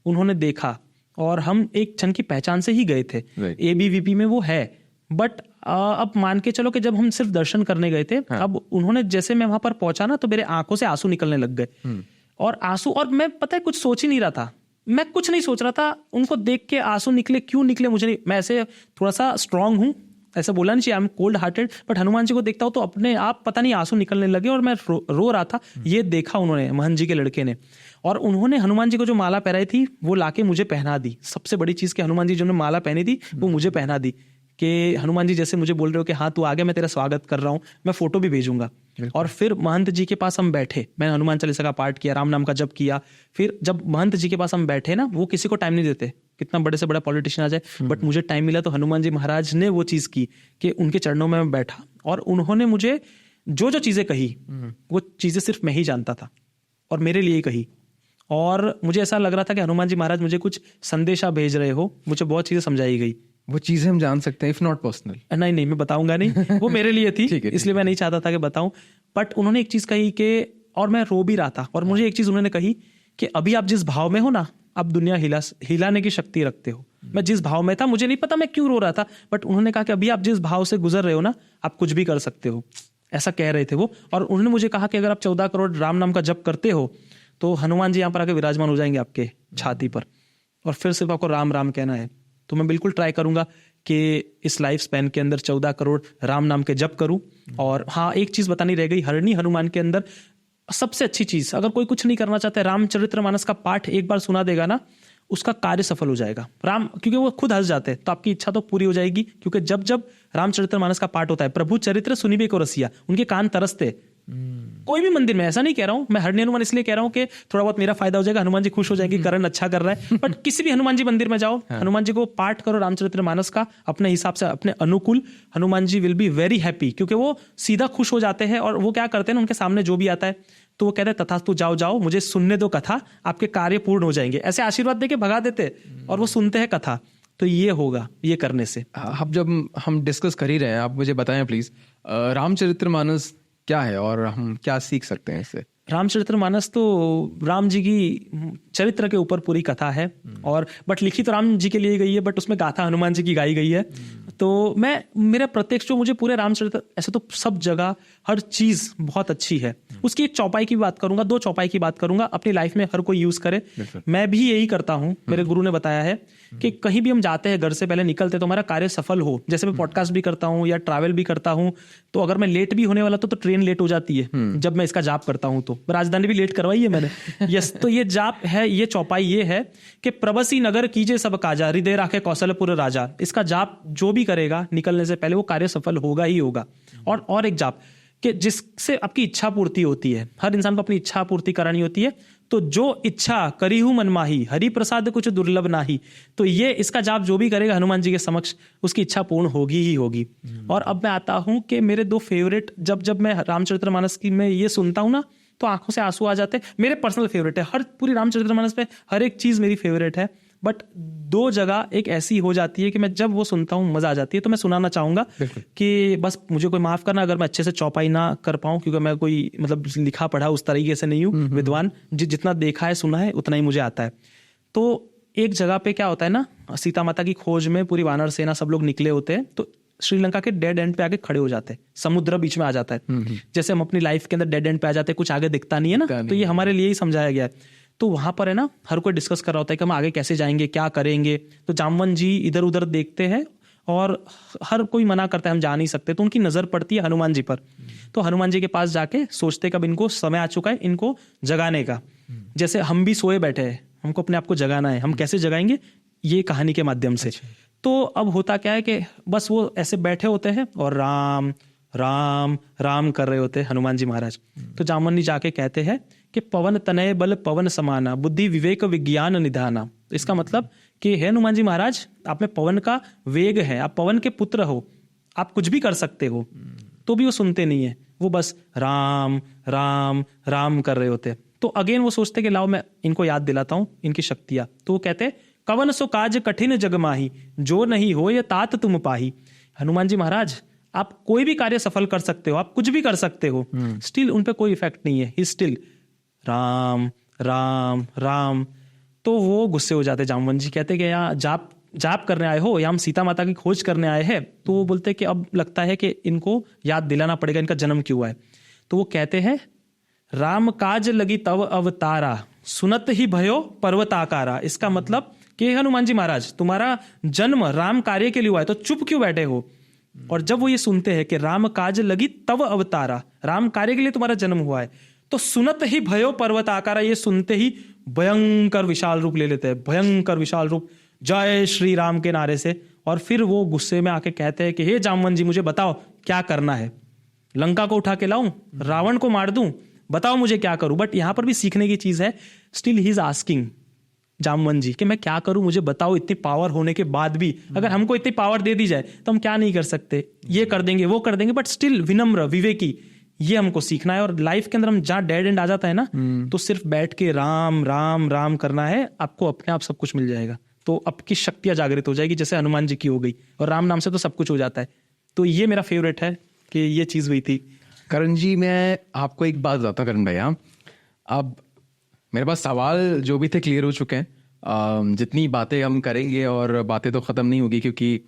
उन्होंने देखा, और हम एक क्षण की पहचान से ही गए थे। ABVP में वो है, बट अब मान के चलो कि जब हम सिर्फ दर्शन करने गए थे, अब उन्होंने, जैसे मैं वहां पर पहुंचा ना, तो मेरे आंखों से आंसू निकलने लग गए। और आंसू, और मैं पता है कुछ सोच ही नहीं रहा था, मैं कुछ नहीं सोच रहा था। उनको देख के आंसू निकले, क्यों निकले मुझे नहीं, मैं ऐसे थोड़ा सा स्ट्रांग हूँ, ऐसा बोला नहीं चाहिए, I am cold hearted, but Hanuman ji को देखता हूँ तो अपने आप पता नहीं आंसू निकलने लगे, और मैं रो रहा था। ये देखा उन्होंने, महंत जी के लड़के ने, और उन्होंने हनुमान जी को जो माला पहनाई थी वो लाके मुझे पहना दी। सबसे बड़ी चीज कि हनुमान जी जो ने माला पहनी थी वो मुझे पहना दी, कि हनुमान जी जैसे मुझे बोल रहे हो कि हाँ तू आगे, मैं तेरा स्वागत कर रहा हूँ, मैं फोटो भी भेजूंगा। और फिर महंत जी के पास हम बैठे, मैंने हनुमान चालीसा का पाठ किया, राम नाम का जप किया। फिर जब महंत जी के पास हम बैठे ना, वो किसी को टाइम नहीं देते, कितना बड़े से बड़ा पॉलिटिशियन आ जाए, बट मुझे टाइम मिला तो हनुमान जी महाराज ने वो चीज की कि उनके चरणों में मैं बैठा, और उन्होंने मुझे जो जो चीजें कही, वो चीजें सिर्फ मैं ही जानता था और मेरे लिए कही। और मुझे ऐसा लग रहा था कि हनुमान जी महाराज मुझे कुछ संदेशा भेज रहे हो, मुझे बहुत चीजें समझाई गई। वो चीजें हम जान सकते हैं, इफ नॉट पर्सनल? नहीं, मैं बताऊंगा नहीं, वो मेरे लिए थी, इसलिए मैं नहीं चाहता था कि बताऊं। बट उन्होंने एक चीज कही कि, और मैं रो भी रहा था, और मुझे एक चीज उन्होंने कही कि अभी आप जिस भाव में हो ना, आप दुनिया हिलाने की शक्ति रखते हो। मैं जिस भाव में था, मुझे नहीं पता मैं क्यों रो रहा था, बट उन्होंने कहा कि अभी आप जिस भाव से गुजर रहे हो ना, आप कुछ भी कर सकते हो, ऐसा कह रहे थे वो। और उन्होंने मुझे कहा कि अगर आप 14 करोड़ राम नाम का जप करते हो तो हनुमान जी यहाँ पर आके विराजमान हो जाएंगे आपके छाती पर, और फिर सिर्फ आपको राम राम कहना है। तो मैं बिल्कुल ट्राई करूंगा कि इस लाइफ स्पैन के अंदर 14 करोड़ राम नाम के जप करूं। और हाँ, एक चीज बतानी रह गई, हरणी हनुमान के अंदर सबसे अच्छी चीज, अगर कोई कुछ नहीं करना चाहता है, रामचरितमानस का पाठ एक बार सुना देगा ना, उसका कार्य सफल हो जाएगा। क्योंकि वो खुद हंस जाते हैं, तो आपकी इच्छा तो पूरी हो जाएगी। क्योंकि जब जब रामचरितमानस का पाठ होता है, प्रभु चरित्र सुनिबे को रसिया, उनके कान तरसते। कोई भी मंदिर में, ऐसा नहीं कह रहा हूं मैं, हरणी हनुमान इसलिए कह रहा हूं कि थोड़ा बहुत मेरा फायदा हो जाएगा, हनुमान जी खुश हो जाएंगे, करण अच्छा कर रहा है। बट किसी भी हनुमान जी मंदिर में जाओ, हनुमान जी को पाठ करो रामचरितमानस का अपने हिसाब से, अपने अनुकूल, Hanuman ji will be very happy, क्योंकि वो सीधा खुश हो जाते हैं। और वो क्या करते हैं ना, उनके सामने जो भी आता है तो वो कहते हैं तथास्तु, जाओ जाओ, मुझे सुनने दो कथा, आपके कार्य पूर्ण हो जाएंगे, ऐसे आशीर्वाद देके भगा देते, और वो सुनते हैं कथा। तो ये होगा, ये करने से। अब जब हम डिस्कस कर ही रहे हैं, आप मुझे बताएं प्लीज, रामचरितमानस क्या है और हम क्या सीख सकते हैं इससे? रामचरितमानस तो राम जी की चरित्र के ऊपर पूरी कथा है, और बट लिखी तो राम जी के लिए गई है, बट उसमें गाथा हनुमान जी की गाई गई है। तो मेरा प्रत्यक्ष जो मुझे पूरे रामचरित्र, ऐसे तो सब जगह हर चीज बहुत अच्छी है। उसकी एक चौपाई की बात करूंगा, 2 चौपाई की बात करूंगा, अपनी लाइफ में हर कोई यूज करे। मैं भी यही करता हूं, मेरे गुरु ने बताया है कि कहीं भी हम जाते हैं, घर से पहले निकलते, तो हमारा कार्य सफल हो। जैसे मैं पॉडकास्ट भी करता हूं या ट्रैवल भी करता हूं, तो अगर मैं लेट भी होने वाला तो ट्रेन लेट हो जाती है जब मैं इसका जाप करता हूं। तो राजधानी भी लेट करवाई है मैंने। यस, तो ये जाप है, ये चौपाई ये है कि प्रबसी नगर कीजे सब काजा, हृदय राखे कौशलपुर राजा। इसका जाप जो भी करेगा निकलने से पहले, वो कार्य सफल होगा ही होगा। और एक जाप कि जिससे आपकी इच्छा पूर्ति होती है। हर इंसान को अपनी इच्छा पूर्ति करानी होती है। तो जो इच्छा करी हूं मन माही, हरि प्रसाद कुछ दुर्लभ नाही। तो ये इसका जाप जो भी करेगा हनुमान जी के समक्ष, उसकी इच्छा पूर्ण होगी ही होगी। और अब मैं आता हूं कि मेरे 2 फेवरेट, जब मैं रामचरितमानस की में ये सुनता हूं ना, तो आंखों से आंसू आ जाते हैं। मेरे पर्सनल फेवरेट है, हर पूरी रामचरितमानस पे हर एक चीज मेरी फेवरेट है। बट 2 जगह एक ऐसी हो जाती है कि मैं जब वो सुनता हूँ मजा आ जाती है। तो मैं सुनाना चाहूंगा कि बस मुझे कोई माफ करना अगर मैं अच्छे से चौपाई ना कर पाऊं, क्योंकि मैं कोई मतलब लिखा पढ़ा उस तरीके से नहीं हूँ विद्वान। जितना देखा है सुना है उतना ही मुझे आता है। तो एक जगह पे क्या होता है ना, सीता माता की खोज में पूरी वानर सेना सब लोग निकले होते हैं। तो श्रीलंका के डेड एंड पे आके खड़े हो जाते हैं, समुद्र बीच में आ जाता है। जैसे हम अपनी लाइफ के अंदर डेड एंड पे आ जाते हैं, कुछ आगे दिखता नहीं है ना, तो ये हमारे लिए ही समझाया गया है। तो वहां पर है ना, हर कोई डिस्कस कर रहा होता है कि हम आगे कैसे जाएंगे, क्या करेंगे। तो जामवन जी इधर उधर देखते हैं और हर कोई मना करता है हम जा नहीं सकते। तो उनकी नजर पड़ती है हनुमान जी पर। तो हनुमान जी के पास जाके सोचते कब इनको समय आ चुका है इनको जगाने का। जैसे हम भी सोए बैठे हैं, हमको अपने आप को जगाना है, हम कैसे जगाएंगे, ये कहानी के माध्यम से। तो अब होता क्या है कि बस वो ऐसे बैठे होते हैं और राम राम राम कर रहे होते हैं हनुमान जी महाराज। तो जामवन जी जाके कहते हैं कि पवन तनय बल पवन समाना, बुद्धि विवेक विज्ञान निधाना। इसका मतलब कि हे हनुमान जी महाराज, आप में पवन का वेग है, आप पवन के पुत्र हो, आप कुछ भी कर सकते हो। तो भी वो सुनते नहीं है, वो बस राम राम राम कर रहे होते। तो अगेन वो सोचते कि लाओ मैं इनको याद दिलाता हूं इनकी शक्तियां। तो वो कहते कवन सो काज कठिन जग माही, जो नहीं हो ये तात तुम पाही। हनुमान जी महाराज, आप कोई भी कार्य सफल कर सकते हो, आप कुछ भी कर सकते हो, स्टिल उन पे कोई इफेक्ट नहीं है, ही स्टिल राम राम राम। तो वो गुस्से हो जाते जामवन जी, कहते कि यहाँ जाप करने आए हो या हम सीता माता की खोज करने आए हैं। तो वो बोलते कि अब लगता है कि इनको याद दिलाना पड़ेगा इनका जन्म क्यों हुआ है। तो वो कहते हैं राम काज लगी तव अवतारा, सुनत ही भयो पर्वताकारा। इसका मतलब कि हनुमान जी महाराज, तुम्हारा जन्म राम कार्य के लिए हुआ है, तो चुप क्यों बैठे हो। और जब वो ये सुनते हैं कि राम काज लगी तव अवतारा, राम कार्य के लिए तुम्हारा जन्म हुआ है, तो सुनत ही भयो पर्वत आकारा, ये सुनते ही भयंकर विशाल रूप ले लेते हैं, भयंकर विशाल रूप, जय श्री राम के नारे से। और फिर वो गुस्से में आके कहते हैं कि हे जामवन जी, मुझे बताओ क्या करना है, लंका को उठा के लाऊं, रावण को मार दूं, बताओ मुझे क्या करूं। बट यहां पर भी सीखने की चीज है, still he is asking Jamvan ji कि मैं क्या करूं, मुझे बताओ। इतनी पावर होने के बाद भी अगर हमको इतनी पावर दे दी जाए तो हम क्या नहीं कर सकते, ये कर देंगे वो कर देंगे, बट स्टिल विनम्र विवेकी, ये हमको सीखना है। और लाइफ के अंदर हम जहाँ डेड एंड आ जाता है ना, तो सिर्फ बैठ के राम राम राम करना है, आपको अपने आप सब कुछ मिल जाएगा। तो आपकी शक्तियां जागृत हो जाएगी, जैसे हनुमान जी की हो गई। और राम नाम से तो सब कुछ हो जाता है। तो ये मेरा फेवरेट है कि ये चीज हुई थी। करण जी, मैं आपको एक बात बताता हूँ करण भैया, अब मेरे पास सवाल जो भी थे क्लियर हो चुके हैं। जितनी बातें हम करेंगे और बातें तो ख़त्म नहीं होगी, क्योंकि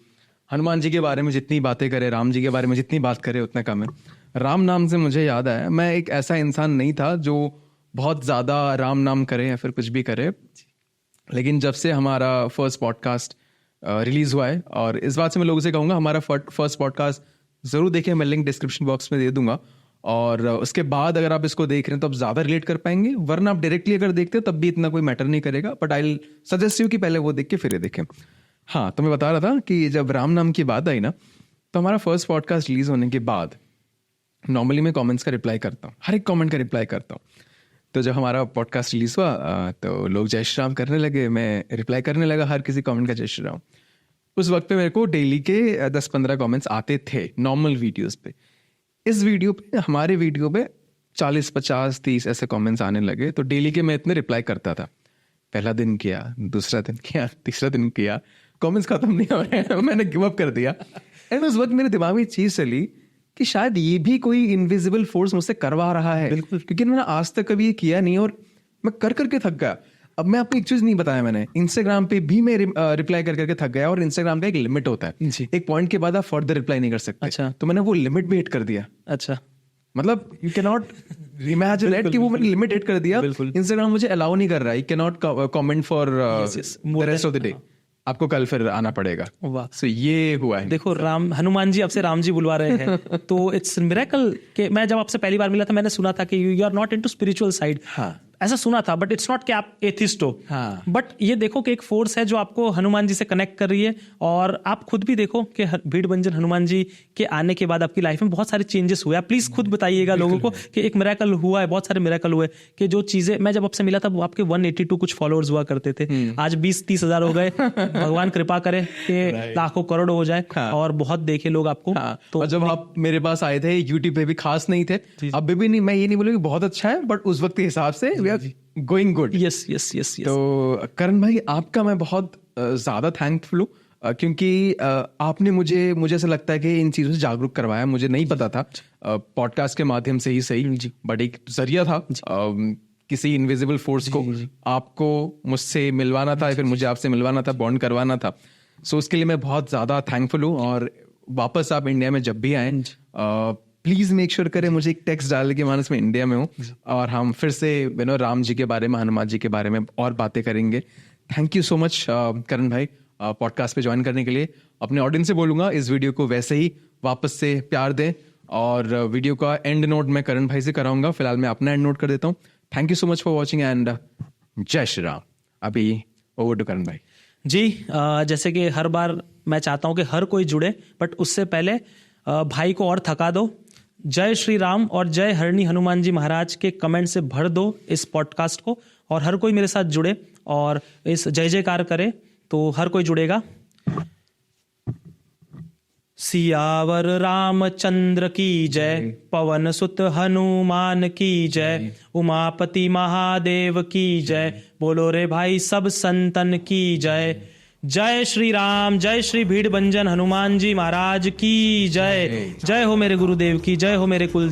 हनुमान जी के बारे में जितनी बातें करें, राम जी के बारे में जितनी बात करें उतना कम है। राम नाम से मुझे याद आया, मैं एक ऐसा इंसान नहीं था जो बहुत ज़्यादा राम नाम करे या फिर कुछ भी करे, लेकिन जब से हमारा फर्स्ट पॉडकास्ट रिलीज़ हुआ है, और इस बात से मैं लोगों से कहूँगा हमारा फर्स्ट पॉडकास्ट ज़रूर देखें, मैं लिंक डिस्क्रिप्शन बॉक्स में दे दूंगा। और उसके बाद अगर आप इसको देख रहे हैं तो आप ज़्यादा रिलेट कर पाएंगे, वरना आप डायरेक्टली अगर देखते हैं तब भी इतना कोई मैटर नहीं करेगा। बट आई सजेस्ट यू कि पहले वो देख के फिर ये देखें। हाँ, तो मैं बता रहा था कि जब राम नाम की बात आई ना, तो हमारा फर्स्ट पॉडकास्ट रिलीज़ होने के बाद नॉर्मली मैं कमेंट्स का रिप्लाई करता हूँ, हर एक कमेंट का रिप्लाई करता हूँ। तो जब हमारा पॉडकास्ट रिलीज़ हुआ तो लोग जय श्री राम करने लगे, मैं रिप्लाई करने लगा हर किसी कमेंट का जय श्री राम। उस वक्त पे मेरे को डेली के 10-15 कमेंट्स आते थे नॉर्मल वीडियोस पे। इस वीडियो पे, हमारे वीडियो पे 40, 50, 30 ऐसे कमेंट्स आने लगे। तो डेली के मैं इतने रिप्लाई करता था। पहला दिन किया, दूसरा दिन किया, तीसरा दिन किया, कमेंट्स खत्म नहीं हो रहे हैं, मैंने गिव अप कर दिया। एंड उस वक्त मेरे दिमाग में एक चीज़ चली कि शायद ये भी कोई इनविजिबल फोर्स मुझसे करवा रहा है, क्योंकि मैंने आज तक कभी ये किया नहीं और मैं कर करके थक गया। अब मैं आपको एक चीज नहीं बताया मैंने, इंस्टाग्राम पे भी मैं रिप्लाई कर करके थक गया, और इंस्टाग्राम का एक लिमिट होता है, एक पॉइंट के बाद आप फर्दर रिप्लाई नहीं कर सकते। अच्छा। तो मैंने वो लिमिट भी हिट कर दिया। अच्छा, मतलब you can not imagine that कि वो मैंने लिमिट हिट कर दिया। इंस्टाग्राम मुझे अलाउ नहीं कर रहा है, you can not comment for the rest of the day, आपको कल फिर आना पड़ेगा। वाह, सो ये हुआ है। देखो हनुमान जी अब से राम जी बुलवा रहे हैं। तो इट्स मिरेकल कि मैं जब आपसे पहली बार मिला था मैंने सुना था कि you are not into spiritual side. ऐसा सुना था, बट इट्स नॉट कि आप एथिस्ट हो। हाँ। बट ये देखो कि एक फोर्स है जो आपको हनुमान जी से कनेक्ट कर रही है, और आप खुद भी देखो कि भीड़ भंजन हनुमान जी के आने के बाद आपकी लाइफ में बहुत सारे चेंजेस हुए। आप प्लीज खुद बताइएगा लोगों को कि एक मिरेकल हुआ है, बहुत सारे मिरेकल हुए कि जो चीजें, मैं जब आपसे मिला था वो आपके 182 कुछ फॉलोअर्स हुआ करते थे, आज 20-30 हजार हो गए। भगवान कृपा करे कि लाखों करोड़ हो जाए और बहुत देखे लोग आपको। तो और जब आप मेरे पास आए थे यूट्यूब पे भी खास नहीं थे, अब भी नहीं, मैं ये नहीं बोलूंगा बहुत अच्छा है, बट उस वक्त के हिसाब से we are going good. Yes yes yes. तो करण भाई आपका मैं बहुत ज्यादा थैंकफुल हूँ, क्योंकि आपने मुझे ऐसा लगता है कि इन चीजों से जागरूक करवाया। मुझे नहीं पता था, पॉडकास्ट के माध्यम से ही सही, बट एक जरिया था किसी इनविजिबल फोर्स को आपको मुझसे मिलवाना था, फिर मुझे आपसे मिलवाना था, बॉन्ड करवाना था। सो उसके लिए मैं बहुत ज्यादा थैंकफुल हूँ। और वापस आप इंडिया में जब भी आए, प्लीज मेक श्योर करें मुझे एक टेक्स्ट डालने के मानस में इंडिया में हूँ, और हम फिर से राम जी के बारे में, हनुमान जी के बारे में और बातें करेंगे। थैंक यू सो मच करण भाई पॉडकास्ट पे ज्वाइन करने के लिए। अपने ऑडियंस से बोलूंगा इस वीडियो को वैसे ही वापस से प्यार दें, और वीडियो का एंड नोट मैं करण भाई से कराऊंगा। फिलहाल मैं अपना एंड नोट कर देता हूँ। Thank you so much for watching and जय श्री राम। अभी ओवर टू करण भाई जी। जैसे कि हर बार मैं चाहता हूं कि हर कोई जुड़े, बट उससे पहले भाई को और थका दो। जय श्री राम और जय हरणी हनुमान जी महाराज के कमेंट से भर दो इस पॉडकास्ट को, और हर कोई मेरे साथ जुड़े और इस जय जयकार करे, तो हर कोई जुड़ेगा। सियावर रामचंद्र की जय, पवन सुत हनुमान की जय, उमापति महादेव की जय, बोलो रे भाई सब संतन की जय। जय श्री राम, जय श्री भीड़ भंजन हनुमान जी महाराज की जय। जय हो मेरे गुरुदेव की, जय हो मेरे कुल